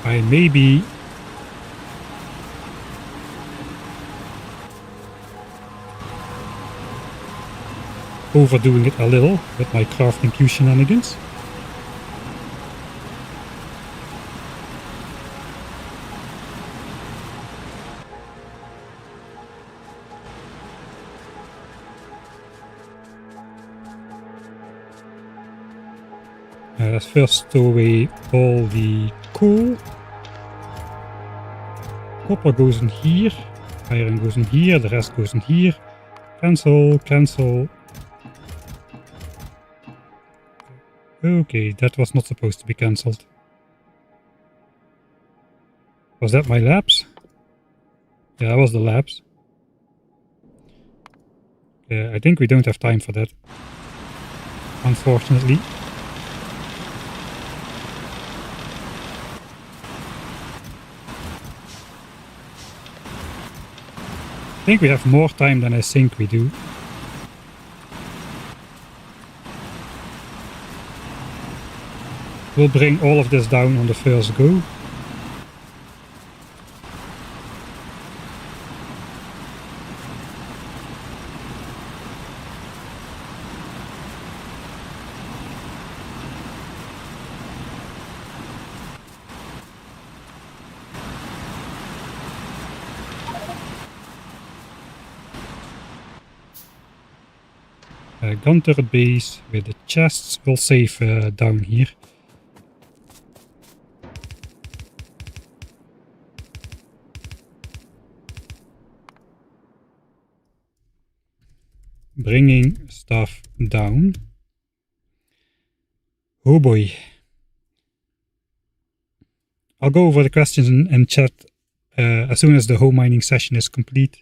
I may be overdoing it a little with my crafting Q shenanigans. Let's first stow away all the coal. Copper goes in here, iron goes in here, the rest goes in here. Cancel, cancel. Okay, that was not supposed to be cancelled. Was that my labs? Yeah, that was the labs. I think we don't have time for that, unfortunately. I think we have more time than I think we do. We'll bring all of this down on the first go. Gun turret base with the chests will save down here. Bringing stuff down. Oh boy. I'll go over the questions in chat as soon as the home mining session is complete.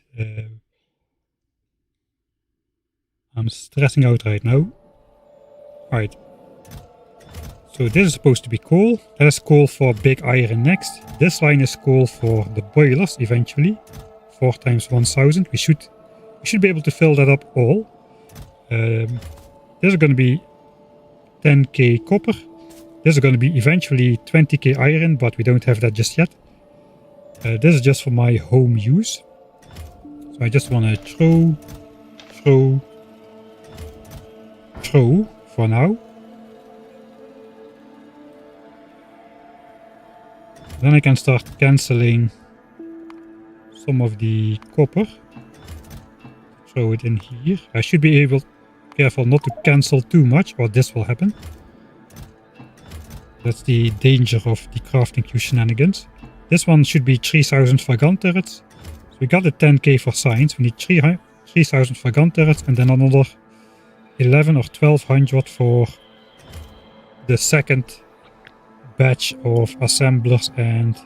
I'm stressing out right now. Right. So this is supposed to be coal. That is coal for big iron next. This line is coal for the boilers eventually. 4 times 1000. We should be able to fill that up all. This is going to be 10k copper. This is going to be eventually 20k iron, but we don't have that just yet. This is just for my home use. So I just want to throw for now. Then I can start cancelling some of the copper. Throw it in here. I should be able, careful not to cancel too much or this will happen. That's the danger of the crafting queue shenanigans. This one should be 3000 for gun turrets. So we got the 10k for science. We need 3000 for gun turrets and then another 11 or 1200 for the second batch of assemblers and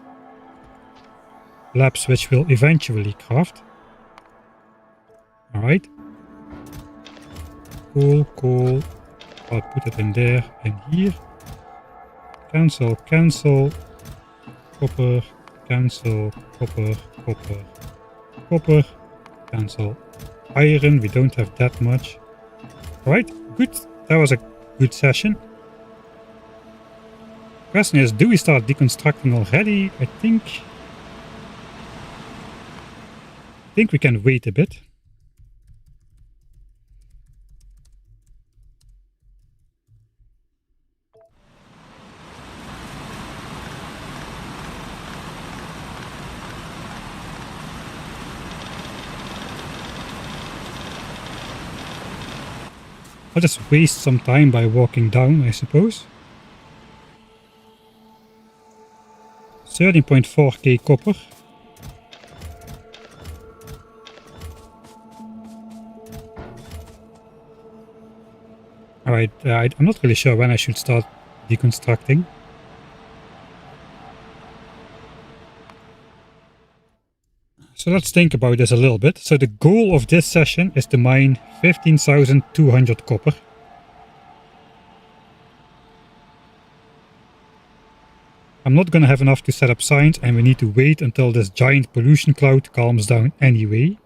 labs which will eventually craft. Alright. Cool. I'll put it in there and here. Cancel. Copper. Cancel. Copper. Cancel. Iron. We don't have that much. Alright, good. That was a good session. Question is, do we start deconstructing already? I think we can wait a bit. I'll just waste some time by walking down, I suppose. 13.4k copper. Alright, I'm not really sure when I should start deconstructing. So let's think about this a little bit. So the goal of this session is to mine 15,200 copper. I'm not going to have enough to set up signs and we need to wait until this giant pollution cloud calms down anyway.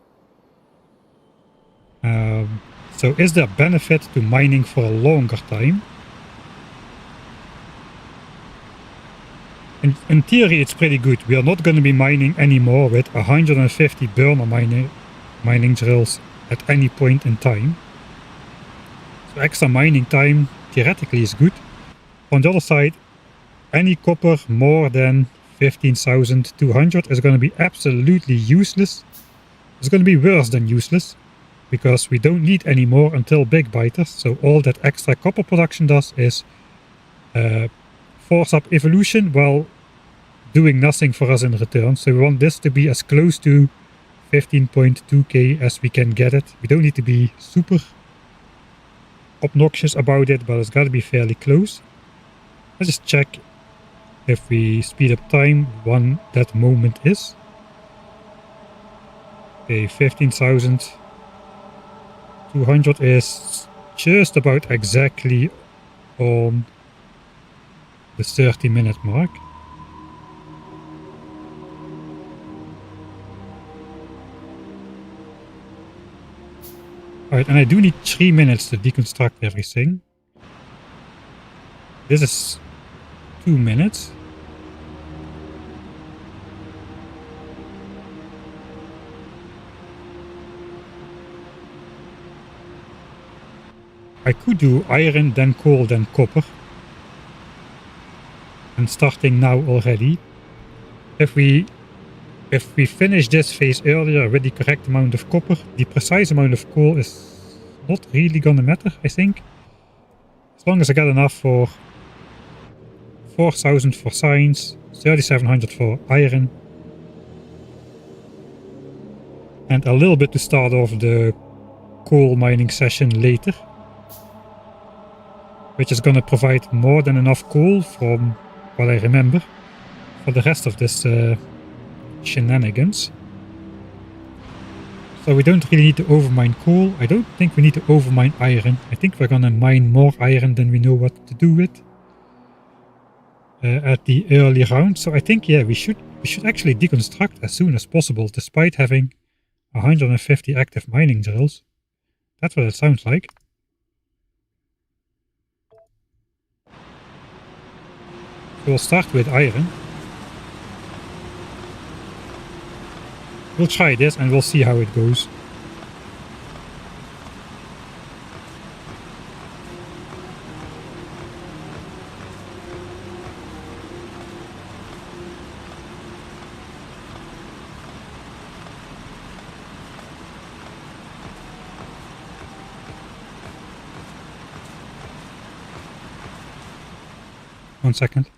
So is there benefit to mining for a longer time? In theory it's pretty good. We are not going to be mining anymore with 150 burner mining drills at any point in time. So extra mining time theoretically is good. On the other side, any copper more than 15,200 is going to be absolutely useless. It's going to be worse than useless because we don't need any more until big biters. So all that extra copper production does is force up evolution while doing nothing for us in return. So we want this to be as close to 15.2k as we can get it. We don't need to be super obnoxious about it, but it's got to be fairly close. Let's just check if we speed up time when that moment is. Okay, 15,200 is just about exactly on the 30-minute mark. Alright, and I do need 3 minutes to deconstruct everything. This is 2 minutes. I could do iron, then coal, then copper. And starting now already. If we finish this phase earlier with the correct amount of copper, the precise amount of coal is not really gonna matter, I think. As long as I get enough for 4,000 for science, 3,700 for iron, and a little bit to start off the coal mining session later, which is gonna provide more than enough coal from what I remember for the rest of this shenanigans. So we don't really need to overmine coal. I don't think we need to overmine iron. I think we're gonna mine more iron than we know what to do with at the early round. So I think, yeah, we should actually deconstruct as soon as possible, despite having 150 active mining drills. That's what it sounds like. We'll start with iron. We'll try this and we'll see how it goes. One second.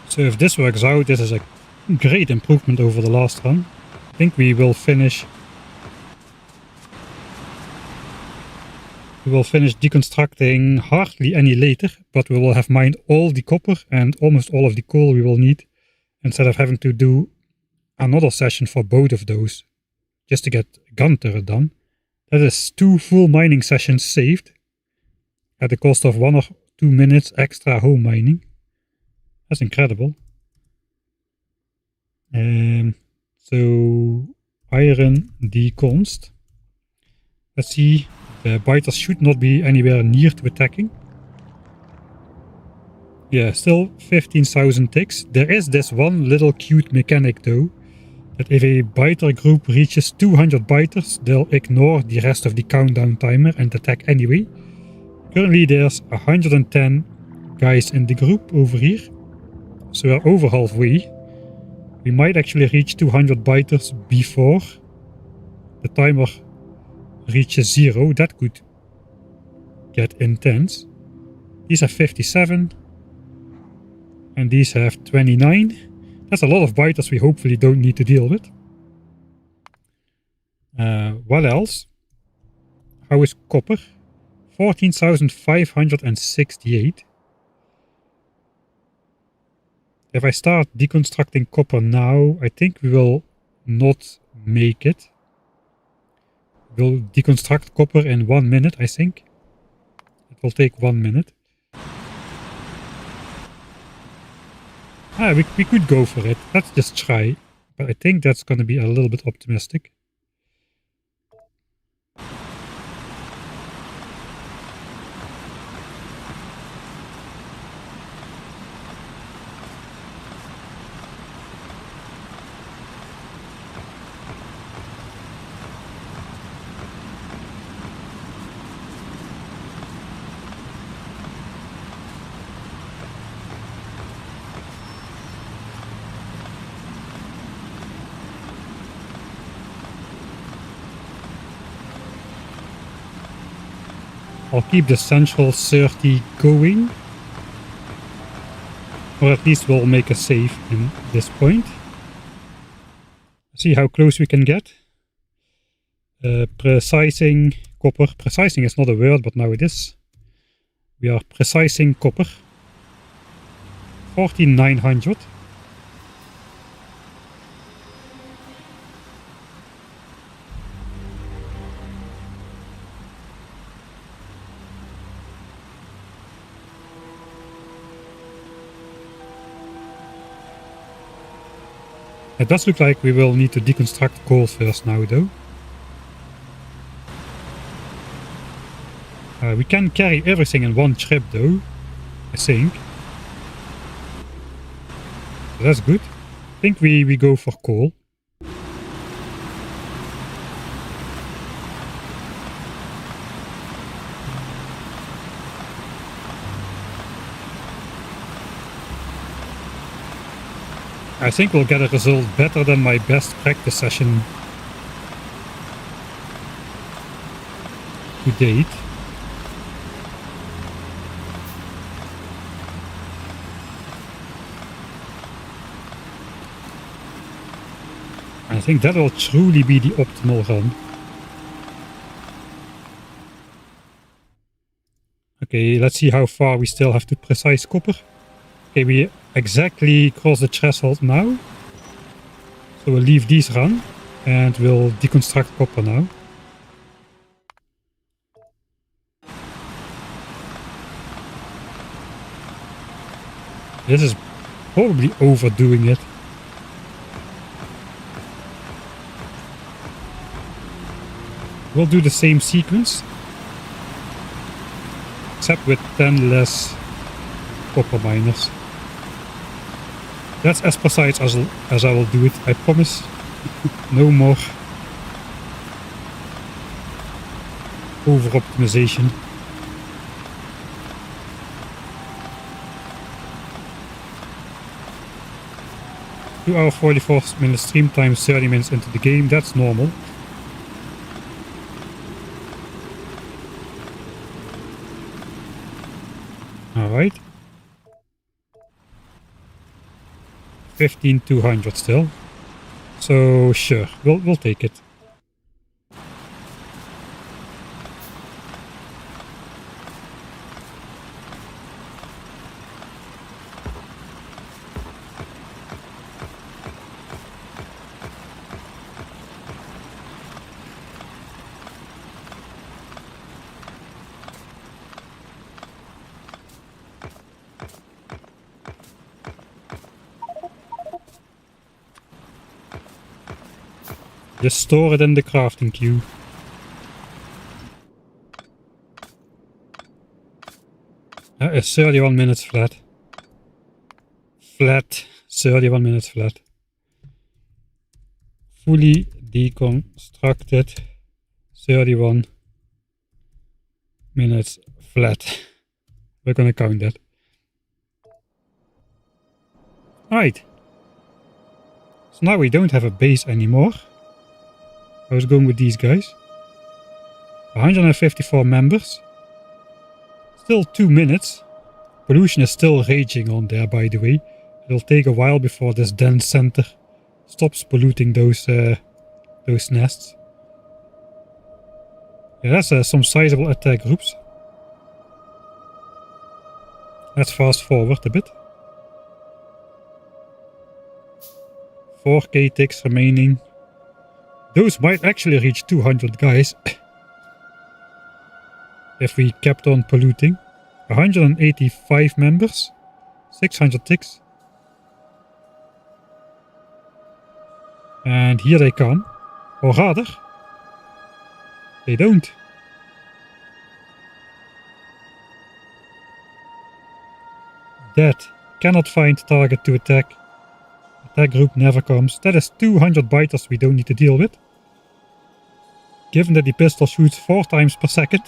So if this works out, this is a great improvement over the last run. I think we will finish deconstructing hardly any later, but we will have mined all the copper and almost all of the coal we will need, instead of having to do another session for both of those, just to get gun turret done. That is 2 full mining sessions saved, at the cost of 1 or 2 minutes extra home mining. That's incredible. So iron deconst. Let's see. The biters should not be anywhere near to attacking. Yeah, still 15,000 ticks. There is this one little cute mechanic though, that if a biter group reaches 200 biters, they'll ignore the rest of the countdown timer and attack anyway. Currently there's 110 guys in the group over here. So we're over halfway. We might actually reach 200 biters before the timer reaches 0. That could get intense. These have 57. And these have 29. That's a lot of biters we hopefully don't need to deal with. What else? How is copper? 14,568. If I start deconstructing copper now, I think we will not make it. We'll deconstruct copper in 1 minute, I think. It will take 1 minute. We could go for it. Let's just try. But I think that's going to be a little bit optimistic. I'll keep the central 30 going. Or at least we'll make a save in this point. See how close we can get. Precising copper. Precising is not a word, but now it is. We are precising copper. 14,900. It does look like we will need to deconstruct coal first now though. We can carry everything in one trip though, I think. So that's good. I think we go for coal. I think we'll get a result better than my best practice session to date. I think that will truly be the optimal run. Okay, let's see how far we still have to precise copper. Okay, we exactly cross the threshold now. So we'll leave these run and we'll deconstruct copper now. This is probably overdoing it. We'll do the same sequence, except with 10 less copper miners. That's as precise as I will do it, I promise. No more over-optimization. Two hour 44 minutes stream time, 30 minutes into the game, that's normal. Alright. 15,200 still. So sure, we'll take it. Just store it in the crafting queue. That is 31 minutes flat. Flat. 31 minutes flat. Fully deconstructed. 31 minutes flat. We're gonna count that. Alright. So now we don't have a base anymore. How's it going with these guys? 154 members. Still 2 minutes. Pollution is still raging on there, by the way. It'll take a while before this dense center stops polluting those nests. Yeah, that's some sizable attack groups. Let's fast forward a bit. 4k ticks remaining. Those might actually reach 200 guys if we kept on polluting. 185 members, 600 ticks. And here they come. Or rather, they don't. Dead. Cannot find target to attack. Attack group never comes. That is 200 biters we don't need to deal with. Given that the pistol shoots 4 times per second.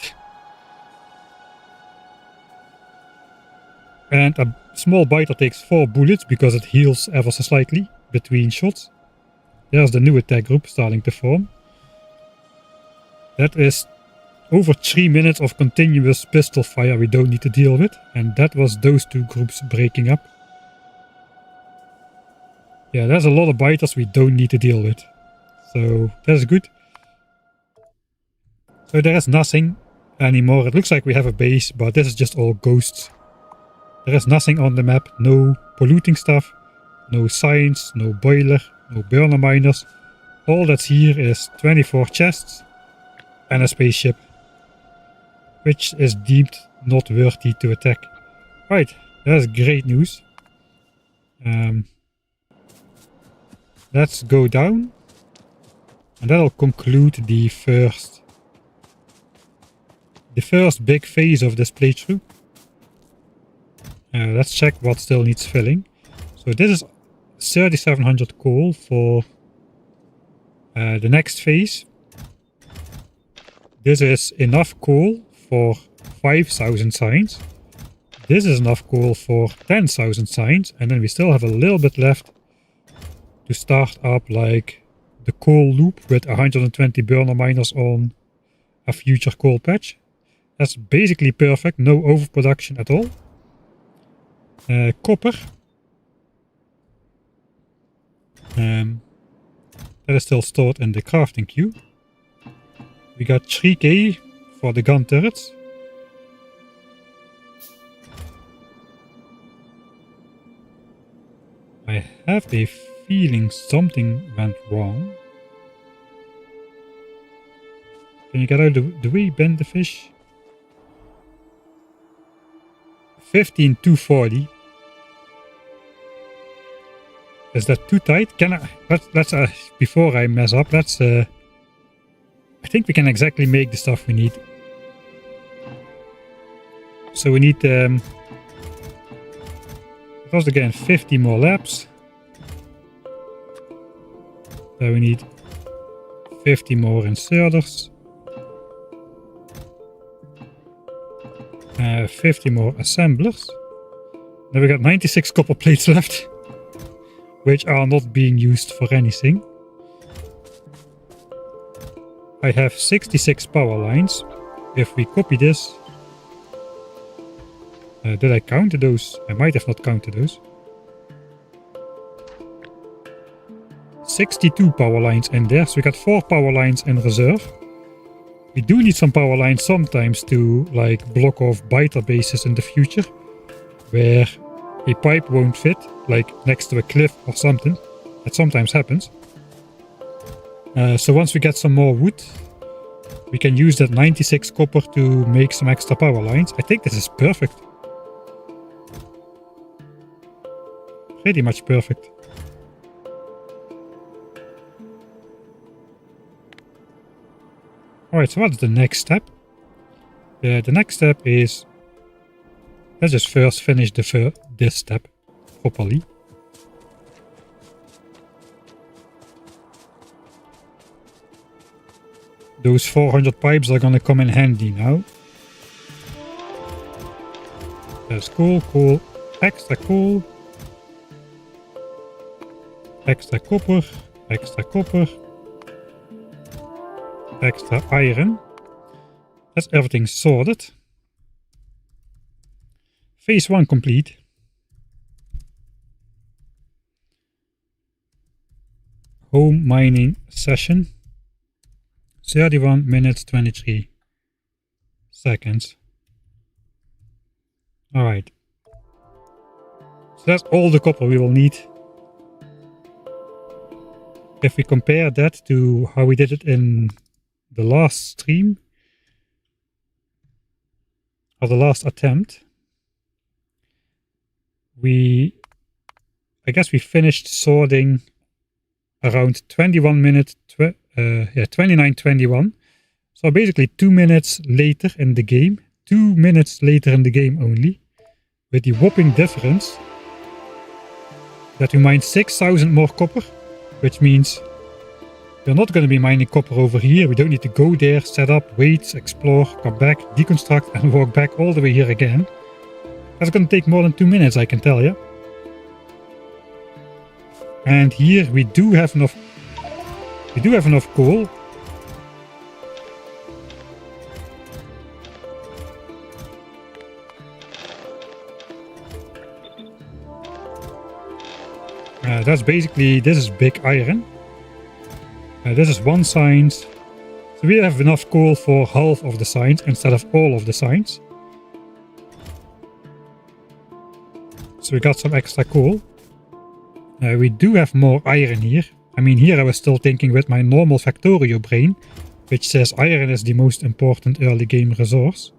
And a small biter takes 4 bullets because it heals ever so slightly between shots. There's the new attack group starting to form. That is over 3 minutes of continuous pistol fire we don't need to deal with. And that was those two groups breaking up. Yeah, there's a lot of biters we don't need to deal with. So that's good. So there is nothing anymore. It looks like we have a base, but this is just all ghosts. There is nothing on the map. No polluting stuff. No signs. No boiler. No burner miners. All that's here is 24 chests and a spaceship, which is deemed not worthy to attack. Right, that's great news. Let's go down, and that'll conclude the first big phase of this playthrough. Let's check what still needs filling. So this is 3700 coal for the next phase. This is enough coal for 5000 signs. This is enough coal for 10,000 signs, and then we still have a little bit left to start up like the coal loop with 120 burner miners on a future coal patch. That's basically perfect, no overproduction at all. Copper. That is still stored in the crafting queue. We got 3k for the gun turrets. I have a feeling something went wrong. Can you get out of the way, bend the fish? 15,240. Is that too tight? Can I? Let's before I mess up, let's. I think we can exactly make the stuff we need. So we need. That was again 50 more laps. Then we need 50 more inserters. 50 more assemblers. Then we got 96 copper plates left, which are not being used for anything. I have 66 power lines. If we copy this... did I count those? I might have not counted those. 62 power lines in there, so we got 4 power lines in reserve. We do need some power lines sometimes to like block off biter bases in the future, where a pipe won't fit, like next to a cliff or something. That sometimes happens. So once we get some more wood, we can use that 96 copper to make some extra power lines. I think this is perfect. Pretty much perfect. Alright, so what's the next step? The next step is... Let's just first finish this step properly. Those 400 pipes are gonna come in handy now. There's coal, coal, extra coal. Extra copper, extra copper. Extra iron. That's everything sorted. Phase 1 complete. Home mining session. 31 minutes 23 seconds. Alright. So that's all the copper we will need. If we compare that to how we did it in the last stream, or the last attempt, I guess we finished sorting around 21 minutes, 29:21. So basically 2 minutes later in the game, 2 minutes later in the game only, with the whopping difference that we mined 6,000 more copper, which means we're not going to be mining copper over here. We don't need to go there, set up, wait, explore, come back, deconstruct, and walk back all the way here again. That's going to take more than 2 minutes, I can tell you. And here we do have enough. We do have enough coal That's basically, this is big iron. This is one signs. So we have enough coal for half of the signs instead of all of the signs. So we got some extra coal. We do have more iron here. I mean, here I was still thinking with my normal Factorio brain, which says iron is the most important early game resource.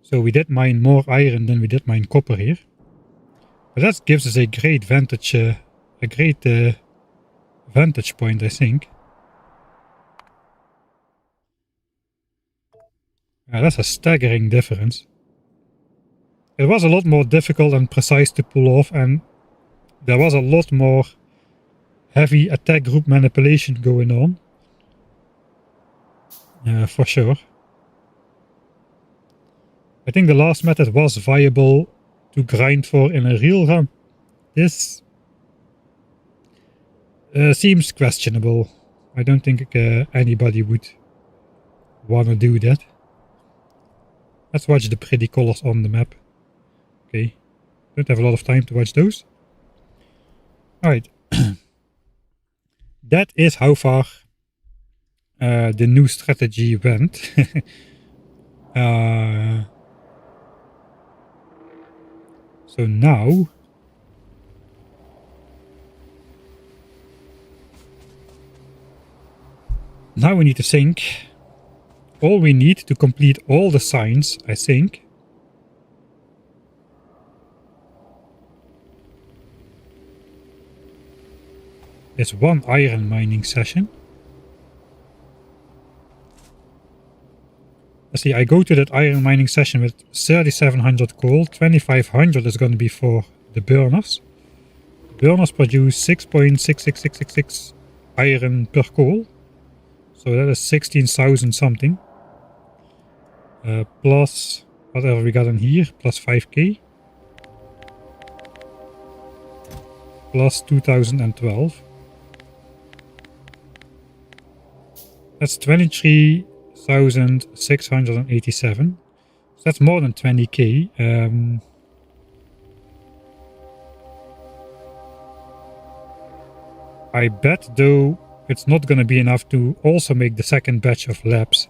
So we did mine more iron than we did mine copper here. But that gives us a great vantage, vantage point, I think. That's a staggering difference. It was a lot more difficult and precise to pull off, and there was a lot more heavy attack group manipulation going on. For sure. I think the last method was viable to grind for in a real run. This seems questionable. I don't think anybody would want to do that. Let's watch the pretty colors on the map. Okay, don't have a lot of time to watch those. Alright. That is how far the new strategy went. So now we need to think. All we need to complete all the signs, I think, is one iron mining session. Let's see, I go to that iron mining session with 3700 coal. 2500 is going to be for the burners. The burners produce 6.66666 iron per coal. So that is 16,000 something. Plus whatever we got in here, plus 5k. Plus 2012. That's 23,687. So that's more than 20k. I bet though it's not going to be enough to also make the second batch of labs.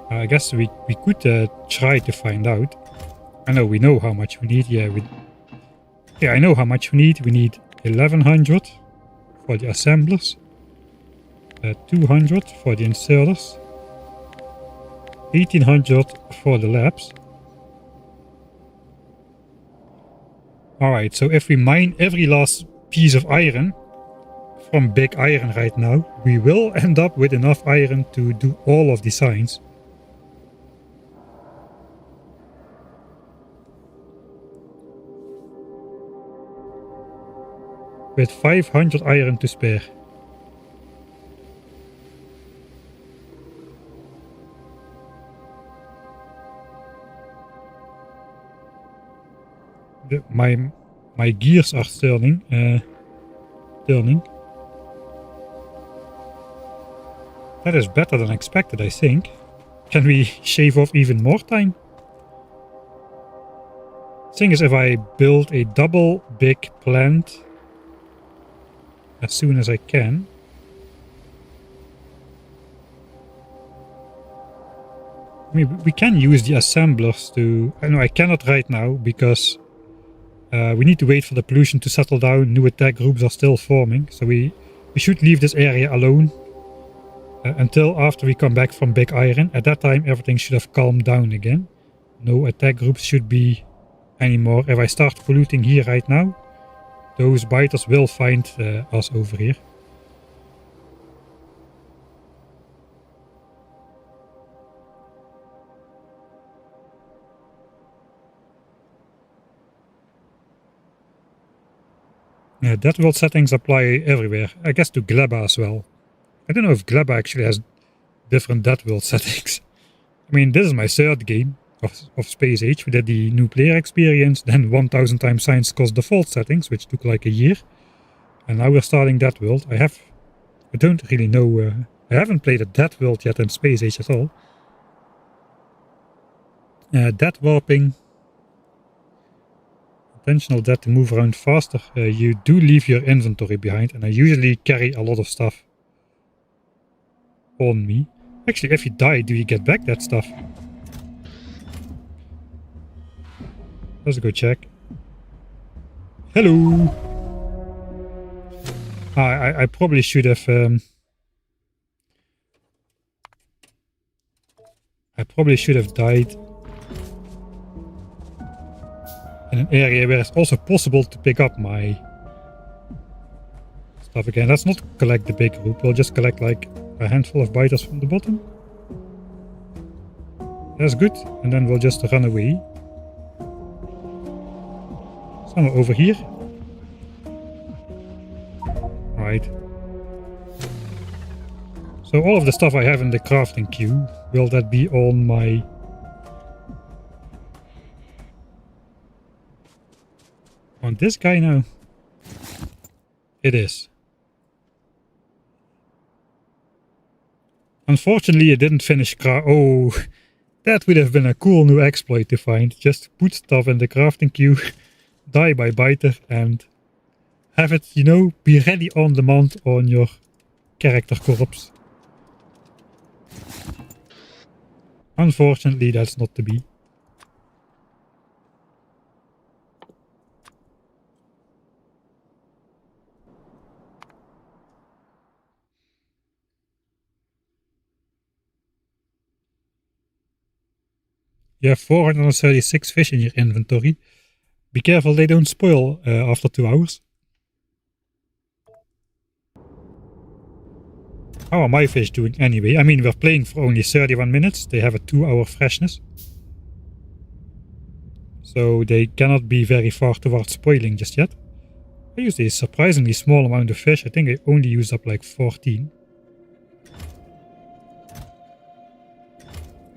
I guess we could try to find out. I know we know how much we need. Yeah, I know how much we need. We need 1100 for the assemblers, 200 for the inserters, 1800 for the labs. Alright, so if we mine every last piece of iron from big iron right now, we will end up with enough iron to do all of the signs. With 500 iron to spare. My gears are turning. That is better than expected, I think. Can we shave off even more time? Thing is, if I build a double big plant as soon as I can, I mean, we can use the assemblers to... I know I cannot right now because we need to wait for the pollution to settle down. New attack groups are still forming, so we should leave this area alone until after we come back from Big Iron. At that time everything should have calmed down again. No attack groups should be anymore. If I start polluting here right now, those biters will find us over here. Yeah, that world settings apply everywhere. I guess to Gleba as well. I don't know if Gleba actually has different DEATHWORLD settings. I mean, this is my third game of Space Age. We did the new player experience, then 1000 times Science Cost default settings, which took like a year. And now we're starting DEATHWORLD. I don't really know, I haven't played a DEATHWORLD yet in Space Age at all. Death warping. Intentional death to move around faster. You do leave your inventory behind, and I usually carry a lot of stuff on me. Actually, if you die, do you get back that stuff? Let's go check. Hello! I probably should have... I probably should have died in an area where it's also possible to pick up my stuff again. Let's not collect the big group. We'll just collect like a handful of biters from the bottom. That's good. And then we'll just run away. Somewhere over here. Right. So all of the stuff I have in the crafting queue, will that be on my... on this guy now? It is. Unfortunately, it didn't finish oh, that would have been a cool new exploit to find. Just put stuff in the crafting queue, die by biter, and have it, you know, be ready on demand on your character corpse. Unfortunately, that's not to be. You have 436 fish in your inventory. Be careful they don't spoil after 2 hours. How are my fish doing anyway? I mean, we're playing for only 31 minutes. They have a 2-hour freshness. So they cannot be very far towards spoiling just yet. I used a surprisingly small amount of fish. I think I only used up like 14.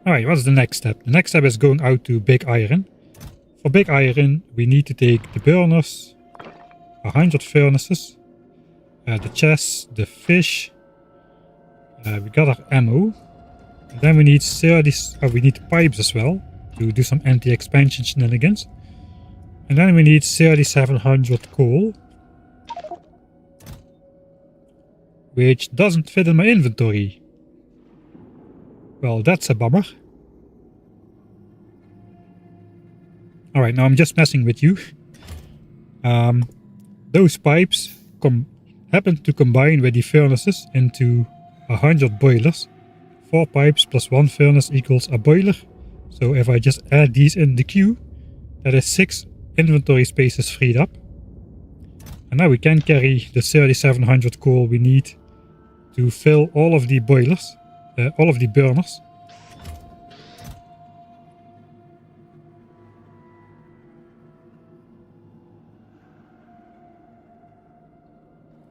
Alright, what's the next step? The next step is going out to Big Iron. For Big Iron, we need to take the burners, 100 furnaces, the chests, the fish. We got our ammo. And then we need 30... we need pipes as well to do some anti-expansion shenanigans. And then we need 3700 coal, which doesn't fit in my inventory. Well, that's a bummer. Alright, now I'm just messing with you. Those pipes happen to combine with the furnaces into 100 boilers. 4 pipes plus 1 furnace equals a boiler. So if I just add these in the queue, that is 6 inventory spaces freed up. And now we can carry the 3700 coal we need to fill all of the boilers. All of the burners.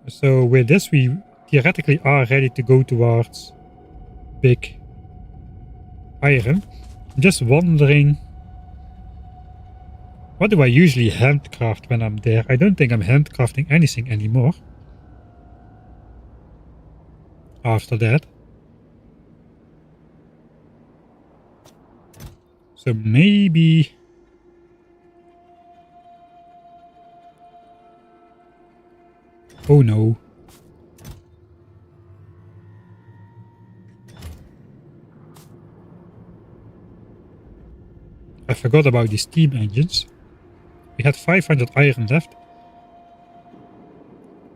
So with this we theoretically are ready to go towards Big Iron. I'm just wondering, what do I usually handcraft when I'm there? I don't think I'm handcrafting anything anymore after that. So maybe... oh no. I forgot about the steam engines. We had 500 iron left.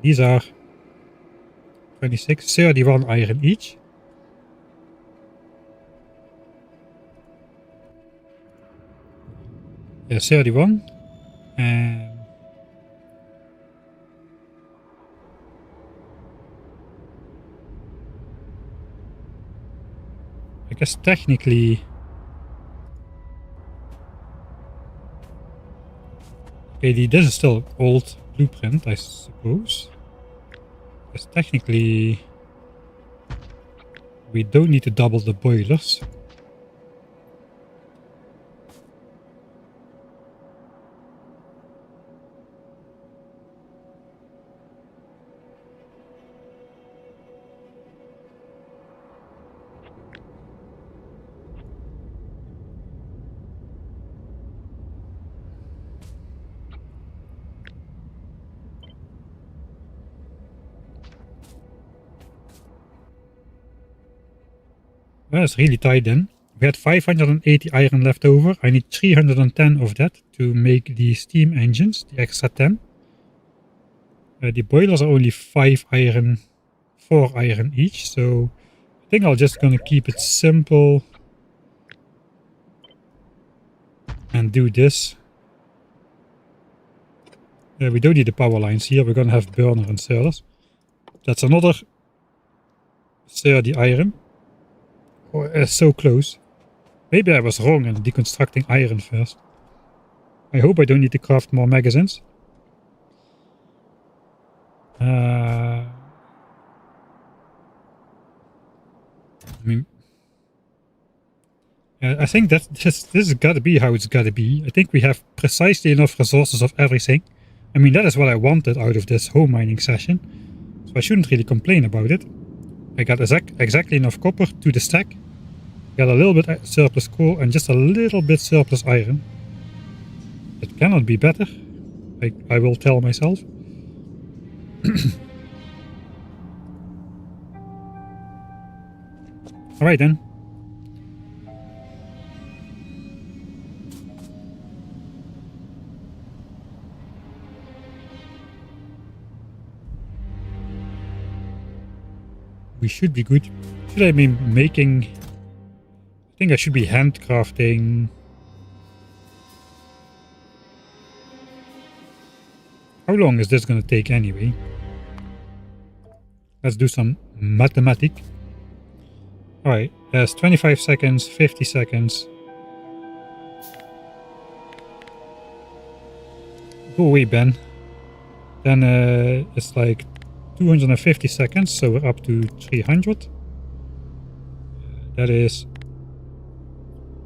These are 26, 31 iron each. Yeah, 31. And I guess technically... okay, this is still old blueprint, I suppose. Because technically We don't need to double the boilers. That's really tight in. We had 580 iron left over. I need 310 of that to make the steam engines, the extra 10. The boilers are only 5 iron, 4 iron each, so I think I'll just gonna keep it simple and do this. We don't need the power lines here, we're gonna have burner inserters. That's another 30 iron. Oh, so close. Maybe I was wrong in deconstructing iron first. I hope I don't need to craft more magazines. I mean, I think that this has got to be how it's got to be. I think we have precisely enough resources of everything. I mean, that is what I wanted out of this home mining session. So I shouldn't really complain about it. I got exactly enough copper to the stack. Got a little bit surplus coal and just a little bit surplus iron. It cannot be better. I will tell myself. Alright then. We should be good. Should I be making... I think I should be handcrafting... How long is this going to take anyway? Let's do some mathematics. Alright, there's 25 seconds, 50 seconds. Go away, Ben. Then it's like 250 seconds, so we're up to 300. That is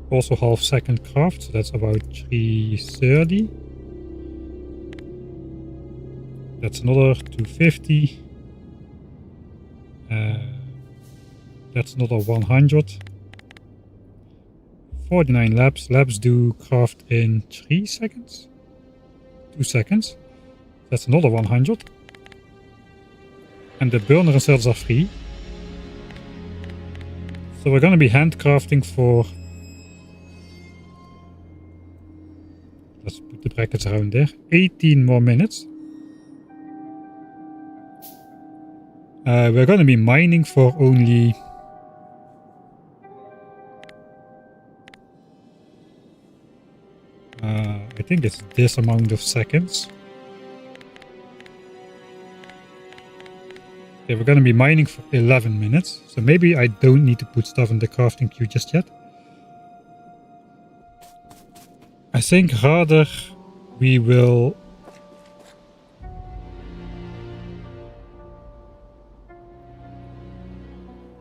also half second craft, so that's about 330. That's another 250. That's another 100. 49 laps. Laps do craft in 3 seconds. 2 seconds. That's another 100. And the burner inserts are free. So we're gonna be handcrafting for... Let's put the brackets around there. 18 more minutes. We're gonna be mining for only... I think it's this amount of seconds. Okay, we're gonna be mining for 11 minutes. So maybe I don't need to put stuff in the crafting queue just yet. I think rather we will...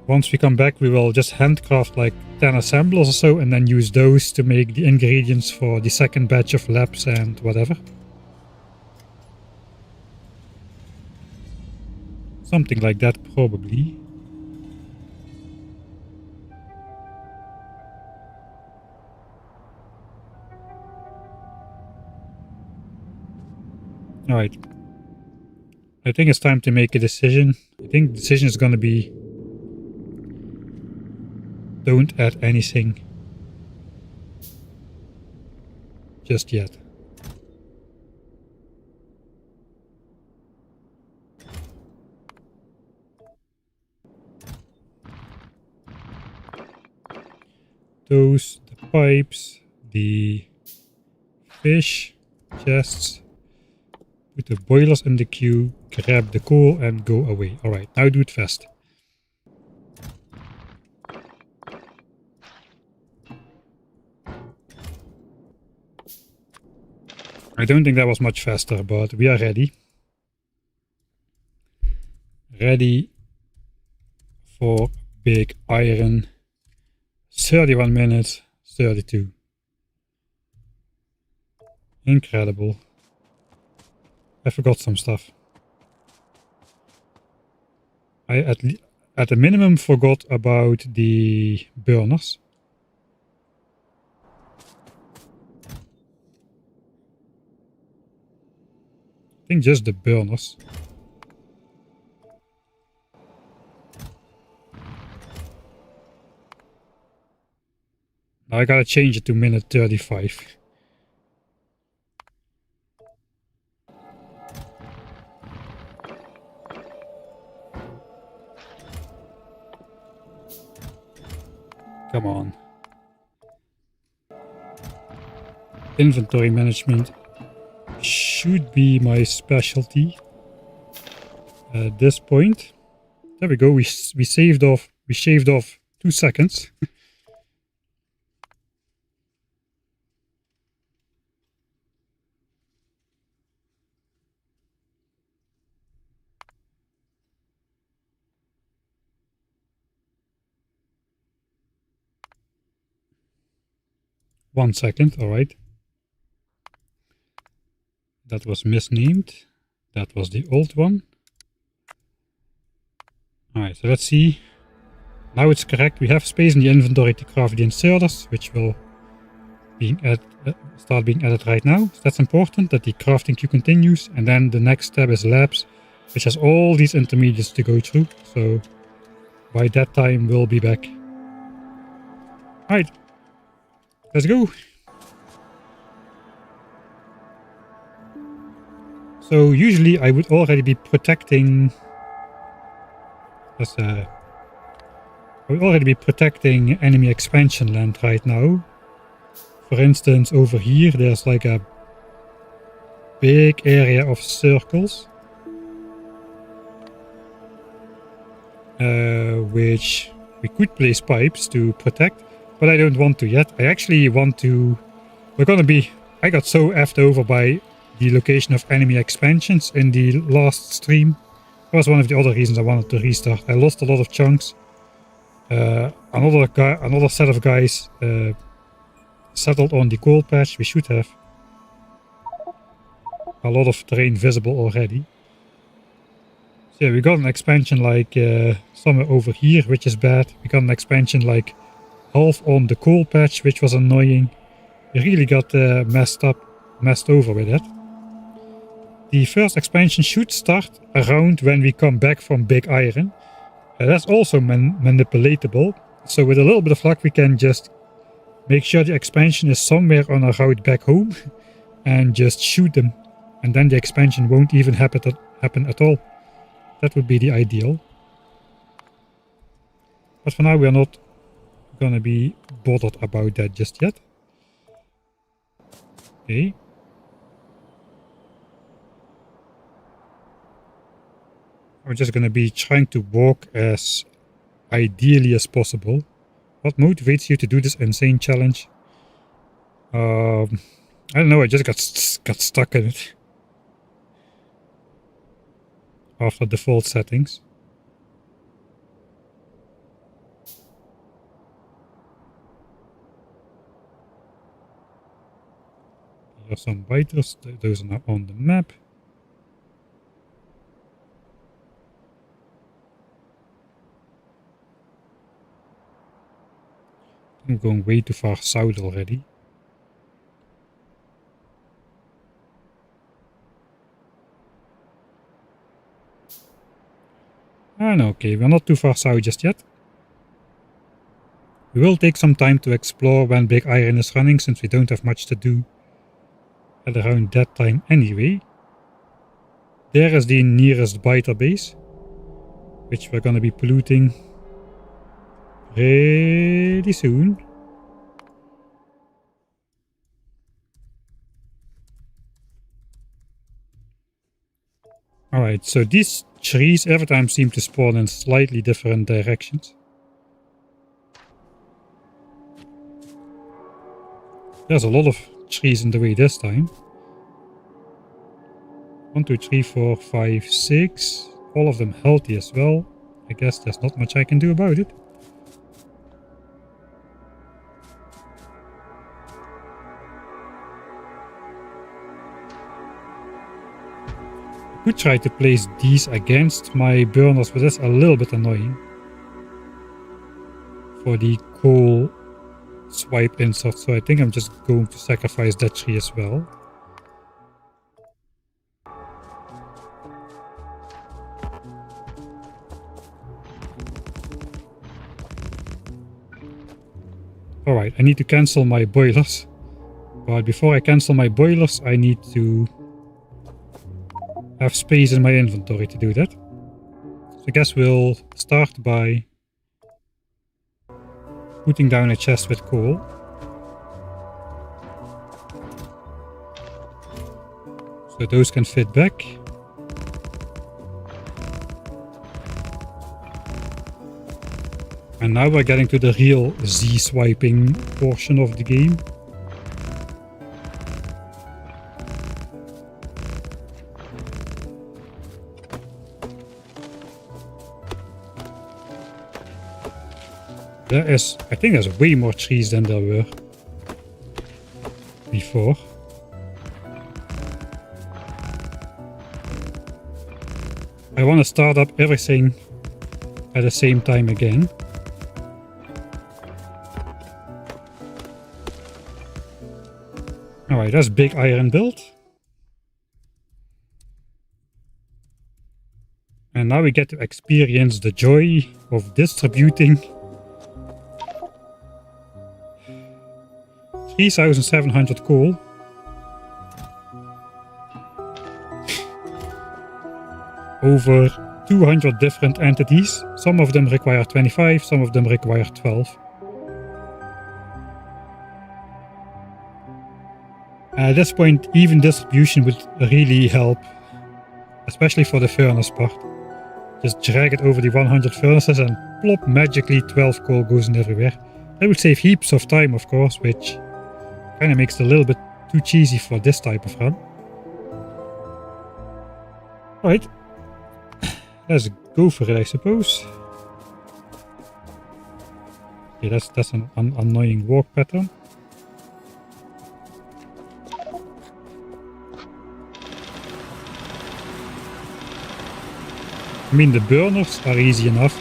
Once we come back, we will just handcraft like 10 assemblers or so and then use those to make the ingredients for the second batch of labs and whatever. Something like that, probably. Alright. I think it's time to make a decision. I think the decision is going to be... Don't add anything just yet. Those, the pipes, the fish chests, put the boilers in the queue, grab the coal and go away. Alright, now do it fast. I don't think that was much faster, but we are ready. Ready for Big iron. 31 minutes, 32. Incredible. I forgot some stuff. I at the minimum forgot about the burners. I think just the burners. Now I gotta change it to minute 35. Come on. Inventory management should be my specialty at this point. There we go. We shaved off 2 seconds. One second, alright. That was misnamed. That was the old one. Alright, so let's see. Now it's correct. We have space in the inventory to craft the inserters, which will start being added right now. So that's important, that the crafting queue continues. And then the next step is labs, which has all these intermediates to go through. So by that time, we'll be back. Alright. Let's go. So usually I would already be protecting enemy expansion land right now. For instance, over here there's like a big area of circles, which we could place pipes to protect. But I don't want to yet. I actually want to... I got so effed over by the location of enemy expansions in the last stream. That was one of the other reasons I wanted to restart. I lost a lot of chunks. Another set of guys settled on the coal patch. We should have a lot of terrain visible already. So yeah, we got an expansion like somewhere over here, which is bad. We got an expansion like half on the coal patch, which was annoying. We really got messed over with that. The first expansion should start around when we come back from Big Iron. That's also manipulatable. So with a little bit of luck, we can just make sure the expansion is somewhere on our route back home and just shoot them. And then the expansion won't even happen at all. That would be the ideal. But for now, we are not gonna be bothered about that just yet. Okay. I'm just gonna be trying to walk as ideally as possible. What motivates you to do this insane challenge? I don't know, I just got stuck in it. After default settings. Here are some biters, those are now on the map. I'm going way too far south already. No, okay, we're not too far south just yet. We will take some time to explore when Big Iron is running, since we don't have much to do at around that time anyway. There is the nearest biter base, which we're gonna be polluting pretty soon. Alright, so these trees every time seem to spawn in slightly different directions. There's a lot of trees in the way this time. 1, 2, 3, 4, 5, 6. All of them healthy as well. I guess there's not much I can do about it. could try to place these against my burners, but that's a little bit annoying for the coal swipe insert, so I think I'm just going to sacrifice that tree as well. Alright, I need to cancel my boilers, but before I cancel my boilers I need to have space in my inventory to do that. So I guess we'll start by putting down a chest with coal. So those can fit back. And now we're getting to the real Z-swiping portion of the game. There is, I think there's way more trees than there were before. I want to start up everything at the same time again. Alright, that's big iron build. And now we get to experience the joy of distributing 3,700 coal. Over 200 different entities. Some of them require 25, some of them require 12. At this point, even distribution would really help, especially for the furnace part. Just drag it over the 100 furnaces and plop, magically 12 coal goes in everywhere. That would save heaps of time, of course, which kind of makes it a little bit too cheesy for this type of run. Right, let's go for it, I suppose. Okay, that's an annoying walk pattern. I mean, the burners are easy enough.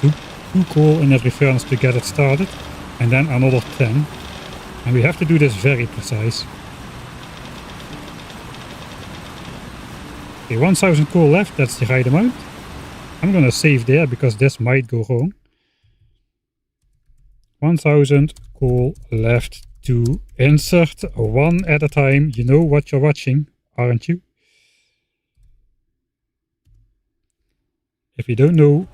Put two coal in every furnace to get it started, and then another 10. And we have to do this very precise. Okay, 1000 coal left, that's the right amount. I'm gonna save there because this might go wrong. 1000 coal left to insert one at a time. You know what you're watching, aren't you? If you don't know,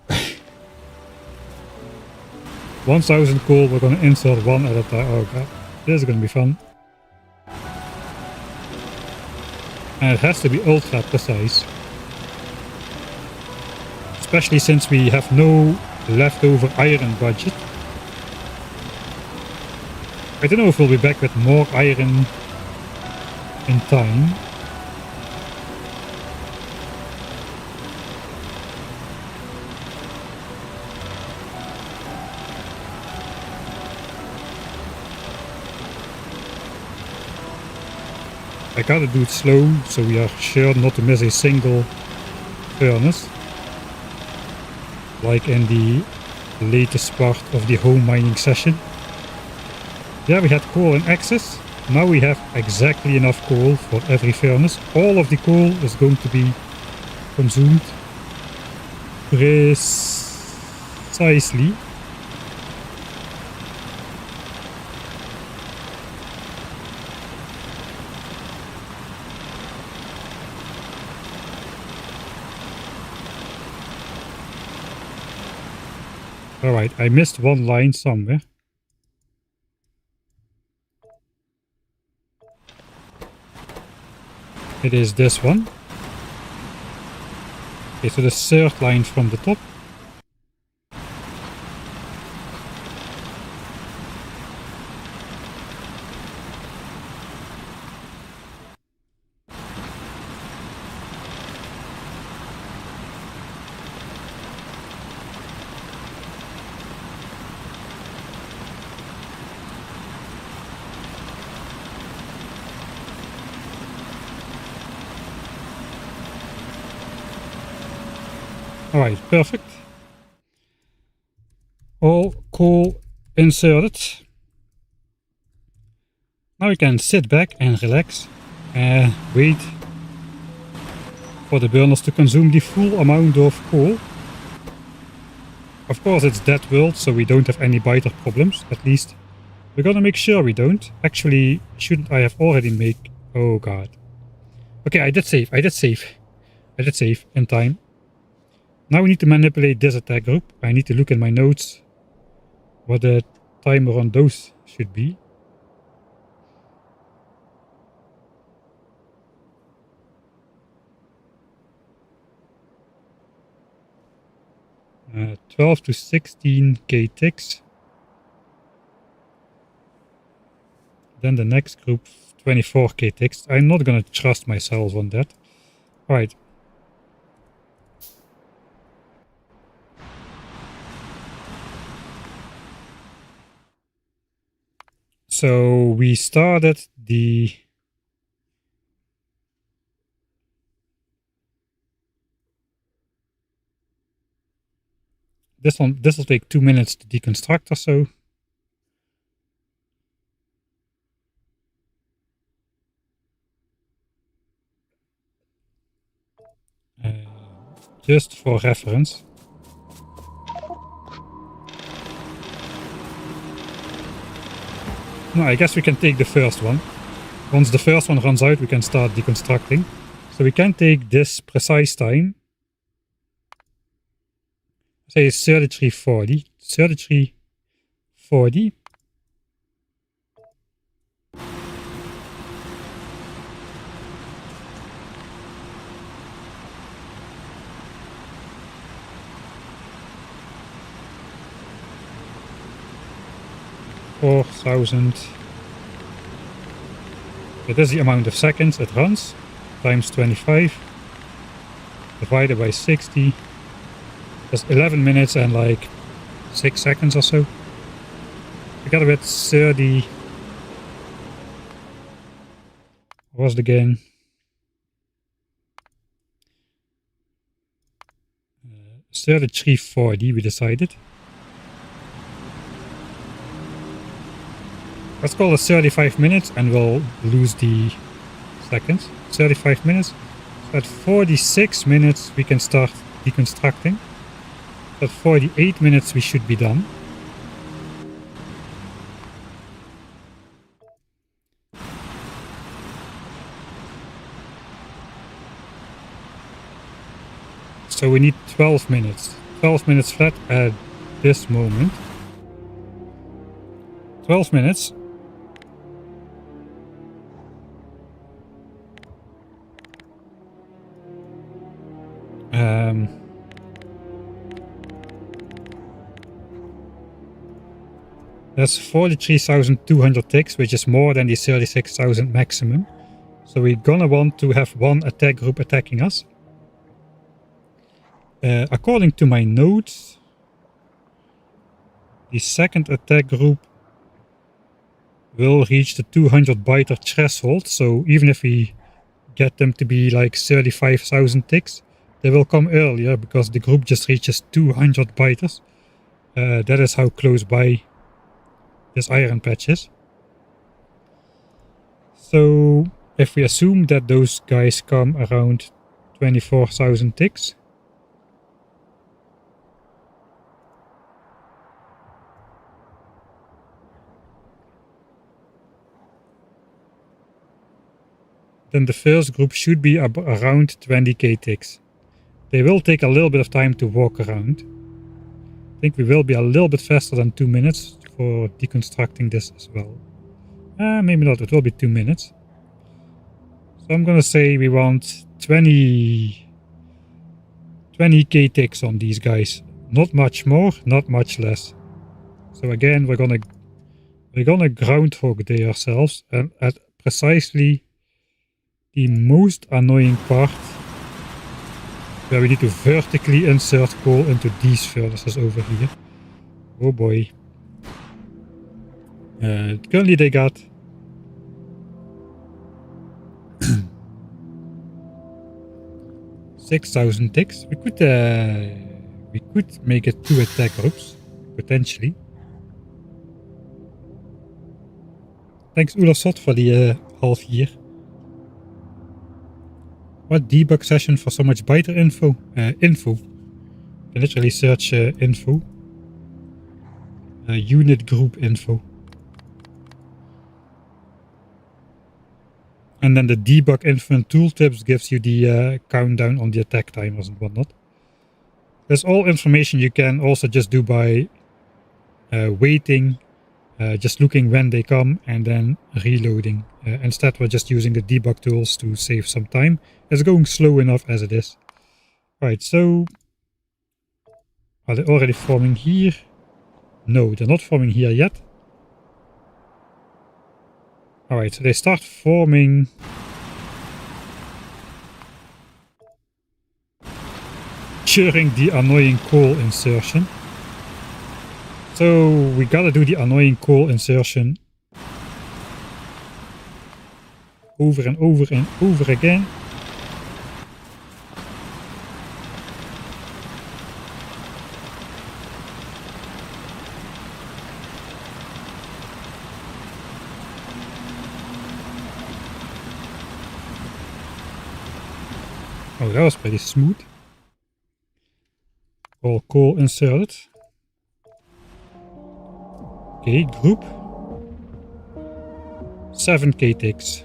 1000 coal, we're gonna insert one at a time. Oh god, this is gonna be fun. And it has to be ultra precise. Especially since we have no leftover iron budget. I don't know if we'll be back with more iron in time. I gotta do it slow, so we are sure not to miss a single furnace. Like in the latest part of the home mining session. There we had coal in excess. Now we have exactly enough coal for every furnace. All of the coal is going to be consumed precisely. Alright, I missed one line somewhere. It is this one. Okay, so the third line from the top. Alright, perfect. All coal inserted. Now we can sit back and relax and wait for the burners to consume the full amount of coal. Of course it's DEATHWORLD, so we don't have any biter problems, at least. We're gonna make sure we don't. Actually, shouldn't I have already made... Oh god. Okay, I did save in time. Now we need to manipulate this attack group. I need to look in my notes what the timer on those should be. 12 to 16k ticks. Then the next group, 24k ticks. I'm not gonna trust myself on that. Alright. So we started the... This will take 2 minutes to deconstruct or so. Just for reference. No, I guess we can take the first one. Once the first one runs out, we can start deconstructing. So we can take this precise time. Say 3340. 3340. It is the amount of seconds it runs, times 25, divided by 60. That's 11 minutes and like 6 seconds or so. Together with 30... What was it again? 3340 we decided. Let's call it 35 minutes and we'll lose the seconds. 35 minutes. So at 46 minutes we can start deconstructing. At 48 minutes we should be done. So we need 12 minutes. 12 minutes flat at this moment. 12 minutes. That's 43,200 ticks, which is more than the 36,000 maximum. So we're gonna want to have one attack group attacking us. According to my notes, the second attack group will reach the 200 biter threshold. So even if we get them to be like 35,000 ticks, they will come earlier because the group just reaches 200 biters. That is how close by this iron patch is. So if we assume that those guys come around 24,000 ticks, then the first group should be around 20k ticks. They will take a little bit of time to walk around. I think we will be a little bit faster than 2 minutes for deconstructing this as well. Maybe not, it will be 2 minutes. So I'm gonna say we want 20k ticks on these guys. Not much more, not much less. So again, we're gonna groundhog day ourselves and at precisely the most annoying part, where we need to vertically insert coal into these furnaces over here. Oh boy. Currently they got 6,000 ticks. We could make it 2 attack groups, potentially. Thanks Ulasot for the half year. What debug session for so much better info? Info. You can literally search info. Unit group info. And then the debug info and tooltips gives you the countdown on the attack timers and whatnot. There's all information you can also just do by waiting, just looking when they come and then reloading. Instead we're just using the debug tools to save some time. It's going slow enough as it is. Right, so are they already forming here? No, they're not forming here yet. Alright, so they start forming during the annoying call insertion. So we gotta do the annoying call insertion over and over and over again. Oh, that was pretty smooth. All call inserted. Okay, group. 7k ticks.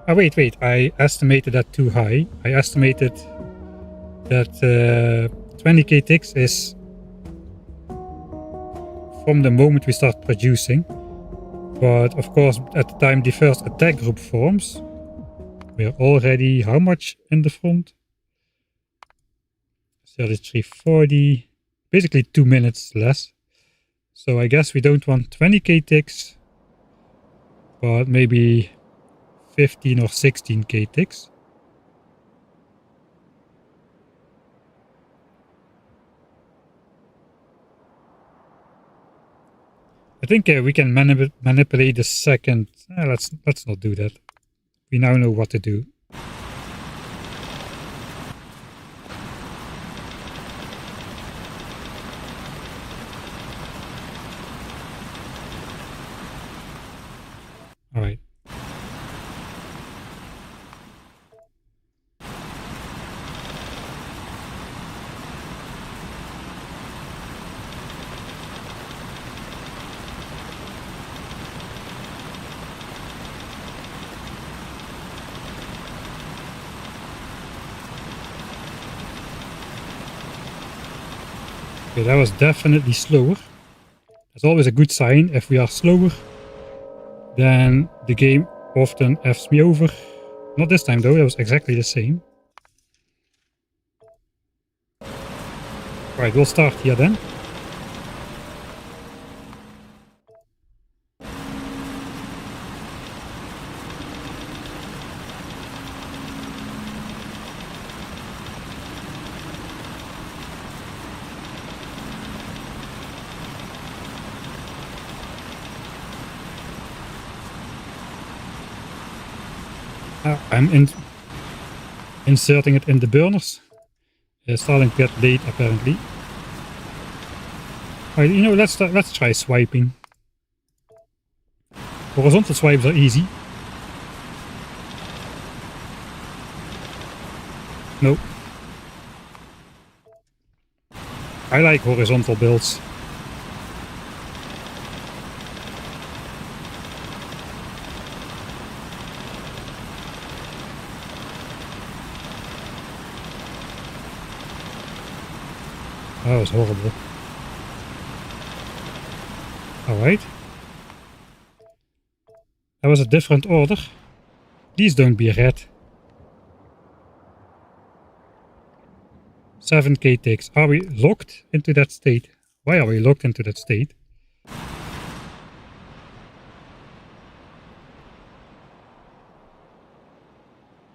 Oh, wait, I estimated that too high. I estimated that 20k ticks is from the moment we start producing. But of course, at the time the first attack group forms, we are already how much in the front? 3340, basically 2 minutes less. So I guess we don't want 20k ticks, but maybe 15 or 16k ticks. I think we can manipulate the second. Let's not do that. We now know what to do. All right. Okay, that was definitely slower. That's always a good sign. If we are slower, then the game often F's me over. Not this time though, it was exactly the same. Right, we'll start here then. I'm inserting it in the burners. Starting to get late apparently. Alright, you know, let's try swiping. Horizontal swipes are easy. No. I like horizontal builds. That was horrible. Alright. That was a different order. Please don't be red. 7k ticks. Are we locked into that state? Why are we locked into that state?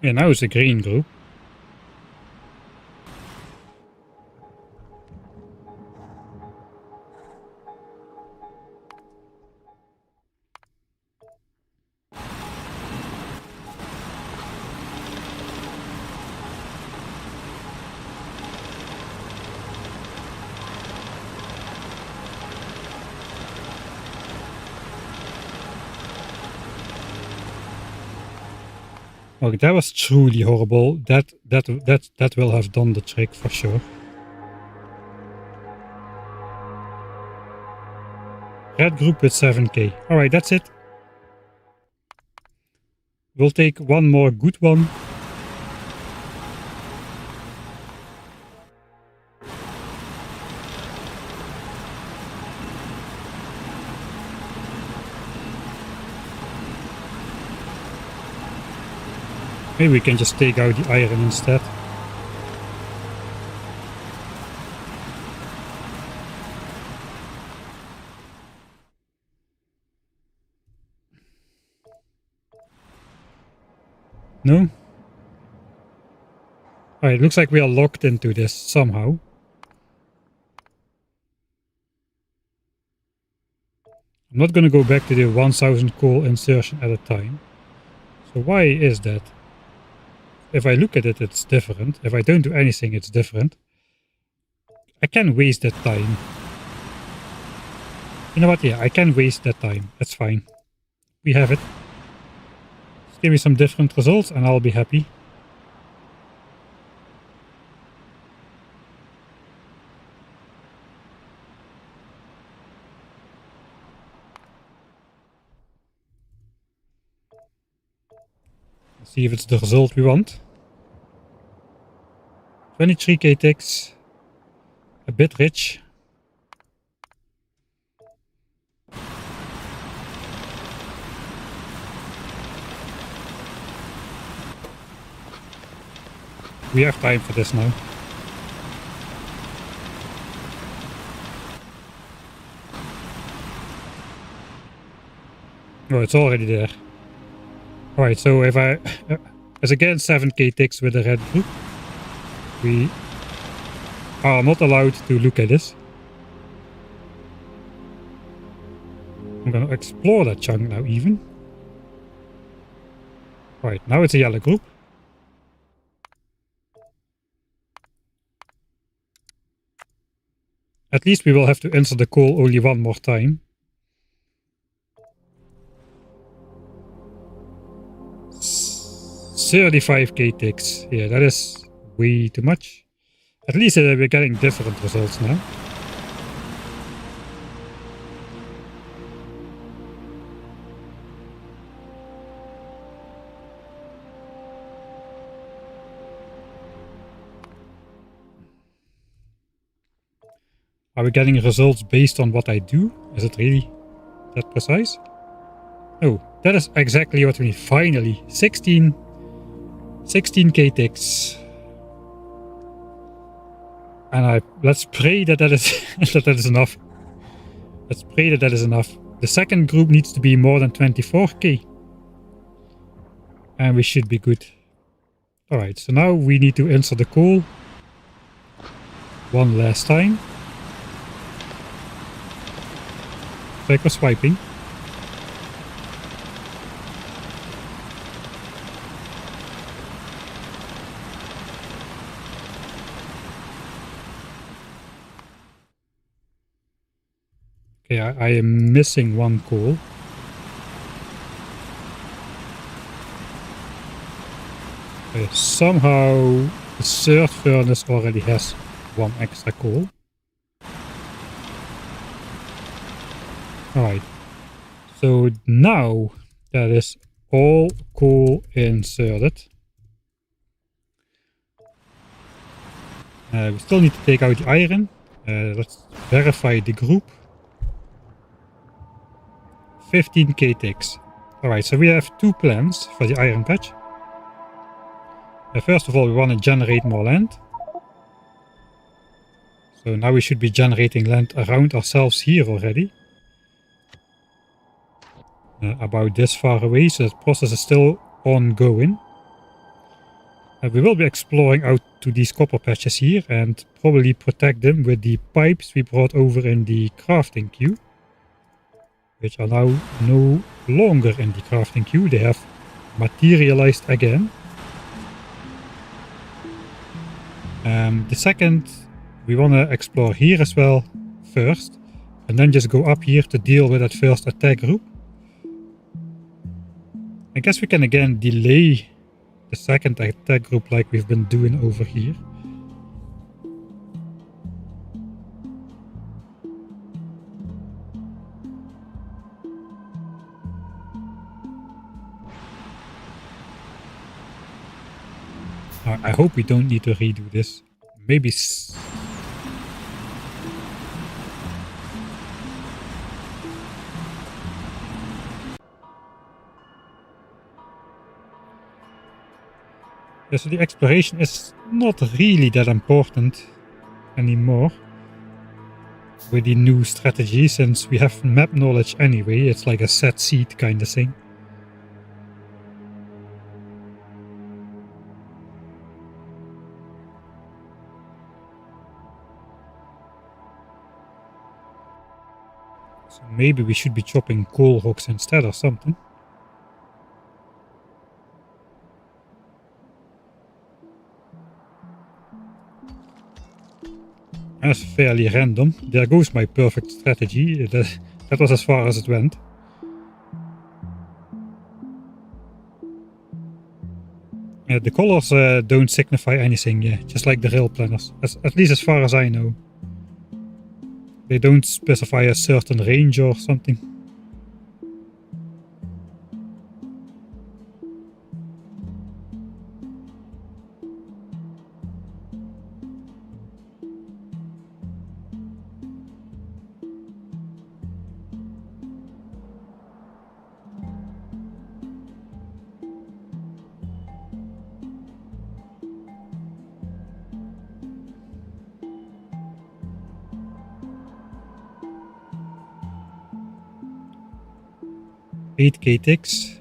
Yeah, now it's a green group. Okay, that was truly horrible. That will have done the trick for sure. Red group with 7k. Alright, that's it. We'll take one more good one. Maybe we can just take out the iron instead. No? Alright, looks like we are locked into this somehow. I'm not gonna go back to the 1000 coal insertion at a time. So why is that? If I look at it, it's different. If I don't do anything, it's different. I can waste that time. You know what? Yeah, I can waste that time. That's fine. We have it. Just give me some different results and I'll be happy. Let's see if it's the result we want. 23k ticks. A bit rich. We have time for this now. Oh, it's already there. Alright, so if I... as again 7k ticks with the red group. We are not allowed to look at this. I'm gonna explore that chunk now even. Right, now it's a yellow group. At least we will have to insert the coal only one more time. $35k ticks. Yeah, that is way too much. At least we're getting different results now. Are we getting results based on what I do? Is it really that precise? Oh, that is exactly what we need. Finally, 16k ticks. And let's pray that that is that is enough. Let's pray that that is enough. The second group needs to be more than 24k. And we should be good. Alright, so now we need to insert the coal one last time. Like we're swiping. Okay, I am missing one coal. Okay, somehow the third furnace already has one extra coal. Alright, so now that is all coal inserted. We still need to take out the iron. Let's verify the group. 15k ticks. Alright, so we have two plans for the iron patch. First of all, we want to generate more land. So now we should be generating land around ourselves here already. About this far away, so the process is still ongoing. We will be exploring out to these copper patches here and probably protect them with the pipes we brought over in the crafting queue, which are now no longer in the crafting queue. They have materialized again. The second, we want to explore here as well first, and then just go up here to deal with that first attack group. I guess we can again delay the second attack group like we've been doing over here. I hope we don't need to redo this. Maybe... Yeah, so the exploration is not really that important anymore with the new strategy, since we have map knowledge anyway. It's like a set seed kind of thing. So maybe we should be chopping coal rocks instead or something. That's fairly random. There goes my perfect strategy. That was as far as it went. The colors don't signify anything, just like the rail planners. At least as far as I know. They don't specify a certain range or something. $8K ticks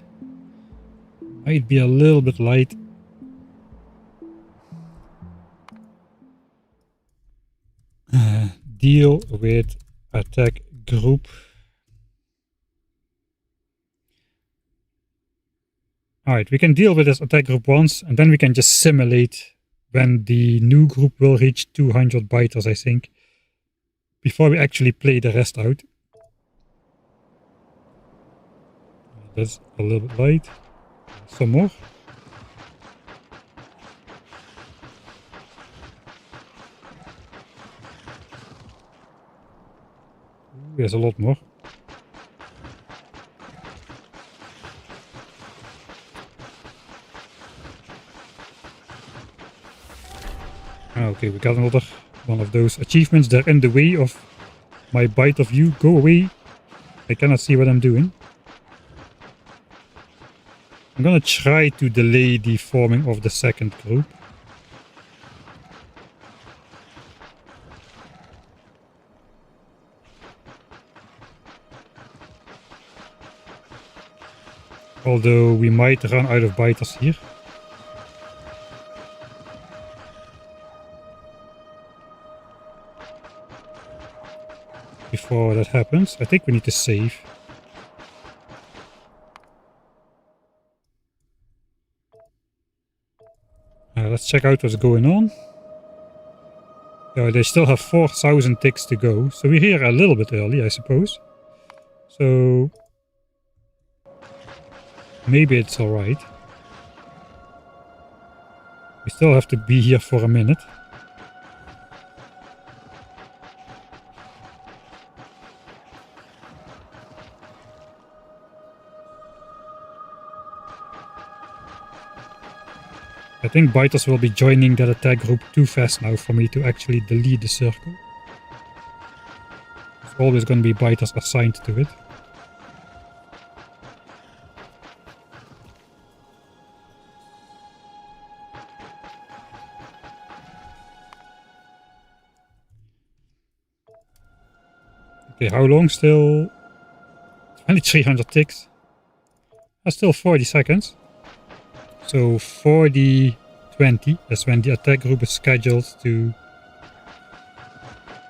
might be a little bit light. Deal with attack group. Alright, we can deal with this attack group once, and then we can just simulate when the new group will reach 200 biters, I think, before we actually play the rest out. That's a little bit light. Some more. Ooh, there's a lot more. Okay, we got another one of those achievements. They're in the way of my bite of view. Go away. I cannot see what I'm doing. I'm gonna try to delay the forming of the second group. Although we might run out of biters here. Before that happens, I think we need to save. Let's check out what's going on. They still have 4,000 ticks to go, so we're here a little bit early, I suppose. So maybe it's alright. We still have to be here for a minute. I think biters will be joining that attack group too fast now for me to actually delete the circle. There's always going to be biters assigned to it. Okay, how long still? Only 300 ticks. That's still 40 seconds. So 40-20, that's when the attack group is scheduled to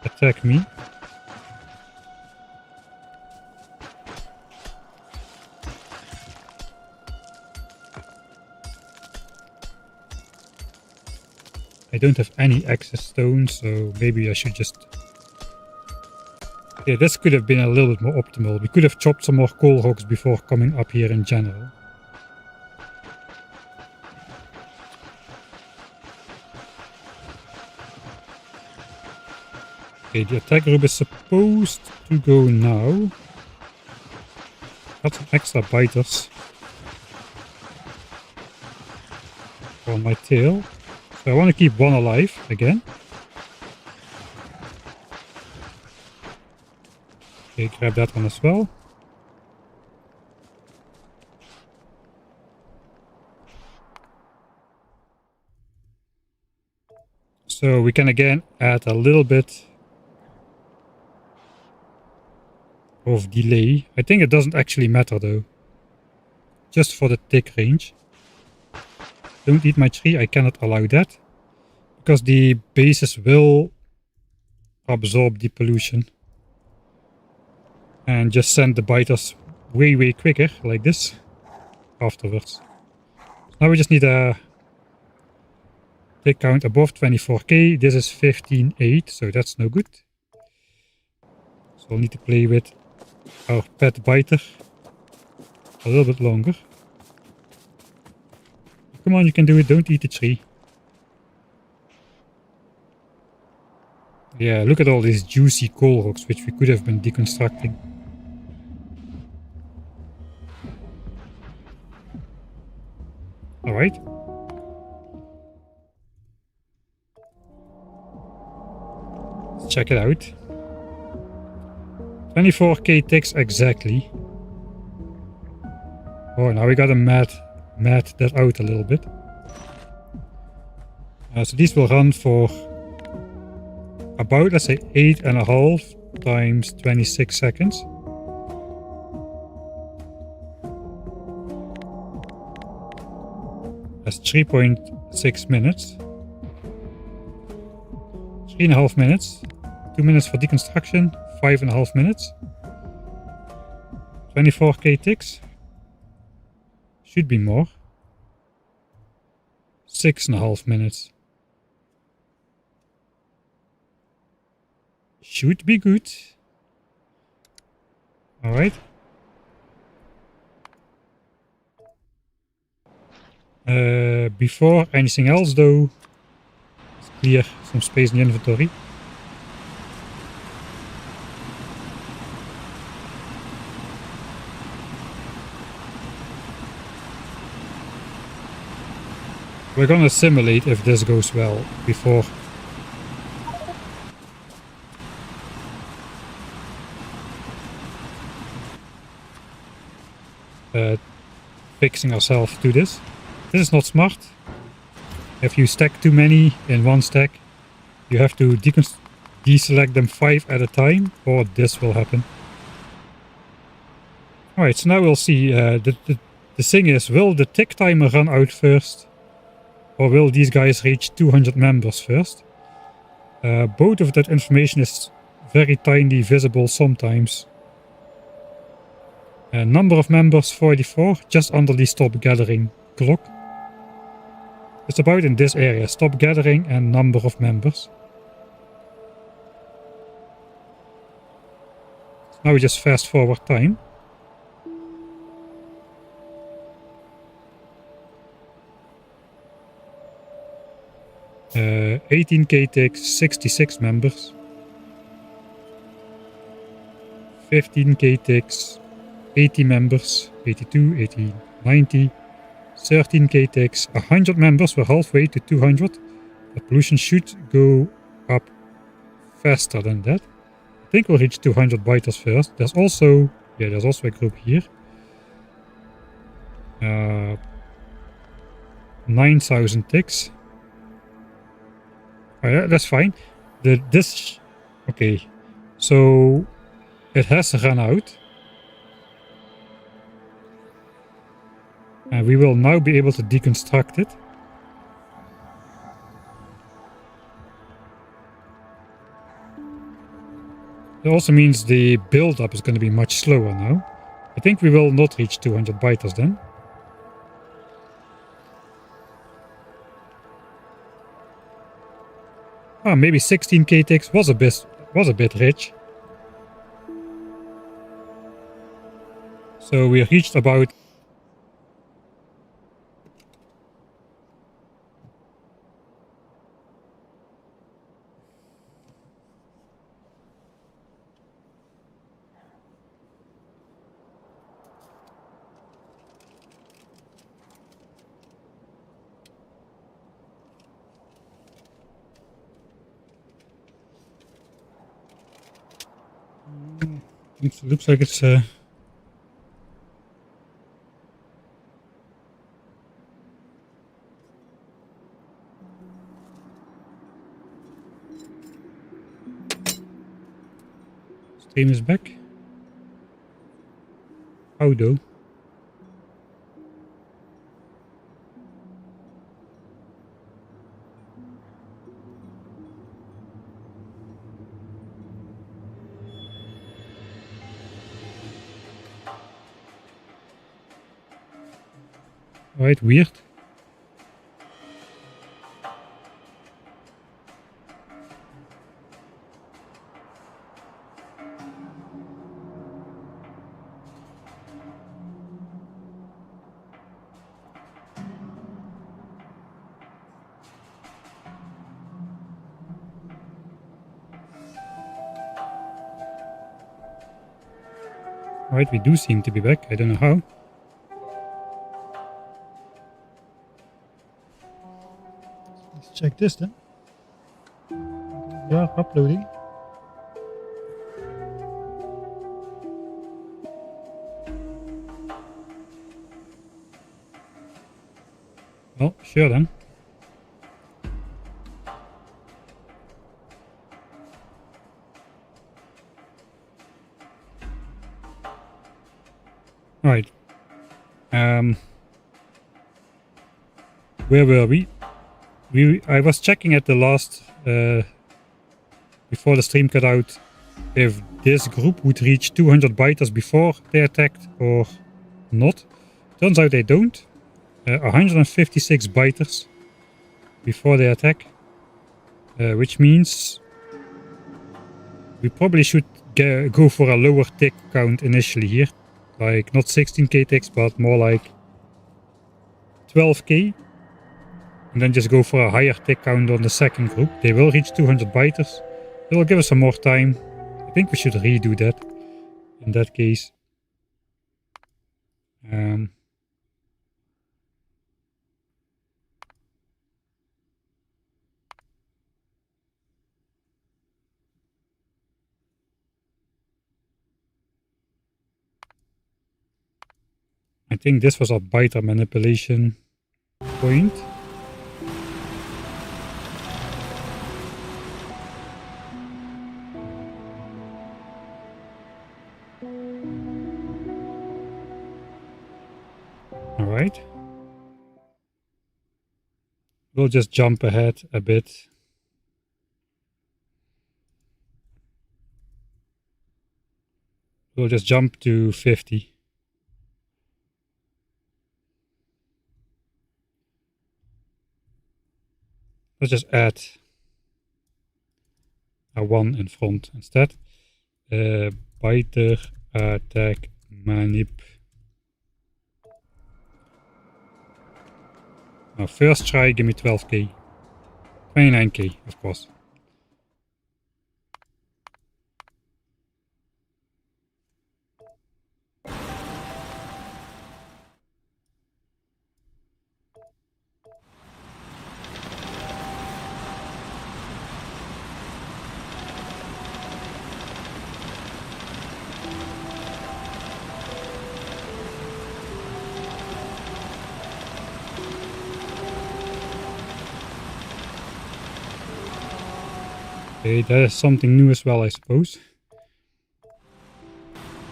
attack me. I don't have any access stones, so maybe I should just... Yeah, this could have been a little bit more optimal. We could have chopped some more coal rocks before coming up here in general. Okay, the attack group is supposed to go now. Got some extra biters on my tail. So I want to keep one alive again. Okay, grab that one as well. So we can again add a little bit of delay. I think it doesn't actually matter though. Just for the tick range. Don't eat my tree, I cannot allow that. Because the bases will absorb the pollution. And just send the biters way quicker, like this, afterwards. Now we just need a tick count above 24k. This is 15.8, so that's no good. So we'll need to play with our pet biter a little bit longer. Come on, you can do it, don't eat the tree. Yeah, look at all these juicy coal rocks which we could have been deconstructing. Alright. Let's check it out. 24k ticks exactly. Oh, now we gotta mat that out a little bit. So these will run for about, let's say, 8.5 times 26 seconds. That's 3.6 minutes. 3.5 minutes. 2 minutes for deconstruction. 5.5 minutes. 24k ticks. Should be more. 6.5 minutes. Should be good. Alright. Before anything else though, let's clear some space in the inventory. We're gonna simulate if this goes well before fixing ourselves to this. This is not smart. If you stack too many in one stack, you have to deselect them 5 at a time, or this will happen. Alright, so now we'll see. The thing is, will the tick timer run out first? Or will these guys reach 200 members first? Both of that information is very tiny visible sometimes. Number of members 44, just under the stop gathering clock. It's about in this area, stop gathering and number of members. Now we just fast forward time. Uh, 18k ticks, 66 members. 15k ticks, 80 members, 82, 80, 90. 13k ticks, 100 members. We're halfway to 200. The pollution should go up faster than that. I think we'll reach 200 biters first. There's also a group here. 9,000 ticks. Oh yeah, that's fine. Okay, so it has run out. And we will now be able to deconstruct it. It also means the build-up is going to be much slower now. I think we will not reach 200 biters then. Ah, maybe 16k ticks was a bit rich. So we reached about It looks like it's stream is back. How though? Alright, weird. Alright, we do seem to be back. I don't know how. Let's check this then. We are uploading. Well, sure then. Alright. Where were we? I was checking at the last before the stream cut out if this group would reach 200 biters before they attacked or not. Turns out they don't. 156 biters before they attack, which means we probably should go for a lower tick count initially here, like not 16k ticks but more like 12k, and then just go for a higher tick count on the second group. They will reach 200 biters. It will give us some more time. I think we should redo that in that case. I think this was a biter manipulation point. Alright. We'll just jump ahead a bit. We'll just jump to 50. Let's just add a 1 in front instead. Biter attack manip. Now first try, give me 12k. 29k, of course. Okay, that is something new as well, I suppose.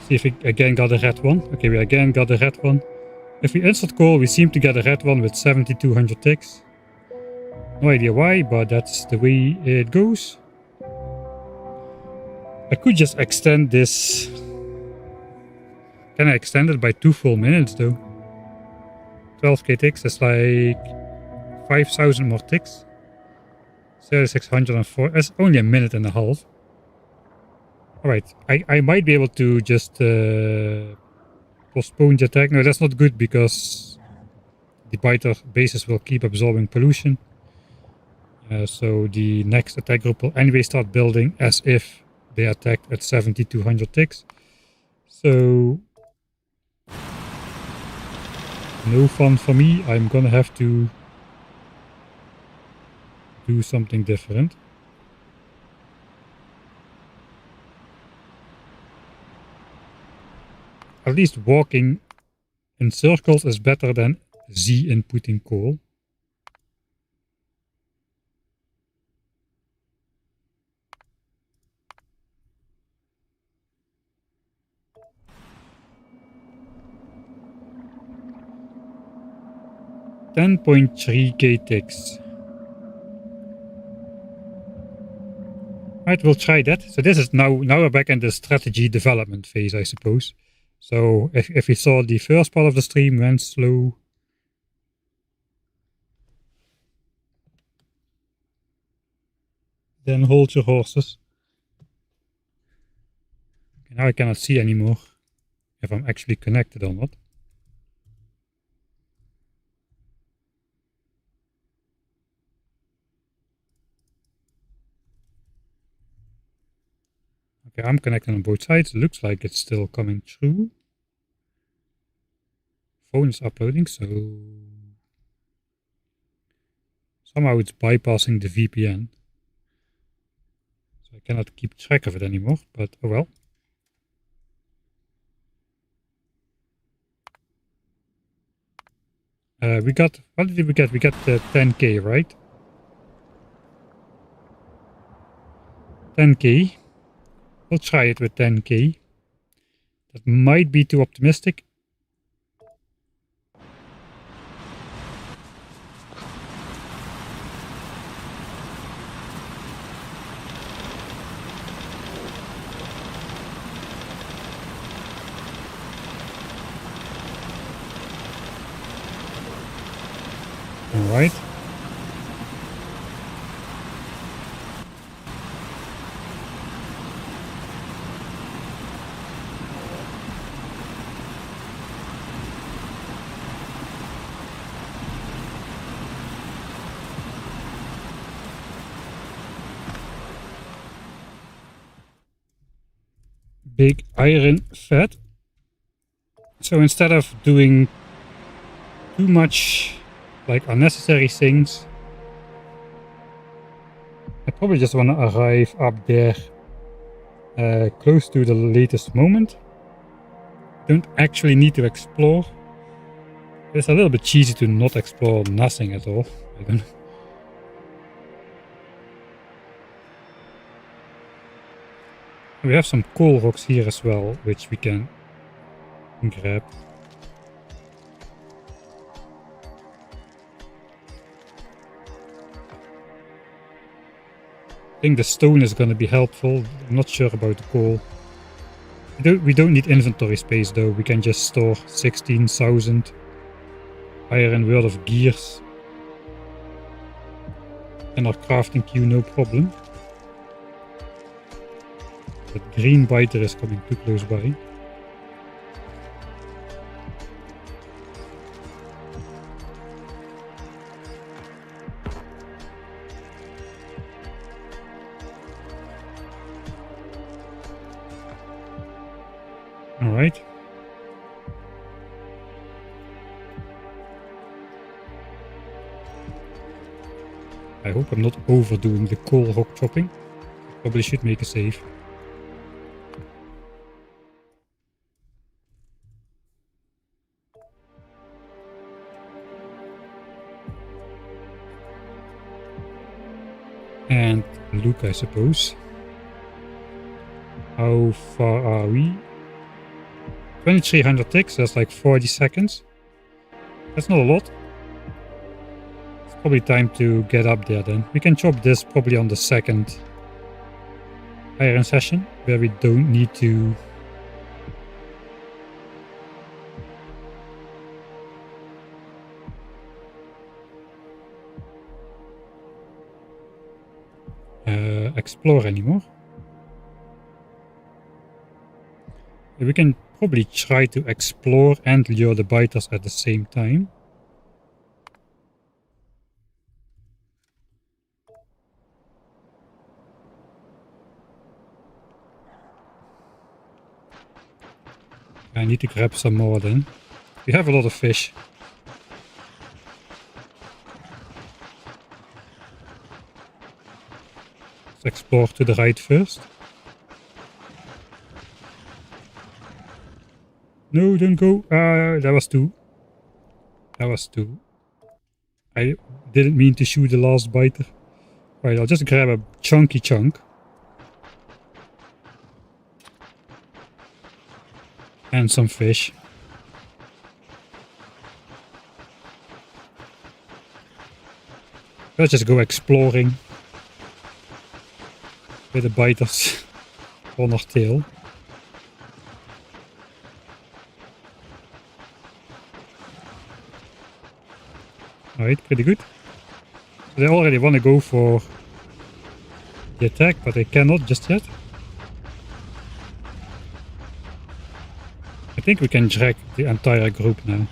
See if we again got a red one. Okay, we again got a red one. If we instant call, we seem to get a red one with 7200 ticks. No idea why, but that's the way it goes. I could just extend this. Can I extend it by 2 full minutes though? 12k ticks is like 5000 more ticks. 3604. That's only a minute and a half. Alright, I might be able to just postpone the attack. No, that's not good because the biter bases will keep absorbing pollution. So the next attack group will anyway start building as if they attacked at 7200 ticks. So no fun for me. I'm gonna have to do something different. at least walking in circles is better than Z inputting coal. $10.3k ticks. Right, we'll try that. So this is now we're back in the strategy development phase, I suppose. So if we saw the first part of the stream went slow, then hold your horses. Okay, now I cannot see anymore if I'm actually connected or not. Okay, I'm connected on both sides. Looks like it's still coming through. Phone is uploading, so somehow it's bypassing the VPN. So I cannot keep track of it anymore, but oh well. We got, what did we get? We got 10k, right? 10k. We'll try it with 10k. That might be too optimistic. Alright. Big iron fat. So instead of doing too much like unnecessary things, I probably just want to arrive up there close to the latest moment. Don't actually need to explore. It's a little bit cheesy to not explore nothing at all. I don't know. We have some coal rocks here as well, which we can grab. I think the stone is going to be helpful. I'm not sure about the coal. We don't need inventory space though. We can just store 16,000 iron worth of gears in our crafting queue, no problem. That green biter is coming too close by. Alright. I hope I'm not overdoing the coal rock chopping. Probably should make a save. And look, I suppose. How far are we? 2300 ticks, that's like 40 seconds. That's not a lot. It's probably time to get up there then. We can chop this probably on the second iron session, where we don't need to explore anymore. We can probably try to explore and lure the biters at the same time. I need to grab some more then. We have a lot of fish. Let's explore to the right first. No, don't go. That was two. That was two. I didn't mean to shoot the last biter. Right, I'll just grab a chunky chunk. And some fish. Let's just go exploring with the biters on our tail. Alright, pretty good. So they already want to go for the attack, but they cannot just yet. I think we can drag the entire group now.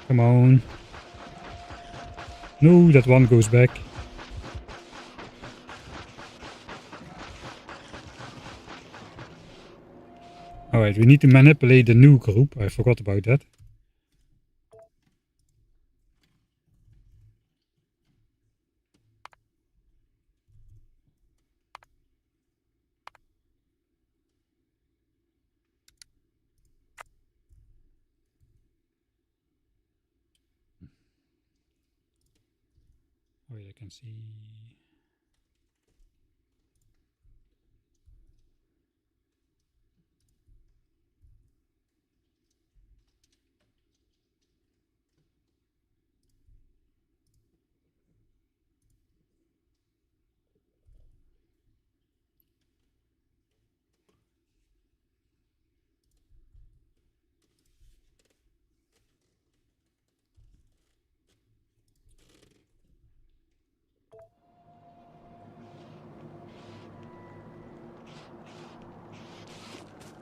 Come on. No, that one goes back. Alright, we need to manipulate the new group. I forgot about that. Wait, I can see.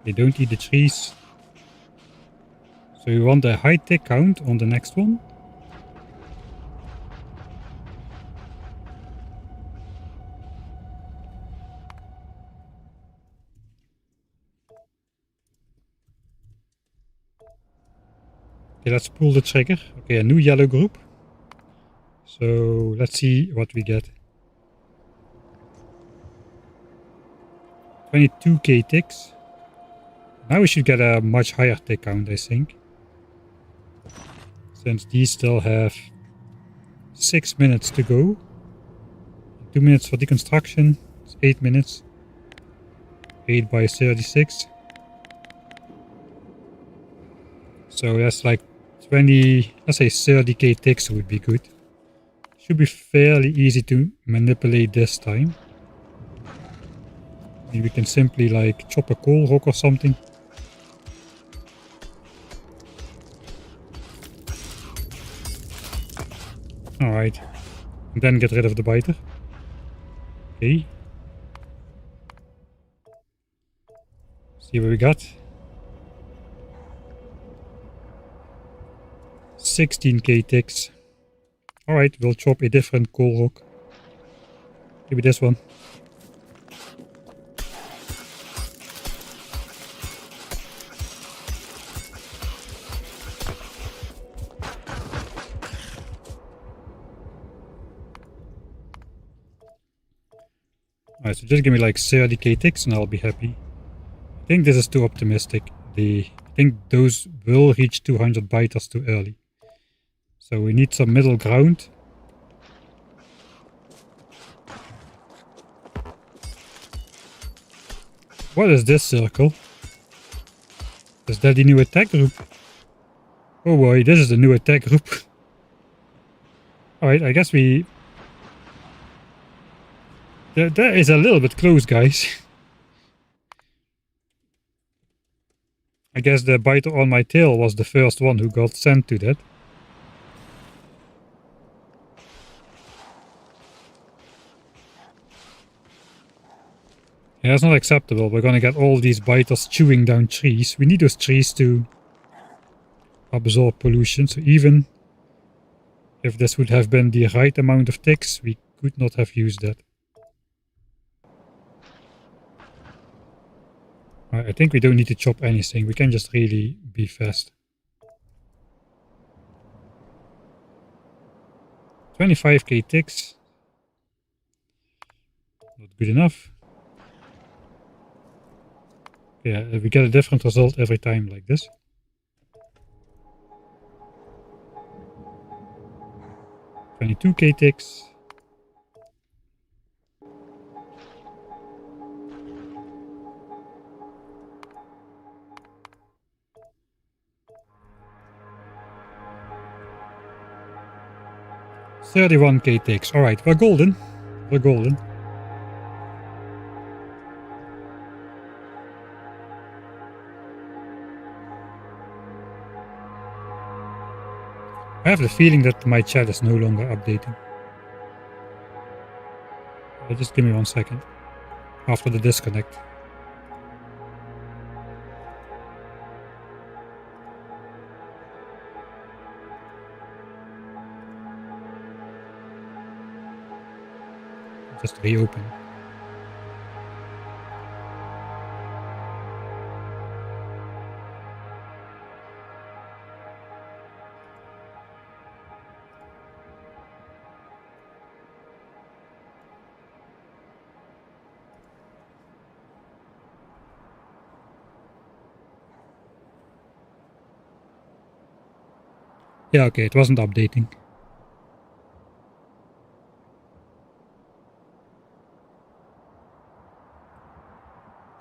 They don't eat the trees. So you want a high tick count on the next one? Okay, let's pull the trigger. Okay, a new yellow group. So let's see what we get. 22k ticks. Now we should get a much higher tick count, I think. Since these still have 6 minutes to go. 2 minutes for deconstruction. It's 8 minutes. 8 by 36. So that's like 20, let's say 30k ticks would be good. Should be fairly easy to manipulate this time. Maybe we can simply like chop a coal rock or something. Alright. And then get rid of the biter. Okay. See what we got. 16k ticks. Alright, we'll chop a different coal rock. Maybe this one. Alright, so just give me like 30k ticks and I'll be happy. I think this is too optimistic. I think those will reach 200 biters too early. So we need some middle ground. What is this circle? Is that the new attack group? Oh boy, this is the new attack group. Alright, I guess we... That is a little bit close, guys. I guess the biter on my tail was the first one who got sent to that. Yeah, that's not acceptable. We're gonna get all these biters chewing down trees. We need those trees to absorb pollution. So even if this would have been the right amount of ticks, we could not have used that. I think we don't need to chop anything. We can just really be fast. 25k ticks. Not good enough. Yeah, we get a different result every time like this. $22K ticks. $31K ticks. Alright, we're golden. We're golden. I have the feeling that my chat is no longer updating. Just give me 1 second. After the disconnect. Just reopen. Yeah, okay, it wasn't updating.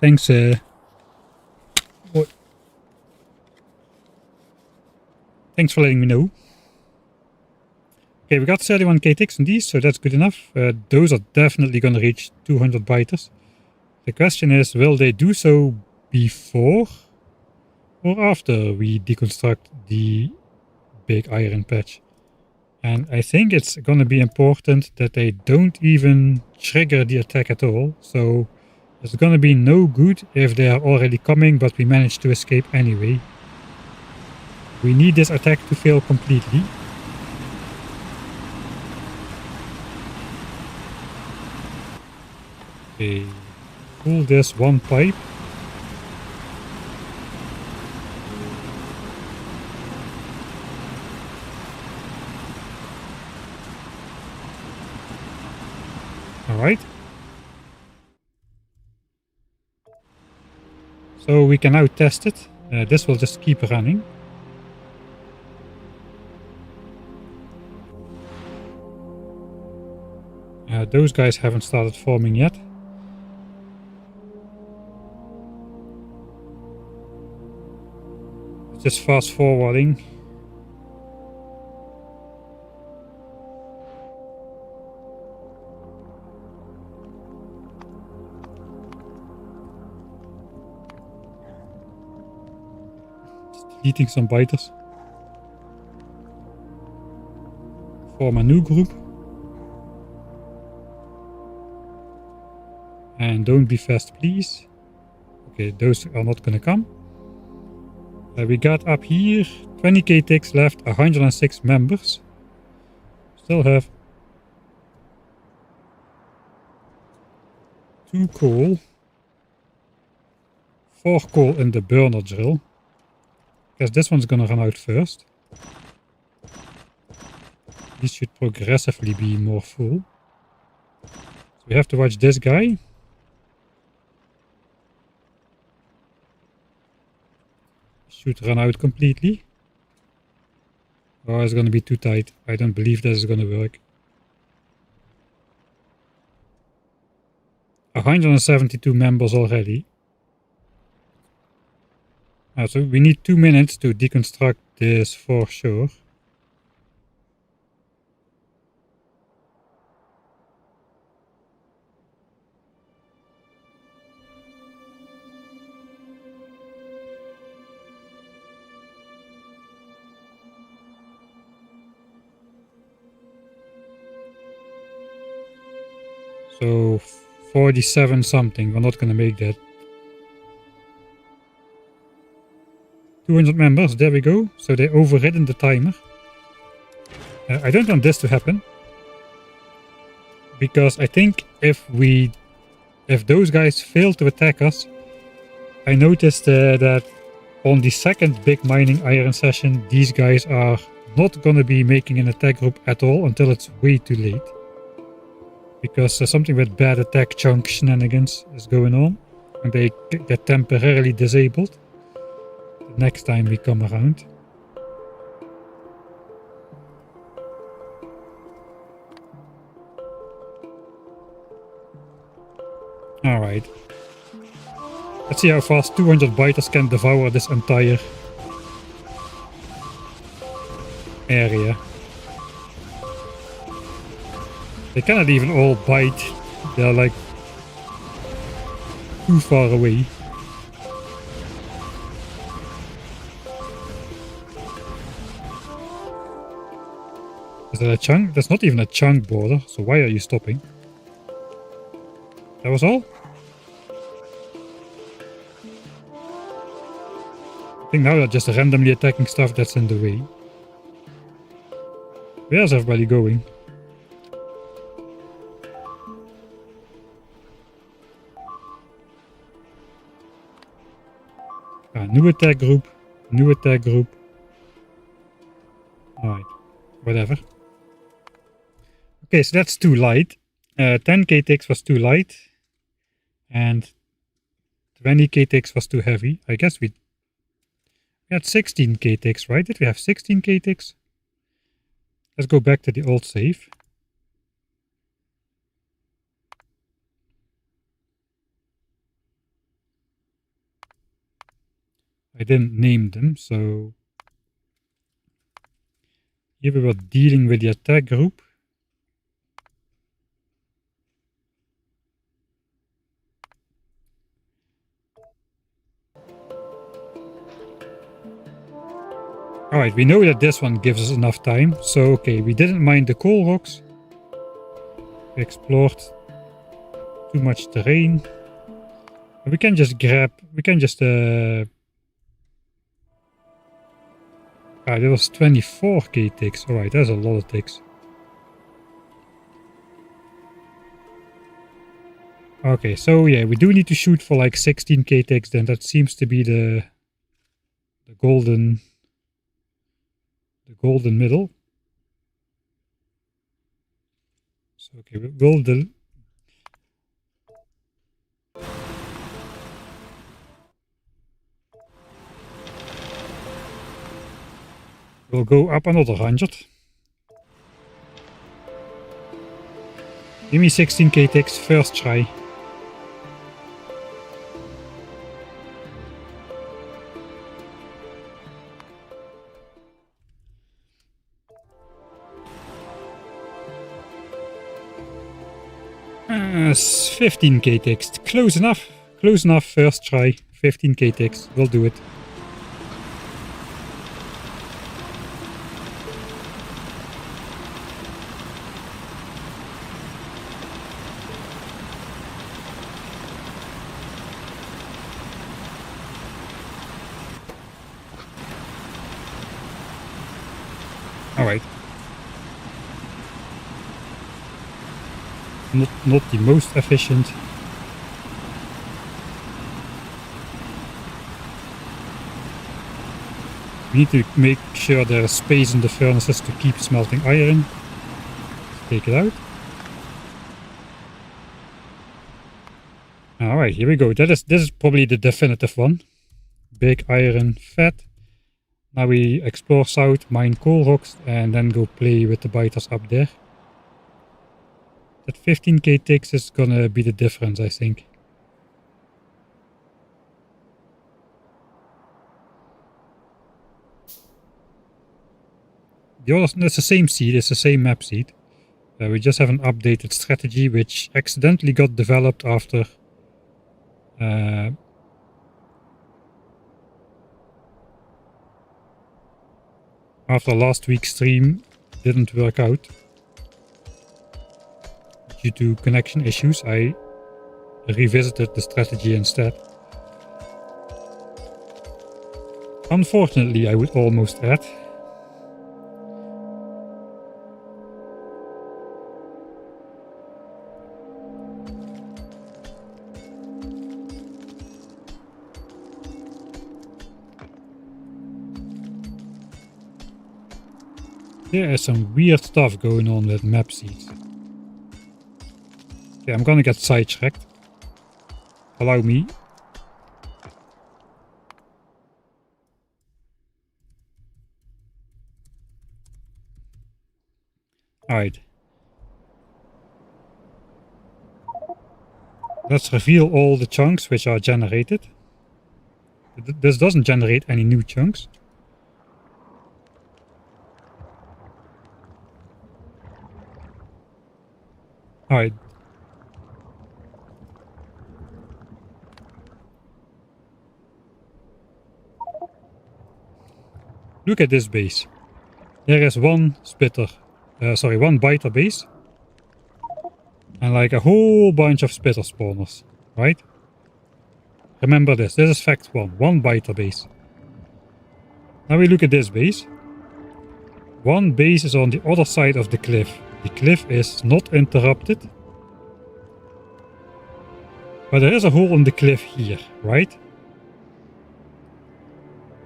Thanks, thanks for letting me know. Okay, we got 31K ticks in these, so that's good enough. Those are definitely gonna reach 200 biters. The question is, will they do so before or after we deconstruct the big iron patch? And I think it's gonna be important that they don't even trigger the attack at all. So it's gonna be no good if they are already coming, but we manage to escape anyway. We need this attack to fail completely. Okay, pull this one pipe. Alright. So we can now test it. This will just keep running. Those guys haven't started forming yet. Just fast forwarding. Deleting some biters. Form a new group. And don't be fast, please. Okay, those are not gonna come. We got up here 20K ticks left, 106 members. Still have 2 coal, 4 coal in the burner drill. Guess this one's gonna run out first. These should progressively be more full. So we have to watch this guy. Should run out completely. Oh, it's gonna be too tight. I don't believe this is gonna work. 172 members already. So we need 2 minutes to deconstruct this for sure. So 47 something, we're not gonna make that. 200 members, there we go. So they overridden the timer. I don't want this to happen. Because I think if those guys fail to attack us, I noticed that on the second big mining iron session, these guys are not gonna be making an attack group at all until it's way too late. because something with bad attack chunk shenanigans is going on, and they get temporarily disabled the next time we come around. Alright. Let's see how fast 200 biters can devour this entire area. They cannot even all bite. They're like too far away. Is that a chunk? That's not even a chunk border, so why are you stopping? That was all? I think now they're just randomly attacking stuff that's in the way. Where's everybody going? New attack group. New attack group. Alright. Whatever. Okay, so that's too light. 10k ticks was too light. And 20k ticks was too heavy. I guess we had 16k ticks, right? Did we have 16k ticks? Let's go back to the old save. I didn't name them, so here we were dealing with the attack group. Alright, we know that this one gives us enough time. So, okay, we didn't mind the coal rocks. We explored too much terrain. But we can just grab... We can just... there was 24k ticks. Alright, that's a lot of ticks. Okay, so yeah, we do need to shoot for like 16k ticks then. That seems to be the golden... the golden middle. So okay, we'll go up another 100. Give me 16k ticks first try. Yes, 15k ticks. Close enough. Close enough first try. 15k ticks. We'll do it. Alright. Not the most efficient. We need to make sure there is space in the furnaces to keep smelting iron. Let's take it out. Alright, here we go. This is probably the definitive one. Big iron fat. Now we explore south, mine coal rocks, and then go play with the biters up there. That 15k ticks is gonna be the difference, I think. The other, it's the same seed, it's the same map seed. We just have an updated strategy which accidentally got developed after last week's stream didn't work out. Due to connection issues, I revisited the strategy instead. Unfortunately, I would almost add. There is some weird stuff going on with map seeds. Okay, I'm gonna get sidetracked. Allow me. Alright. Let's reveal all the chunks which are generated. This doesn't generate any new chunks. Alright. Look at this base. There is one one biter base. And like a whole bunch of spitter spawners, right? Remember this is fact 1, one biter base. Now we look at this base. One base is on the other side of the cliff. The cliff is not interrupted. But there is a hole in the cliff here, right?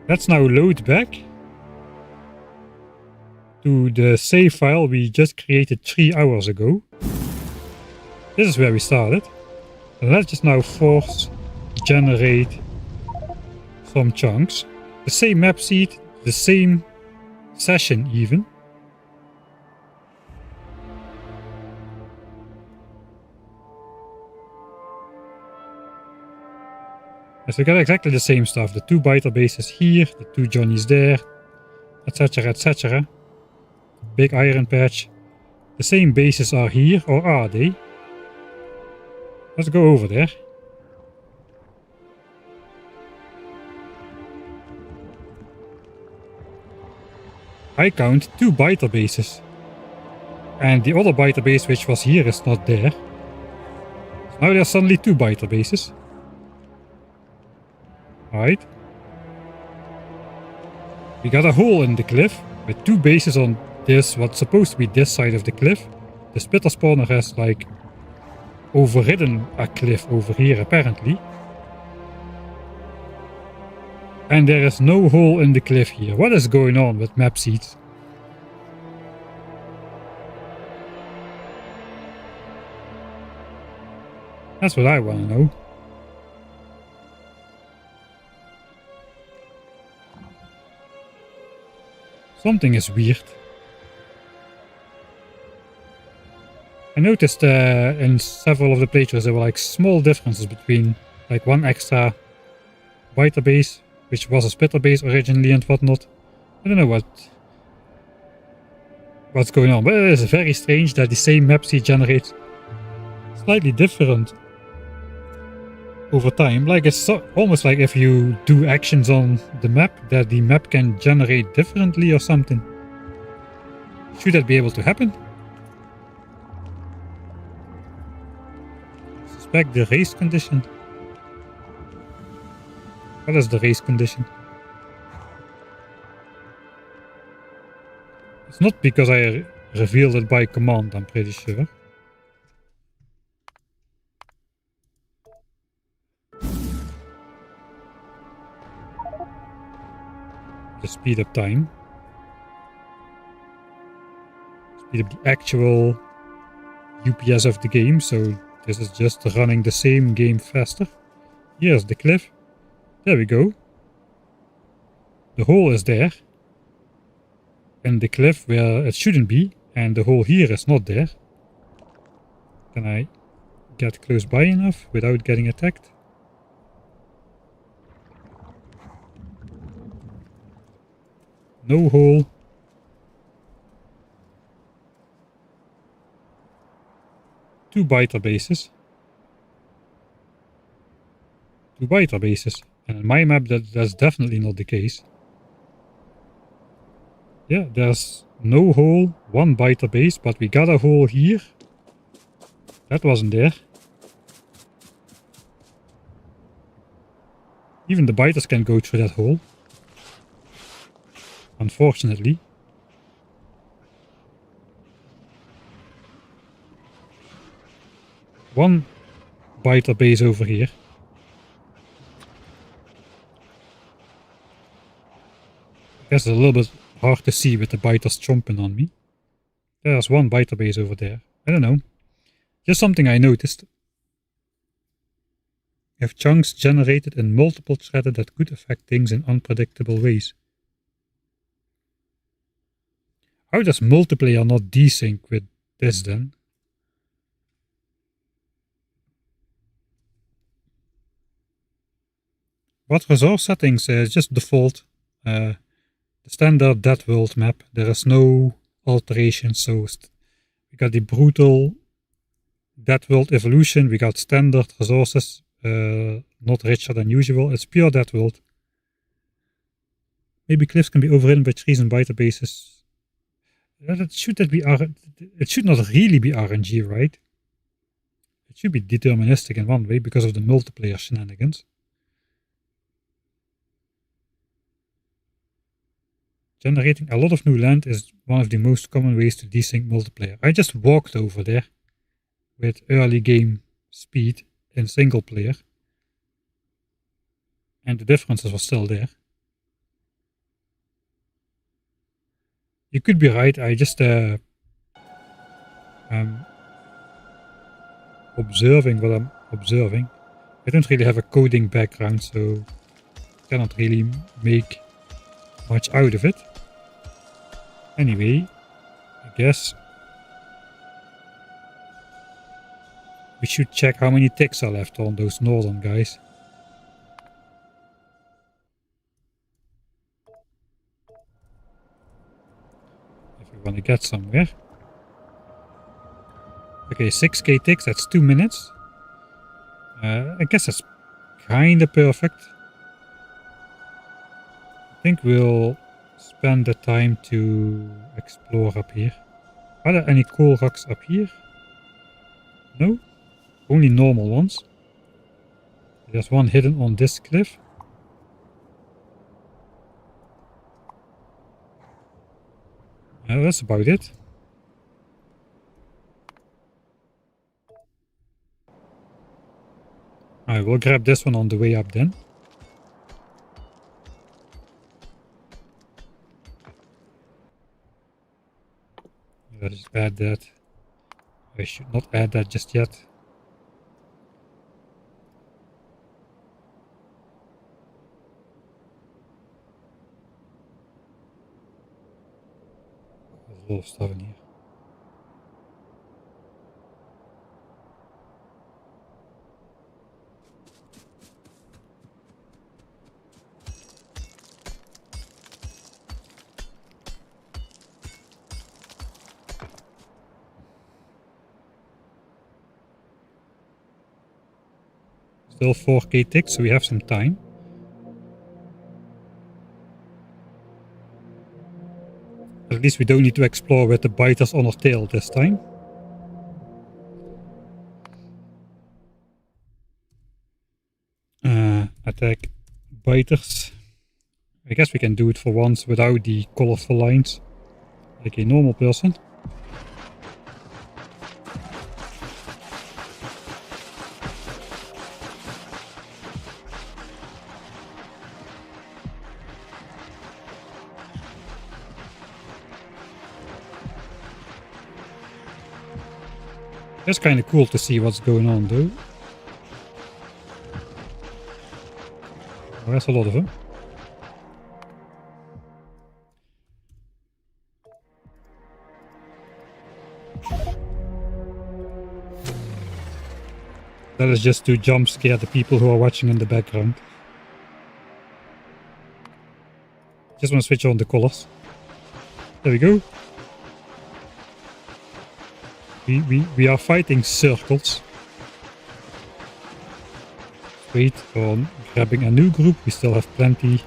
Let's now load back to the save file we just created 3 hours ago. This is where we started. And let's just now force generate some chunks. The same map seed, the same session even. So we got exactly the same stuff. The 2 biter bases here, the 2 Johnnies there, etc, etc. Big iron patch. The same bases are here, or are they? Let's go over there. I count 2 biter bases. And the other biter base which was here is not there. So now there's suddenly 2 biter bases. Alright. We got a hole in the cliff with 2 bases on this, what's supposed to be this side of the cliff. The spitter spawner has like overridden a cliff over here apparently. And there is no hole in the cliff here. What is going on with map seeds? That's what I want to know. Something is weird. I noticed in several of the playthroughs there were like small differences between like one extra biter base, which was a spitter base originally and whatnot. I don't know what's going on, but it is very strange that the same map seed generates slightly different over time. Like it's almost like if you do actions on the map, that the map can generate differently or something. Should that be able to happen? Suspect the race condition. What is the race condition? It's not because I revealed it by command, I'm pretty sure. To speed up time. Speed up the actual UPS of the game, so this is just running the same game faster. Here's the cliff. There we go. The hole is there. In the cliff where it shouldn't be, and the hole here is not there. Can I get close by enough without getting attacked? No hole. Two biter bases. Two biter bases. And in my map that's definitely not the case. Yeah, there's no hole, one biter base, but we got a hole here. That wasn't there. Even the biters can go through that hole. Unfortunately. One biter base over here. I guess it's a little bit hard to see with the biters chomping on me. There's one biter base over there. I don't know. Just something I noticed. If chunks generated in multiple threaded that could affect things in unpredictable ways. How does multiplayer not desync with this then? What resource settings is just default. The standard DEATHWORLD map. There is no alteration, so we got the brutal DEATHWORLD evolution, we got standard resources, not richer than usual. It's pure DEATHWORLD. Maybe cliffs can be overridden by trees and biter bases. It should not really be RNG, right? It should be deterministic in one way because of the multiplayer shenanigans. Generating a lot of new land is one of the most common ways to desync multiplayer. I just walked over there with early game speed in single player, and the differences were still there. You could be right, I just observing what I'm observing. I don't really have a coding background, so cannot really make much out of it. Anyway, I guess we should check how many ticks are left on those northern guys. If we want to get somewhere. Okay, 6k ticks, that's 2 minutes. I guess that's kinda perfect. I think we'll spend the time to explore up here. Are there any cool rocks up here? No? Only normal ones. There's one hidden on this cliff. That's about it. I will grab this one on the way up then. Let's add that. I should not add that just yet. There's a lot of stuff in here. Still 4k ticks, so we have some time. At least we don't need to explore with the biters on our tail this time. Attack biters. I guess we can do it for once without the colorful lines, like a normal person. It's kind of cool to see what's going on though. Oh, there's a lot of them. That is just to jump scare the people who are watching in the background. Just want to switch on the colors. There we go. We are fighting circles. Wait on grabbing a new group. We still have plenty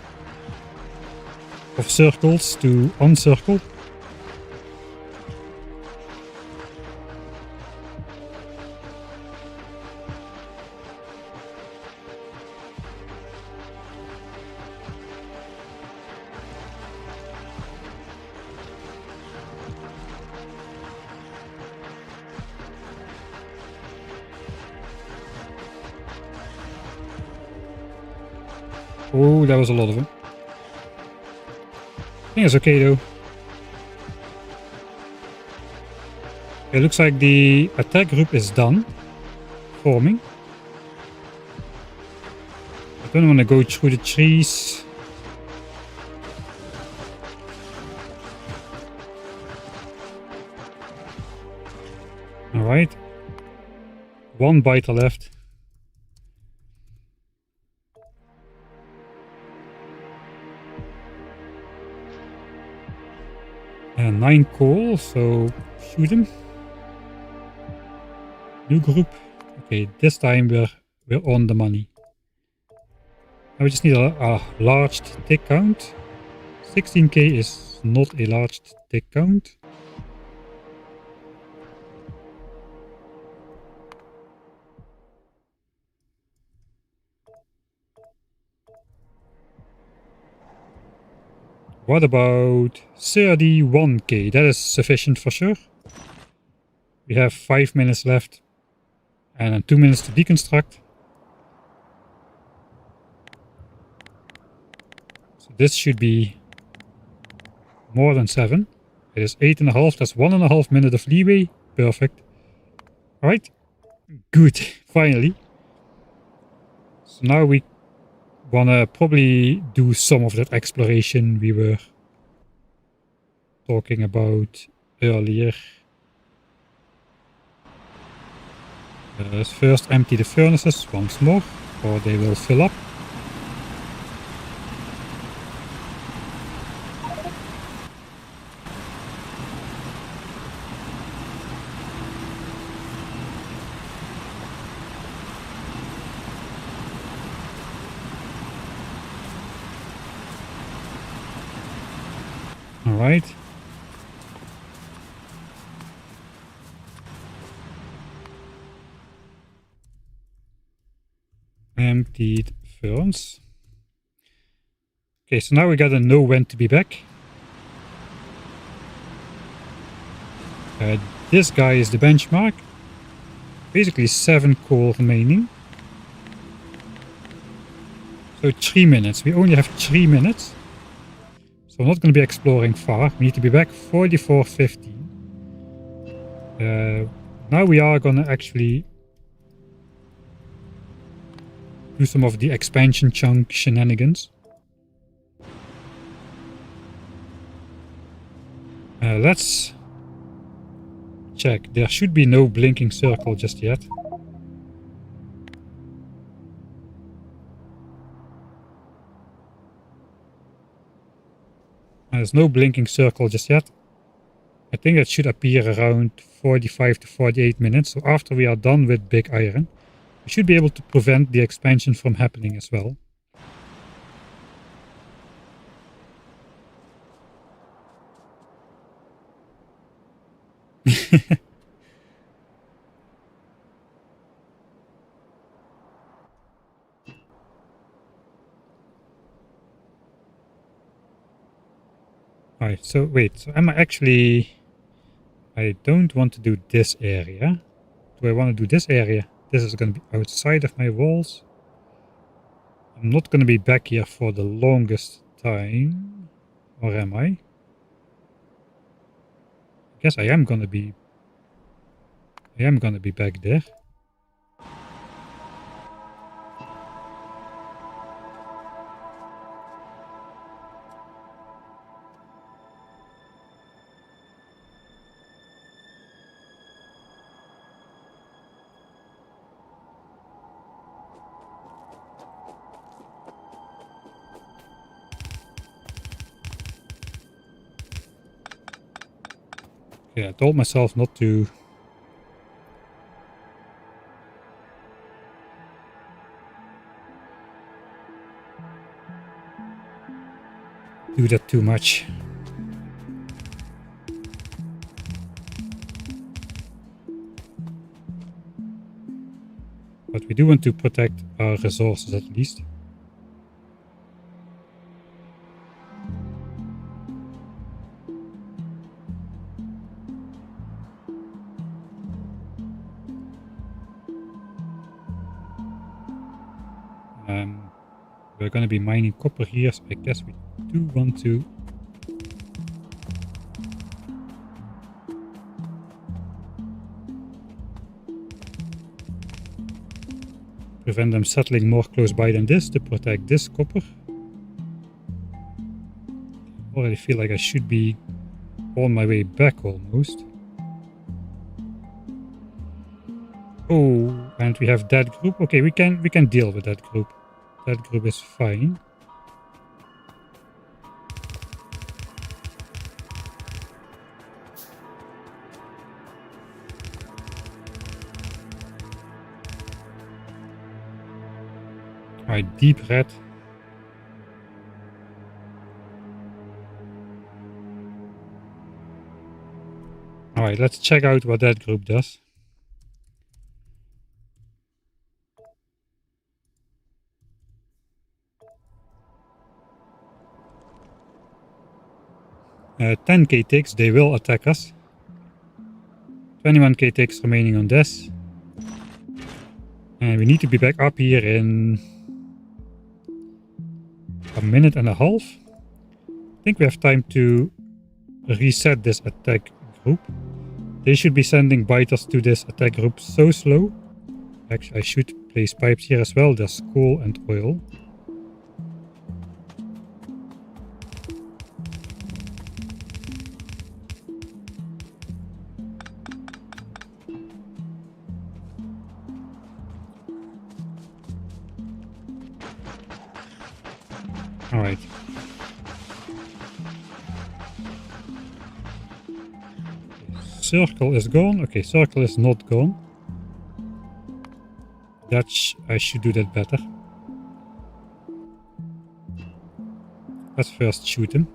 of circles to uncircle. Oh, that was a lot of them. I think it's okay though. It looks like the attack group is done forming. I don't want to go through the trees. Alright. One biter left. And 9 coal, so shoot him. New group. Okay, this time we're on the money. Now we just need a large tick count. 16k is not a large tick count. What about 31k? That is sufficient for sure. We have 5 minutes left and then 2 minutes to deconstruct. So this should be more than 7. It is 8.5. That's 1.5 minutes of leeway. Perfect. Alright. Good. Finally. So now we wanna probably do some of that exploration we were talking about earlier. Let's first empty the furnaces once more, or they will fill up. Alright. Emptied furnace. Okay, so now we gotta know when to be back. This guy is the benchmark. Basically 7 coal remaining. So 3 minutes. We only have 3 minutes. So I'm not going to be exploring far. We need to be back 44:15. Now we are going to actually do some of the expansion chunk shenanigans. Let's check. There should be no blinking circle just yet. There's no blinking circle just yet. I think that should appear around 45 to 48 minutes. So after we are done with Big Iron, we should be able to prevent the expansion from happening as well. Alright, so wait, so am I actually... I don't want to do this area. Do I want to do this area? This is going to be outside of my walls. I'm not going to be back here for the longest time. Or am I? I guess I am going to be... I am going to be back there. Yeah, I told myself not to do that too much. But we do want to protect our resources at least. We're going to be mining copper here, so I guess we do want to Prevent them settling more close by than this to protect this copper. Already feel like I should be on my way back almost. Oh, and we have that group. Okay, we can deal with that group. That group is fine. Alright, deep red. Alright, let's check out what that group does. Uh, 10k ticks, they will attack us. 21k ticks remaining on this. And we need to be back up here in a minute and a half. I think we have time to reset this attack group. They should be sending biters to this attack group so slow. Actually, I should place pipes here as well. There's coal and oil. Alright. Circle is gone. Okay, circle is not gone. I should do that better. Let's first shoot him.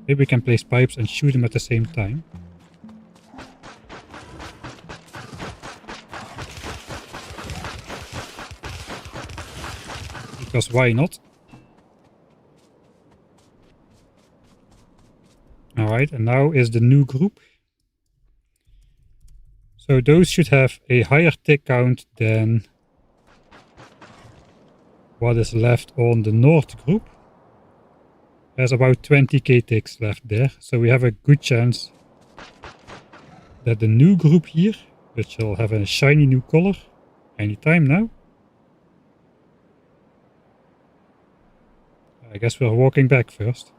Maybe we can place pipes and shoot him at the same time. Because why not? Alright, and now is the new group. So those should have a higher tick count than what is left on the North group. There's about 20k ticks left there, so we have a good chance that the new group here, which will have a shiny new color anytime now. I guess we're walking back first.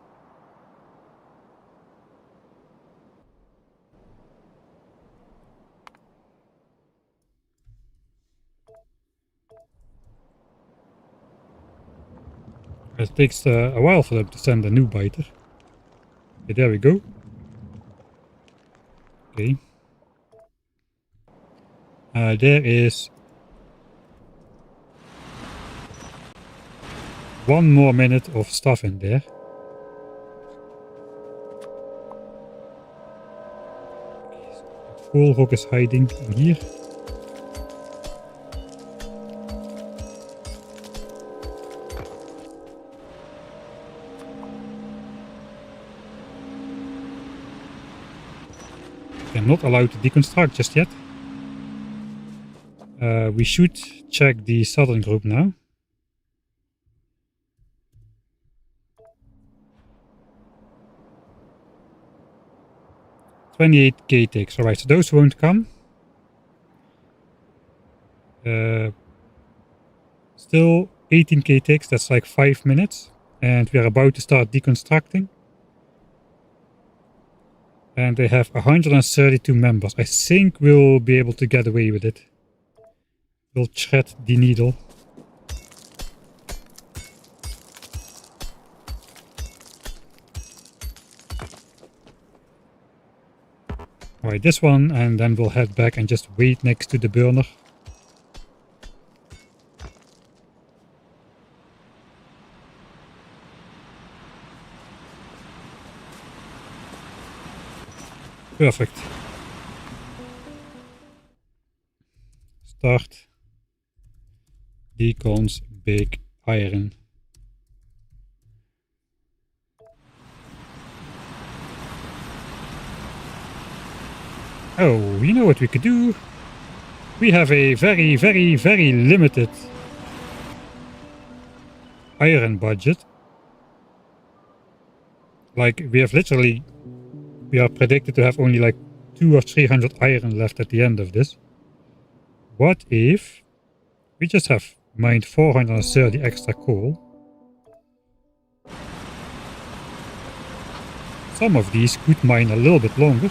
It takes a while for them to send a new biter. Okay, there we go. Okay. There is 1 more minute of stuff in there. Coal rock is hiding in here. I'm not allowed to deconstruct just yet. We should check the southern group now. $28k ticks. Alright, so those won't come. Still 18k ticks, that's like 5 minutes. And we are about to start deconstructing. And they have 132 members. I think we'll be able to get away with it. We'll thread the needle. Alright, this one, and then we'll head back and just wait next to the burner. Perfect. Start. Decons bake iron. Oh, you know what we could do? We have a very, very, very limited iron budget. Like, we are predicted to have only like 200 or 300 iron left at the end of this. What if We just have mined 430 extra coal. Some of these could mine a little bit longer.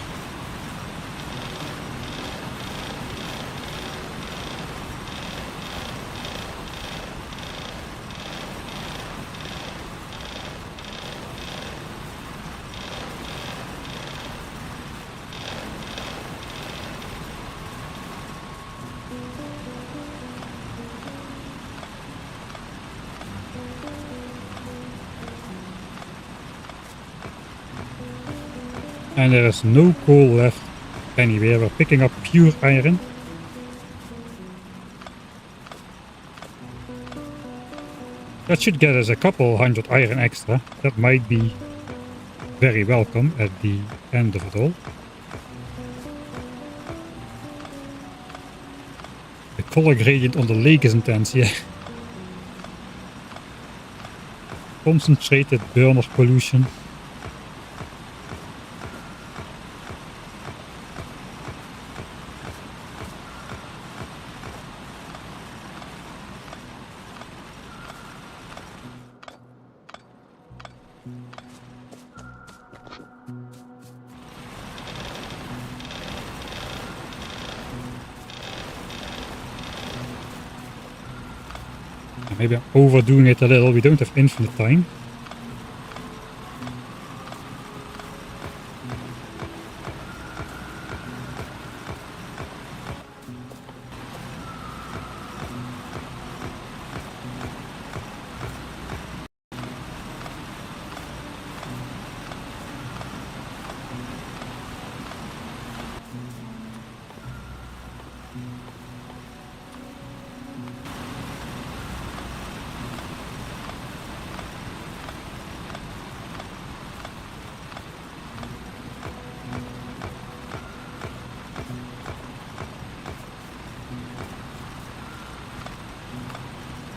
And there is no coal left anywhere. We're picking up pure iron. That should get us a couple hundred iron extra. That might be very welcome at the end of it all. The color gradient on the lake is intense, yeah. Concentrated burner pollution. Maybe I'm overdoing it a little. We don't have infinite time.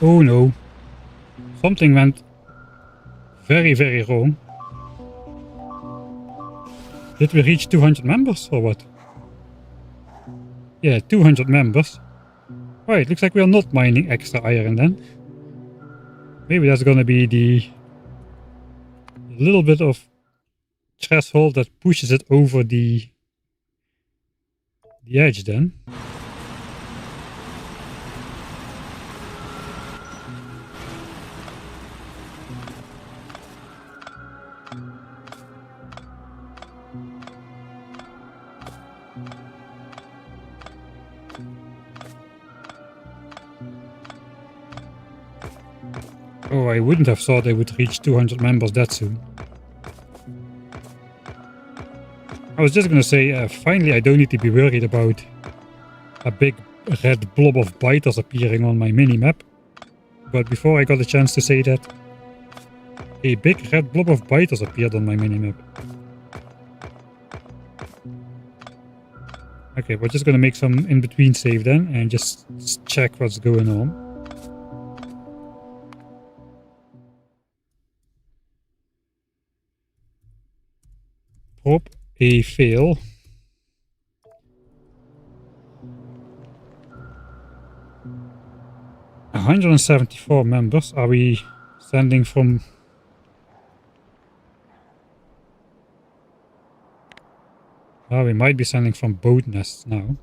Oh no. Something went very, very wrong. Did we reach 200 members or what? Yeah, 200 members. Right, looks like we are not mining extra iron then. Maybe that's gonna be the little bit of threshold that pushes it over the edge then. Oh, I wouldn't have thought they would reach 200 members that soon. I was just gonna say, finally I don't need to be worried about a big red blob of biters appearing on my mini-map. But before I got a chance to say that, a big red blob of biters appeared on my mini-map. Okay, we're just gonna make some in-between save then and just check what's going on. Prop a fail. $174 members. Are we sending from... Well, we might be sending from boat nests now.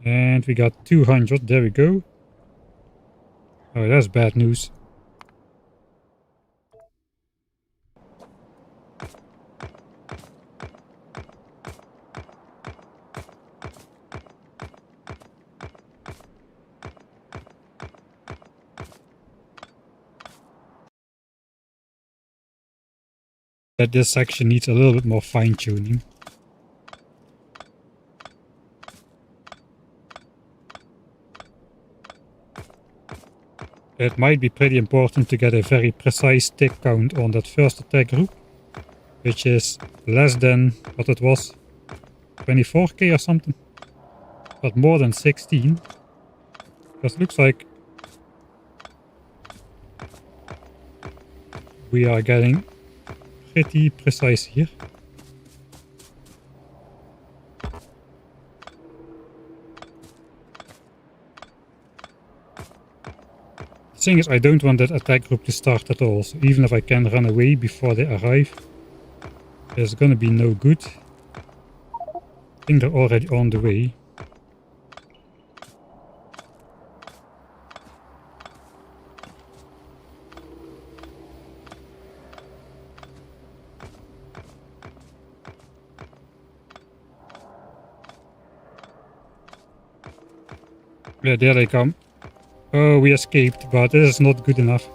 And we got 200. There we go. Oh, that's bad news. That this section needs a little bit more fine-tuning. It might be pretty important to get a very precise tick count on that first attack group, which is less than what it was, 24k or something, but more than 16, because it looks like we are getting pretty precise here. thing is, I don't want that attack group to start at all, so even if I can run away before they arrive, there's gonna be no good. I think they're already on the way. Yeah, there they come. Oh, we escaped, but this is not good enough.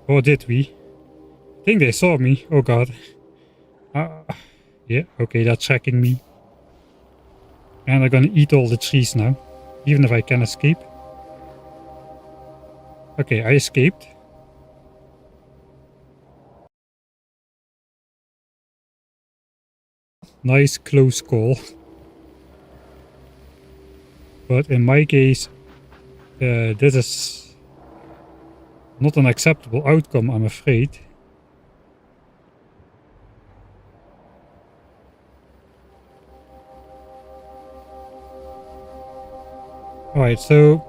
Or did we? I think they saw me. Oh god. Yeah, okay, they're tracking me. And they're gonna eat all the trees now. Even if I can escape. Okay, I escaped. Nice close call. But in my case, this is not an acceptable outcome, I'm afraid. Alright, so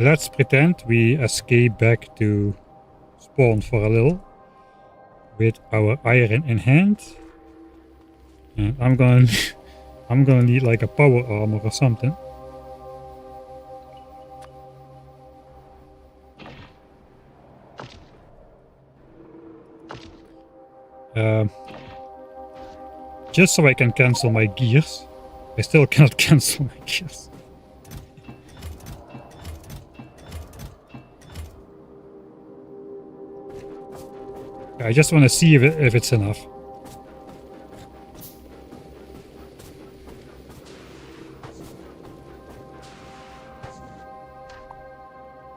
let's pretend we escape back to spawn for a little with our iron in hand. And I'm gonna need like a power armor or something. Just so I can cancel my gears. I still cannot cancel my gears. I just want to see if it's enough.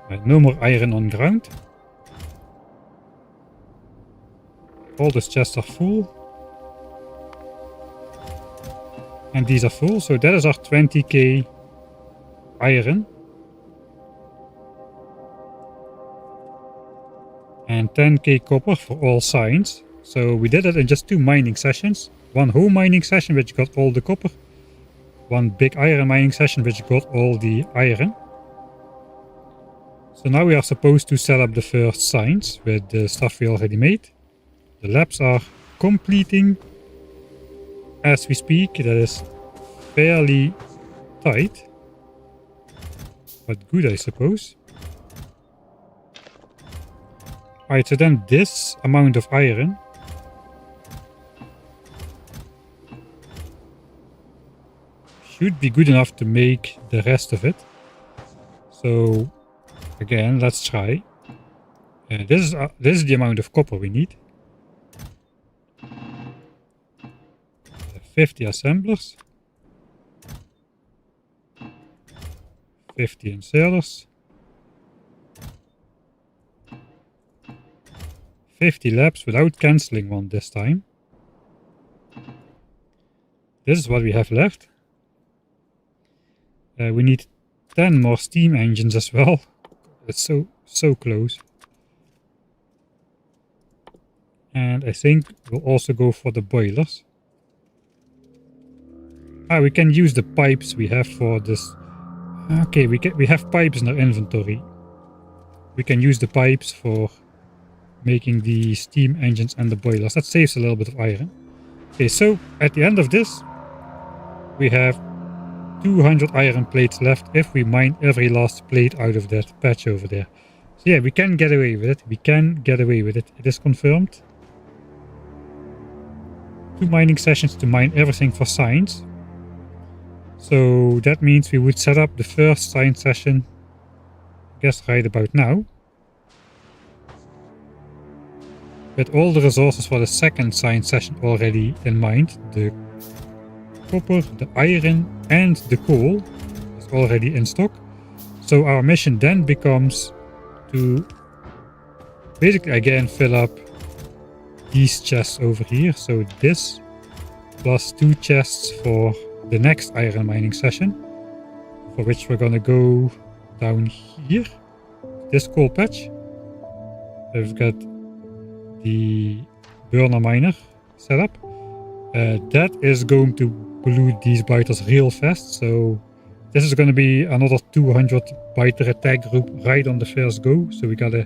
Right, no more iron on ground. All these chests are full. And these are full, so that is our 20k iron. And 10k copper for all signs. So we did it in just 2 mining sessions. One home mining session which got all the copper. One big iron mining session which got all the iron. So now we are supposed to set up the first signs with the stuff we already made. The labs are completing as we speak. That is fairly tight, but good, I suppose. Alright, so then this amount of iron should be good enough to make the rest of it. So again, let's try. This is the amount of copper we need. 50 assemblers, 50 inserters, 50 labs without cancelling one this time. This is what we have left. We need 10 more steam engines as well. It's so close. And I think we'll also go for the boilers. We can use the pipes we have for this. Okay, we have pipes in our inventory. We can use the pipes for making the steam engines and the boilers. That saves a little bit of iron. Okay, so at the end of this, we have 200 iron plates left if we mine every last plate out of that patch over there. So yeah, we can get away with it. We can get away with it. It is confirmed. 2 mining sessions to mine everything for science. So that means we would set up the first science session, I guess right about now. With all the resources for the second science session already in mind. The copper, the iron and the coal is already in stock. So our mission then becomes to basically again fill up these chests over here. So this plus 2 chests for the next iron mining session, for which we're gonna go down here, this coal patch. We've got the burner miner set up. That is going to pollute these biters real fast. So this is going to be another 200 biter attack group right on the first go. So we gotta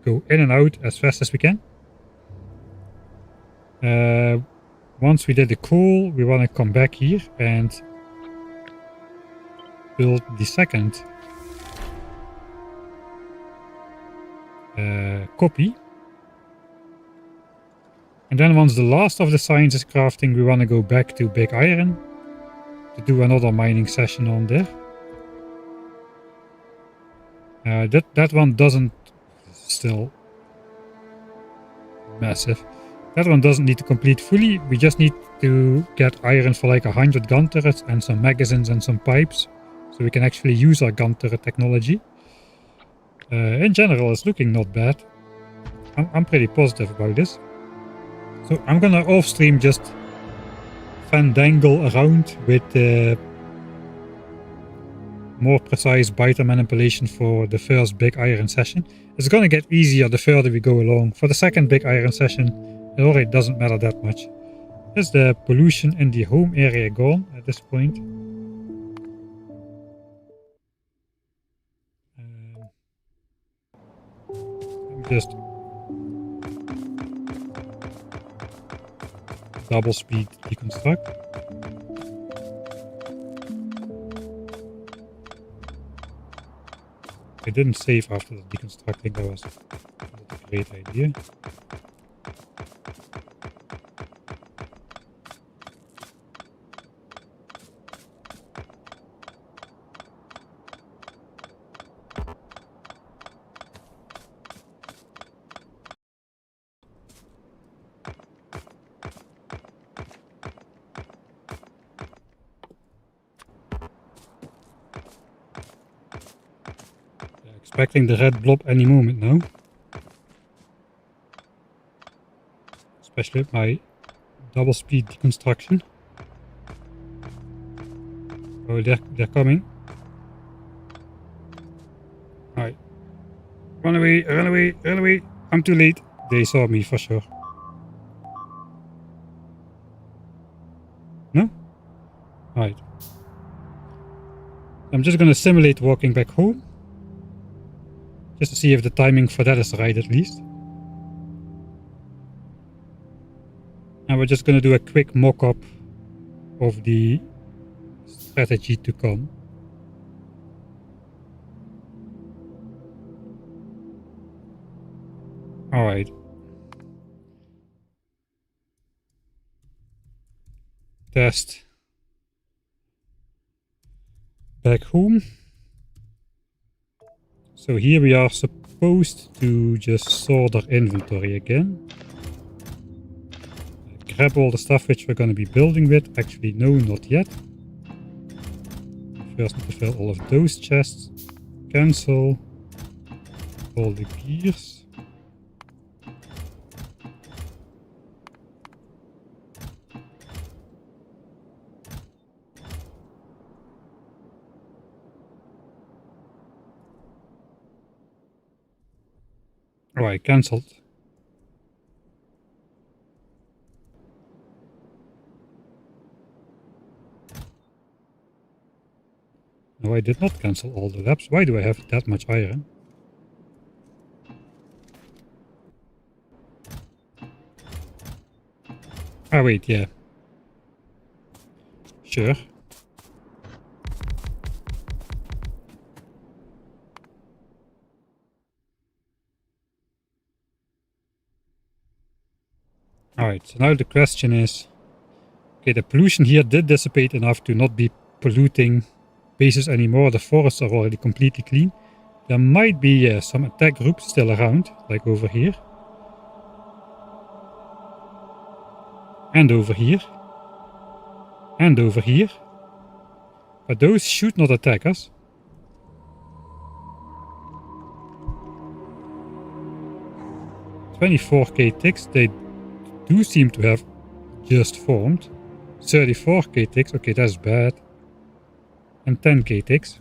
go in and out as fast as we can. Once we did the coal, we want to come back here and build the second copy. And then once the last of the science is crafting, we want to go back to Big Iron to do another mining session on there. That one doesn't, still massive. That one doesn't need to complete fully. We just need to get iron for like 100 gun turrets and some magazines and some pipes, so we can actually use our gun turret technology. In general, it's looking not bad. I'm pretty positive about this. So I'm gonna off stream just fandangle around with more precise biter manipulation for the first Big Iron session. It's gonna get easier the further we go along. For the second Big Iron session, it already doesn't matter that much. Is the pollution in the home area gone at this point? Just double speed deconstruct. I didn't save after the deconstructing, that was not a great idea. Expecting the red blob any moment now. Especially with my double speed deconstruction. Oh, they're coming. Alright. Run away, run away, run away. I'm too late. They saw me for sure. No? Alright. I'm just gonna simulate walking back home. Just to see if the timing for that is right at least. And we're just going to do a quick mock-up of the strategy to come. Alright. Test. Back home. So here we are supposed to just sort our inventory again. Grab all the stuff which we're going to be building with. Actually, no, not yet. First need to fill all of those chests. Cancel all the gears. Oh, I cancelled. No, I did not cancel all the labs. Why do I have that much iron? Ah, wait, yeah. Sure. Alright, so now the question is, okay, the pollution here did dissipate enough to not be polluting bases anymore. The forests are already completely clean. There might be some attack groups still around, like over here. And over here. And over here. But those should not attack us. $24k ticks, they do seem to have just formed. 34k ticks, okay, that's bad. And 10k ticks.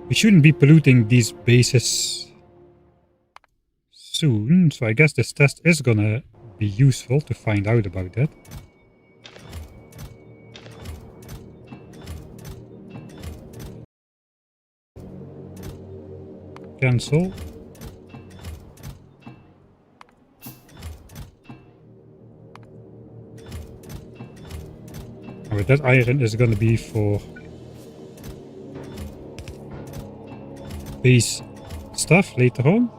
We shouldn't be polluting these bases soon, so I guess this test is gonna be useful to find out about that. Cancel. Alright, that iron is gonna be for base stuff later on.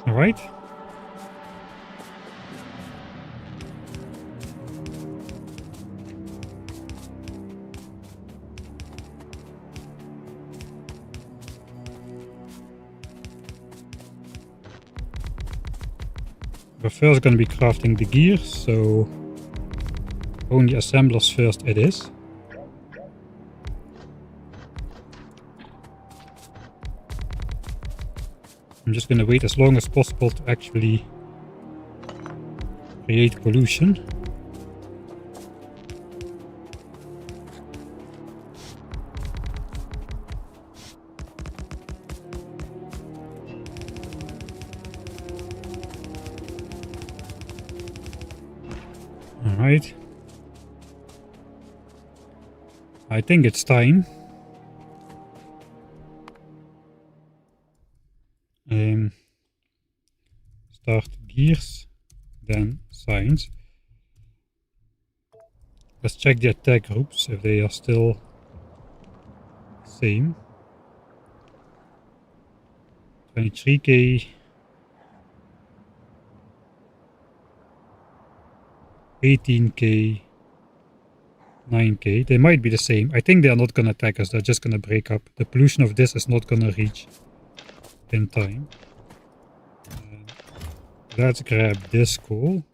Alright. We're first going to be crafting the gear, so only assemblers first it is. I'm just going to wait as long as possible to actually create pollution. Alright. I think it's time. Start gears, then science. Let's check the attack groups if they are still the same. 23k. 18k. 9k. They might be the same. I think they are not gonna attack us, they're just gonna break up. The pollution of this is not gonna reach in time. Let's grab this coal.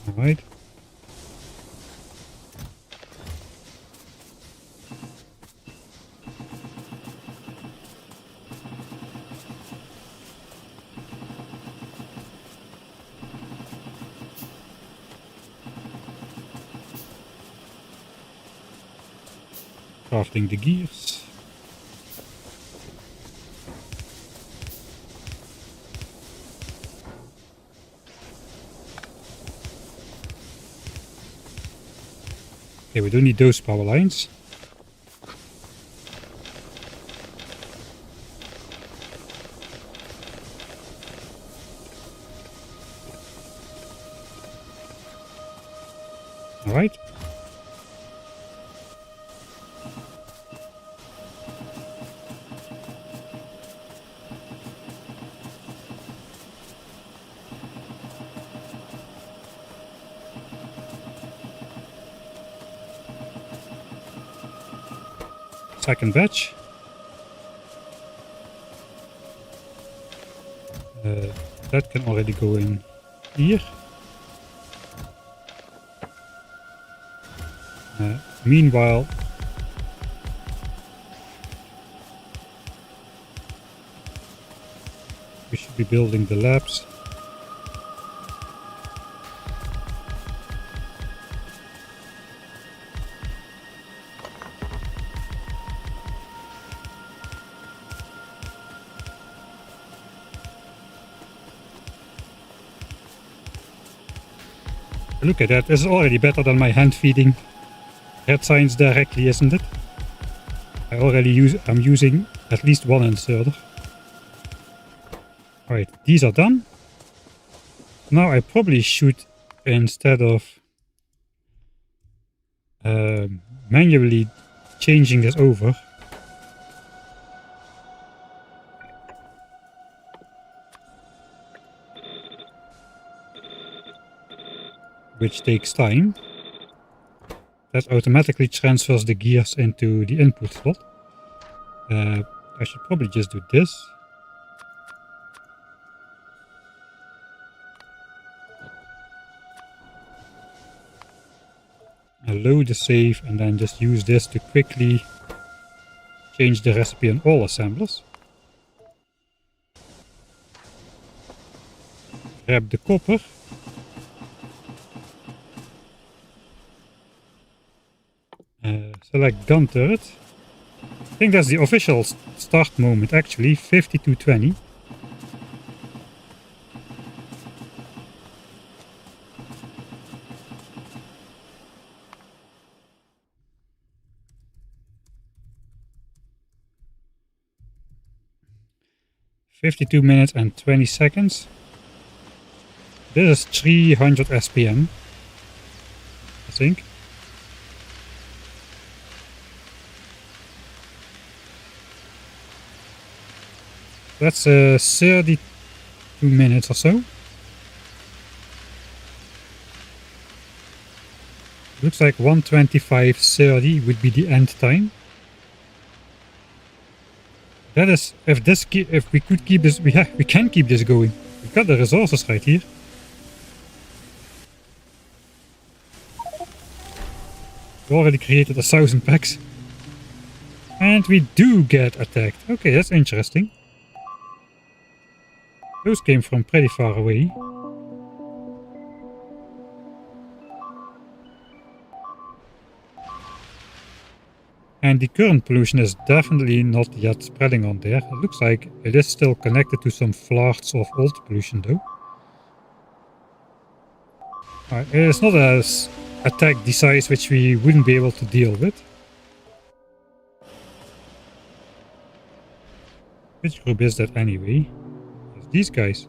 Alright. Crafting the gears. Okay, we don't need those power lines. All right. Second batch. That can already go in here. Meanwhile, we should be building the labs. Look at that, this is already better than my hand feeding red signs directly, isn't it? I'm using at least one inserter. Alright, these are done. Now I probably should, instead of manually changing this over, which takes time, that automatically transfers the gears into the input slot. I should probably just do this. Load the save and then just use this to quickly change the recipe on all assemblers. Grab the copper. Select gun turret. I think that's the official start moment actually, 5220. "52 minutes and 20 seconds. This is 300 SPM, I think. That's 32 minutes or so. Looks like 1:25:30 would be the end time. That is, if we could keep this, we can keep this going. We've got the resources right here. We already created 1,000 packs. And we do get attacked. Okay, that's interesting. Those came from pretty far away. And the current pollution is definitely not yet spreading on there. It looks like it is still connected to some flards of old pollution though. It's not as attack the size which we wouldn't be able to deal with. Which group is that anyway? It's these guys.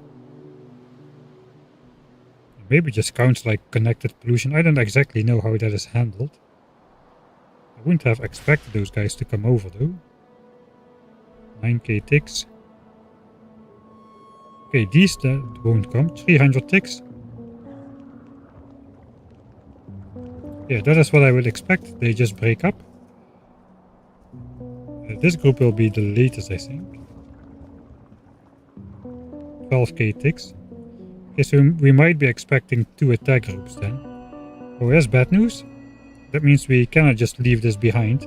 Maybe just counts like connected pollution. I don't exactly know how that is handled. I wouldn't have expected those guys to come over though. 9k ticks. Okay, these won't come. 300 ticks. Yeah, that is what I would expect. They just break up. This group will be the latest, I think. 12k ticks. Okay, so we might be expecting 2 attack groups then. Oh, that's bad news. That means we cannot just leave this behind.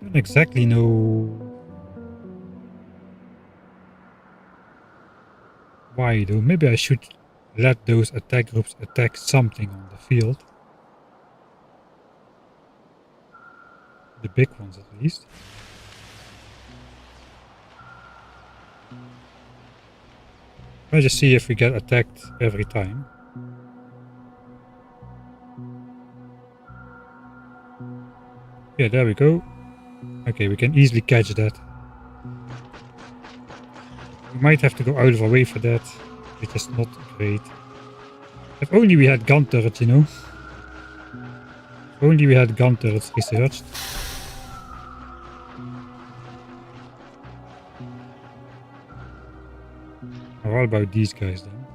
I don't exactly know why though. Maybe I should let those attack groups attack something on the field. The big ones at least. Let's just see if we get attacked every time. Yeah, there we go. Okay, we can easily catch that. We might have to go out of our way for that, which is not great. If only we had gun turrets, you know. If only we had gun turrets researched. What about these guys then?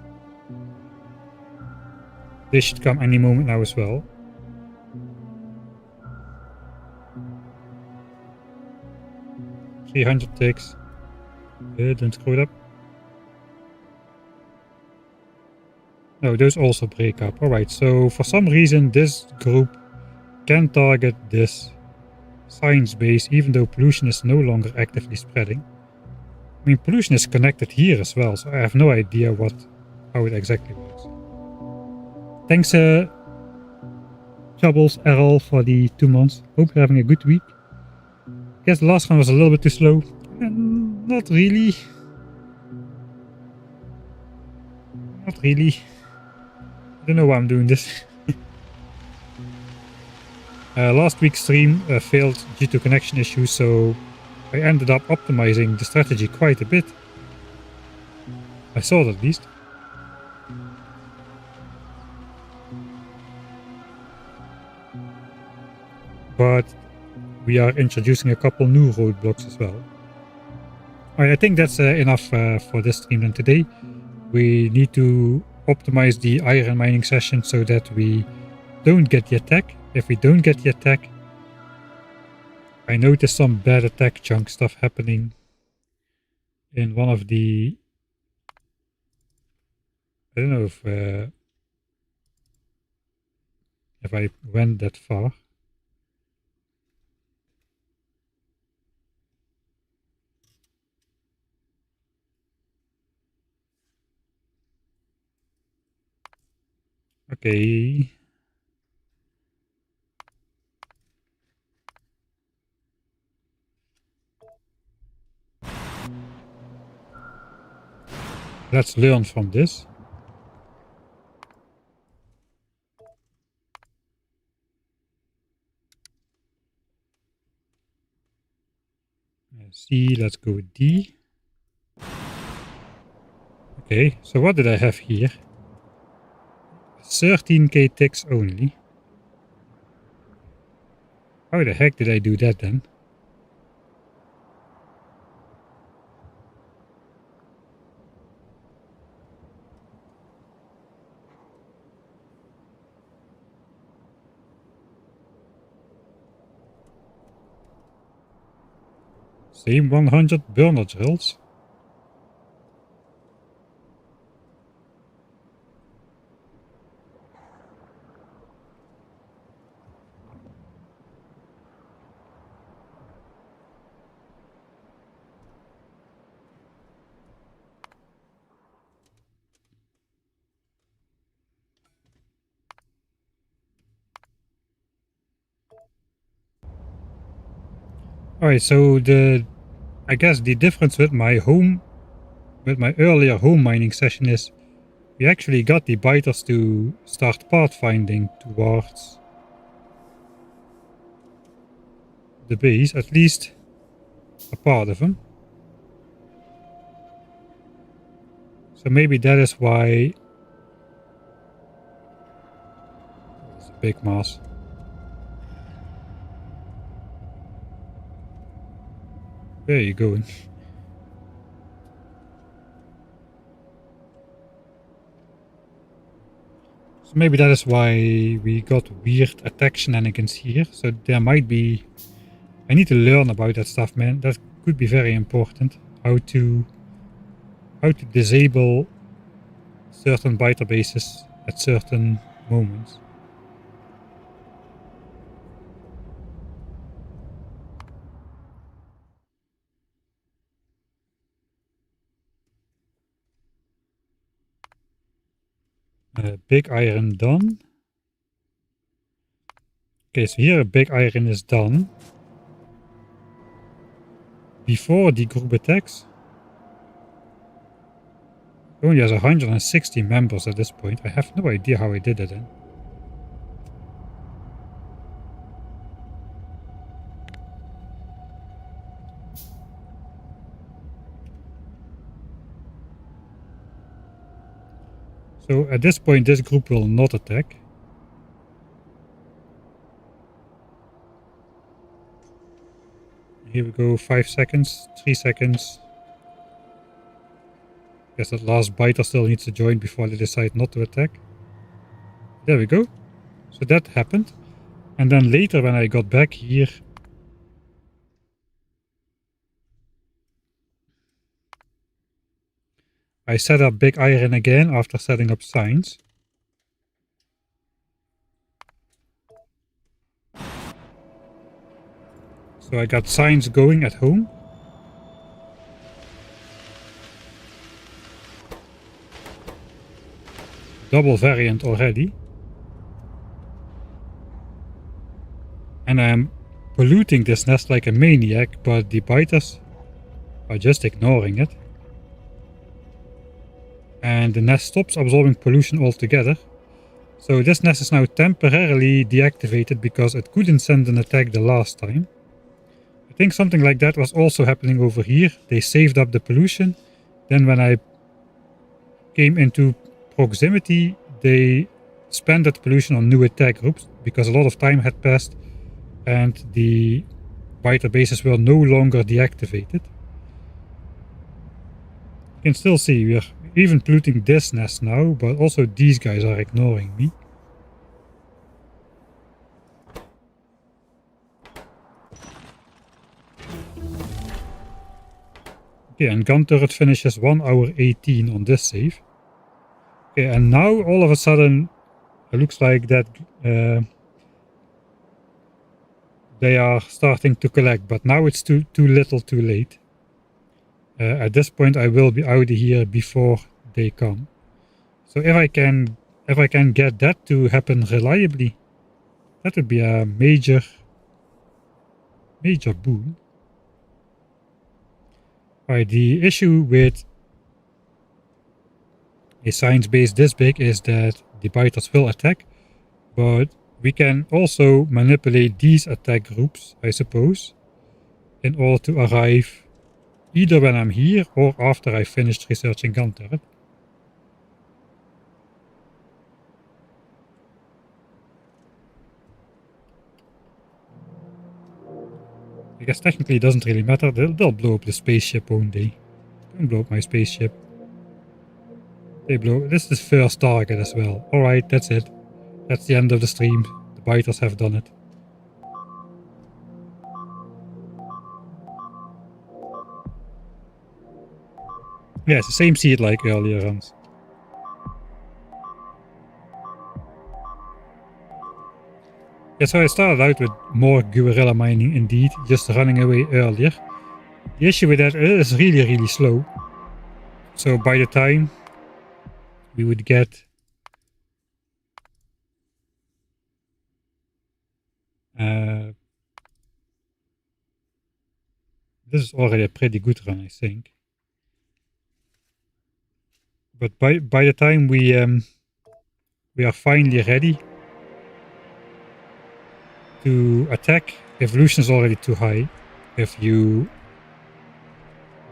They should come any moment now as well. "300 ticks. Don't screw it up. No, those also break up. Alright, so for some reason this group can target this science base even though pollution is no longer actively spreading. I mean, pollution is connected here as well, so I have no idea how it exactly works. Thanks, Troubles Errol, for the 2 months. Hope you're having a good week. I guess the last one was a little bit too slow. Not really. Not really. I don't know why I'm doing this. Last week's stream failed due to connection issues, so I ended up optimizing the strategy quite a bit. I saw it at least. But we are introducing a couple new roadblocks as well. Alright, I think that's enough for this stream then today. We need to optimize the iron mining session so that we don't get the attack. If we don't get the attack, I noticed some bad attack chunk stuff happening in one of the... I don't know if I went that far. Okay. Let's learn from this. C, let's go D. Okay, so what did I have here? 13k ticks only. How the heck did I do that then? Same 100 burner drills. Alright, so I guess the difference with my earlier home mining session is we actually got the biters to start pathfinding towards the base, at least a part of them. So maybe that is why it's a big mass. Where are you going? So maybe that is why we got weird attack shenanigans here. So there might be... I need to learn about that stuff, man. That could be very important. How to disable certain biter bases at certain moments. Big iron done. Okay, so here big iron is done. Before the group attacks. Only has 160 members at this point. I have no idea how I did it then. So at this point this group will not attack. Here we go, 5 seconds, 3 seconds. Guess that last biter still needs to join before they decide not to attack. There we go. So that happened. And then later when I got back here, I set up big iron again after setting up signs. So I got signs going at home. Double variant already. And I'm polluting this nest like a maniac, but the biters are just ignoring it. And the nest stops absorbing pollution altogether. So this nest is now temporarily deactivated because it couldn't send an attack the last time. I think something like that was also happening over here. They saved up the pollution. Then when I came into proximity, they spent that pollution on new attack groups because a lot of time had passed and the biter bases were no longer deactivated. You can still see we are even polluting this nest now, but also these guys are ignoring me. Okay, and gun turret finishes 1 hour 18 on this save. Okay, and now all of a sudden it looks like that they are starting to collect, but now it's too little too late. At this point I will be out of here before they come. So if I can if I can get that to happen reliably, that would be a major boon. Alright, the issue with a science base this big is that the biters will attack, but we can also manipulate these attack groups, I suppose, in order to arrive either when I'm here or after I finished researching gun turret. I guess technically it doesn't really matter. They'll blow up the spaceship, won't they? Don't blow up my spaceship. They blow. This is first target as well. Alright, that's it. That's the end of the stream. The biters have done it. Yeah, it's the same seed like earlier runs. Yeah, so I started out with more guerrilla mining indeed, just running away earlier. The issue with that is really, really slow. So by the time we would get this is already a pretty good run, I think. But by the time we are finally ready to attack, evolution is already too high. The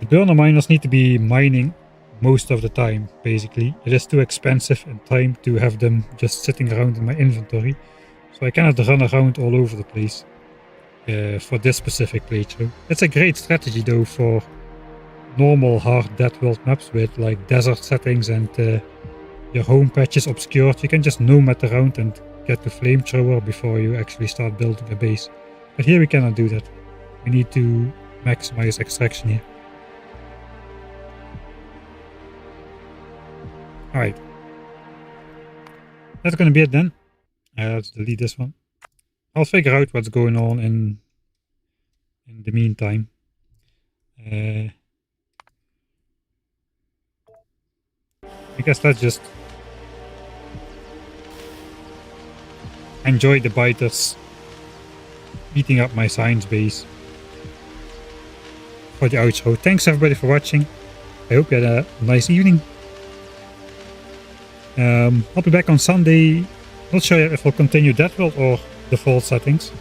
burner miners need to be mining most of the time, basically. It is too expensive in time to have them just sitting around in my inventory. So I cannot run around all over the place for this specific playthrough. It's a great strategy though for normal hard DEATHWORLD maps with like desert settings and your home patch is obscured. You can just nomad around and get the flamethrower before you actually start building a base. But here we cannot do that. We need to maximize extraction here. Alright. That's gonna be it then. Let's delete this one. I'll figure out what's going on in the meantime. I guess let's just enjoy the biters eating up my science base for the outro. Thanks everybody for watching. I hope you had a nice evening. I'll be back on Sunday. Not sure if I'll continue DEATHWORLD or default settings.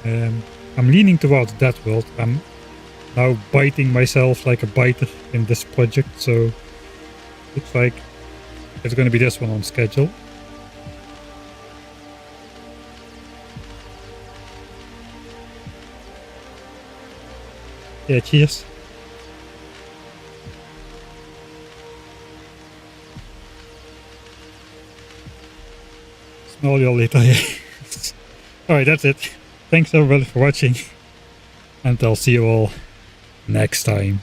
I'm leaning towards DEATHWORLD. I'm now biting myself like a biter in this project, so looks like it's going to be this one on schedule. Yeah, cheers. Smell you all later. Alright, that's it. Thanks everybody for watching, and I'll see you all next time.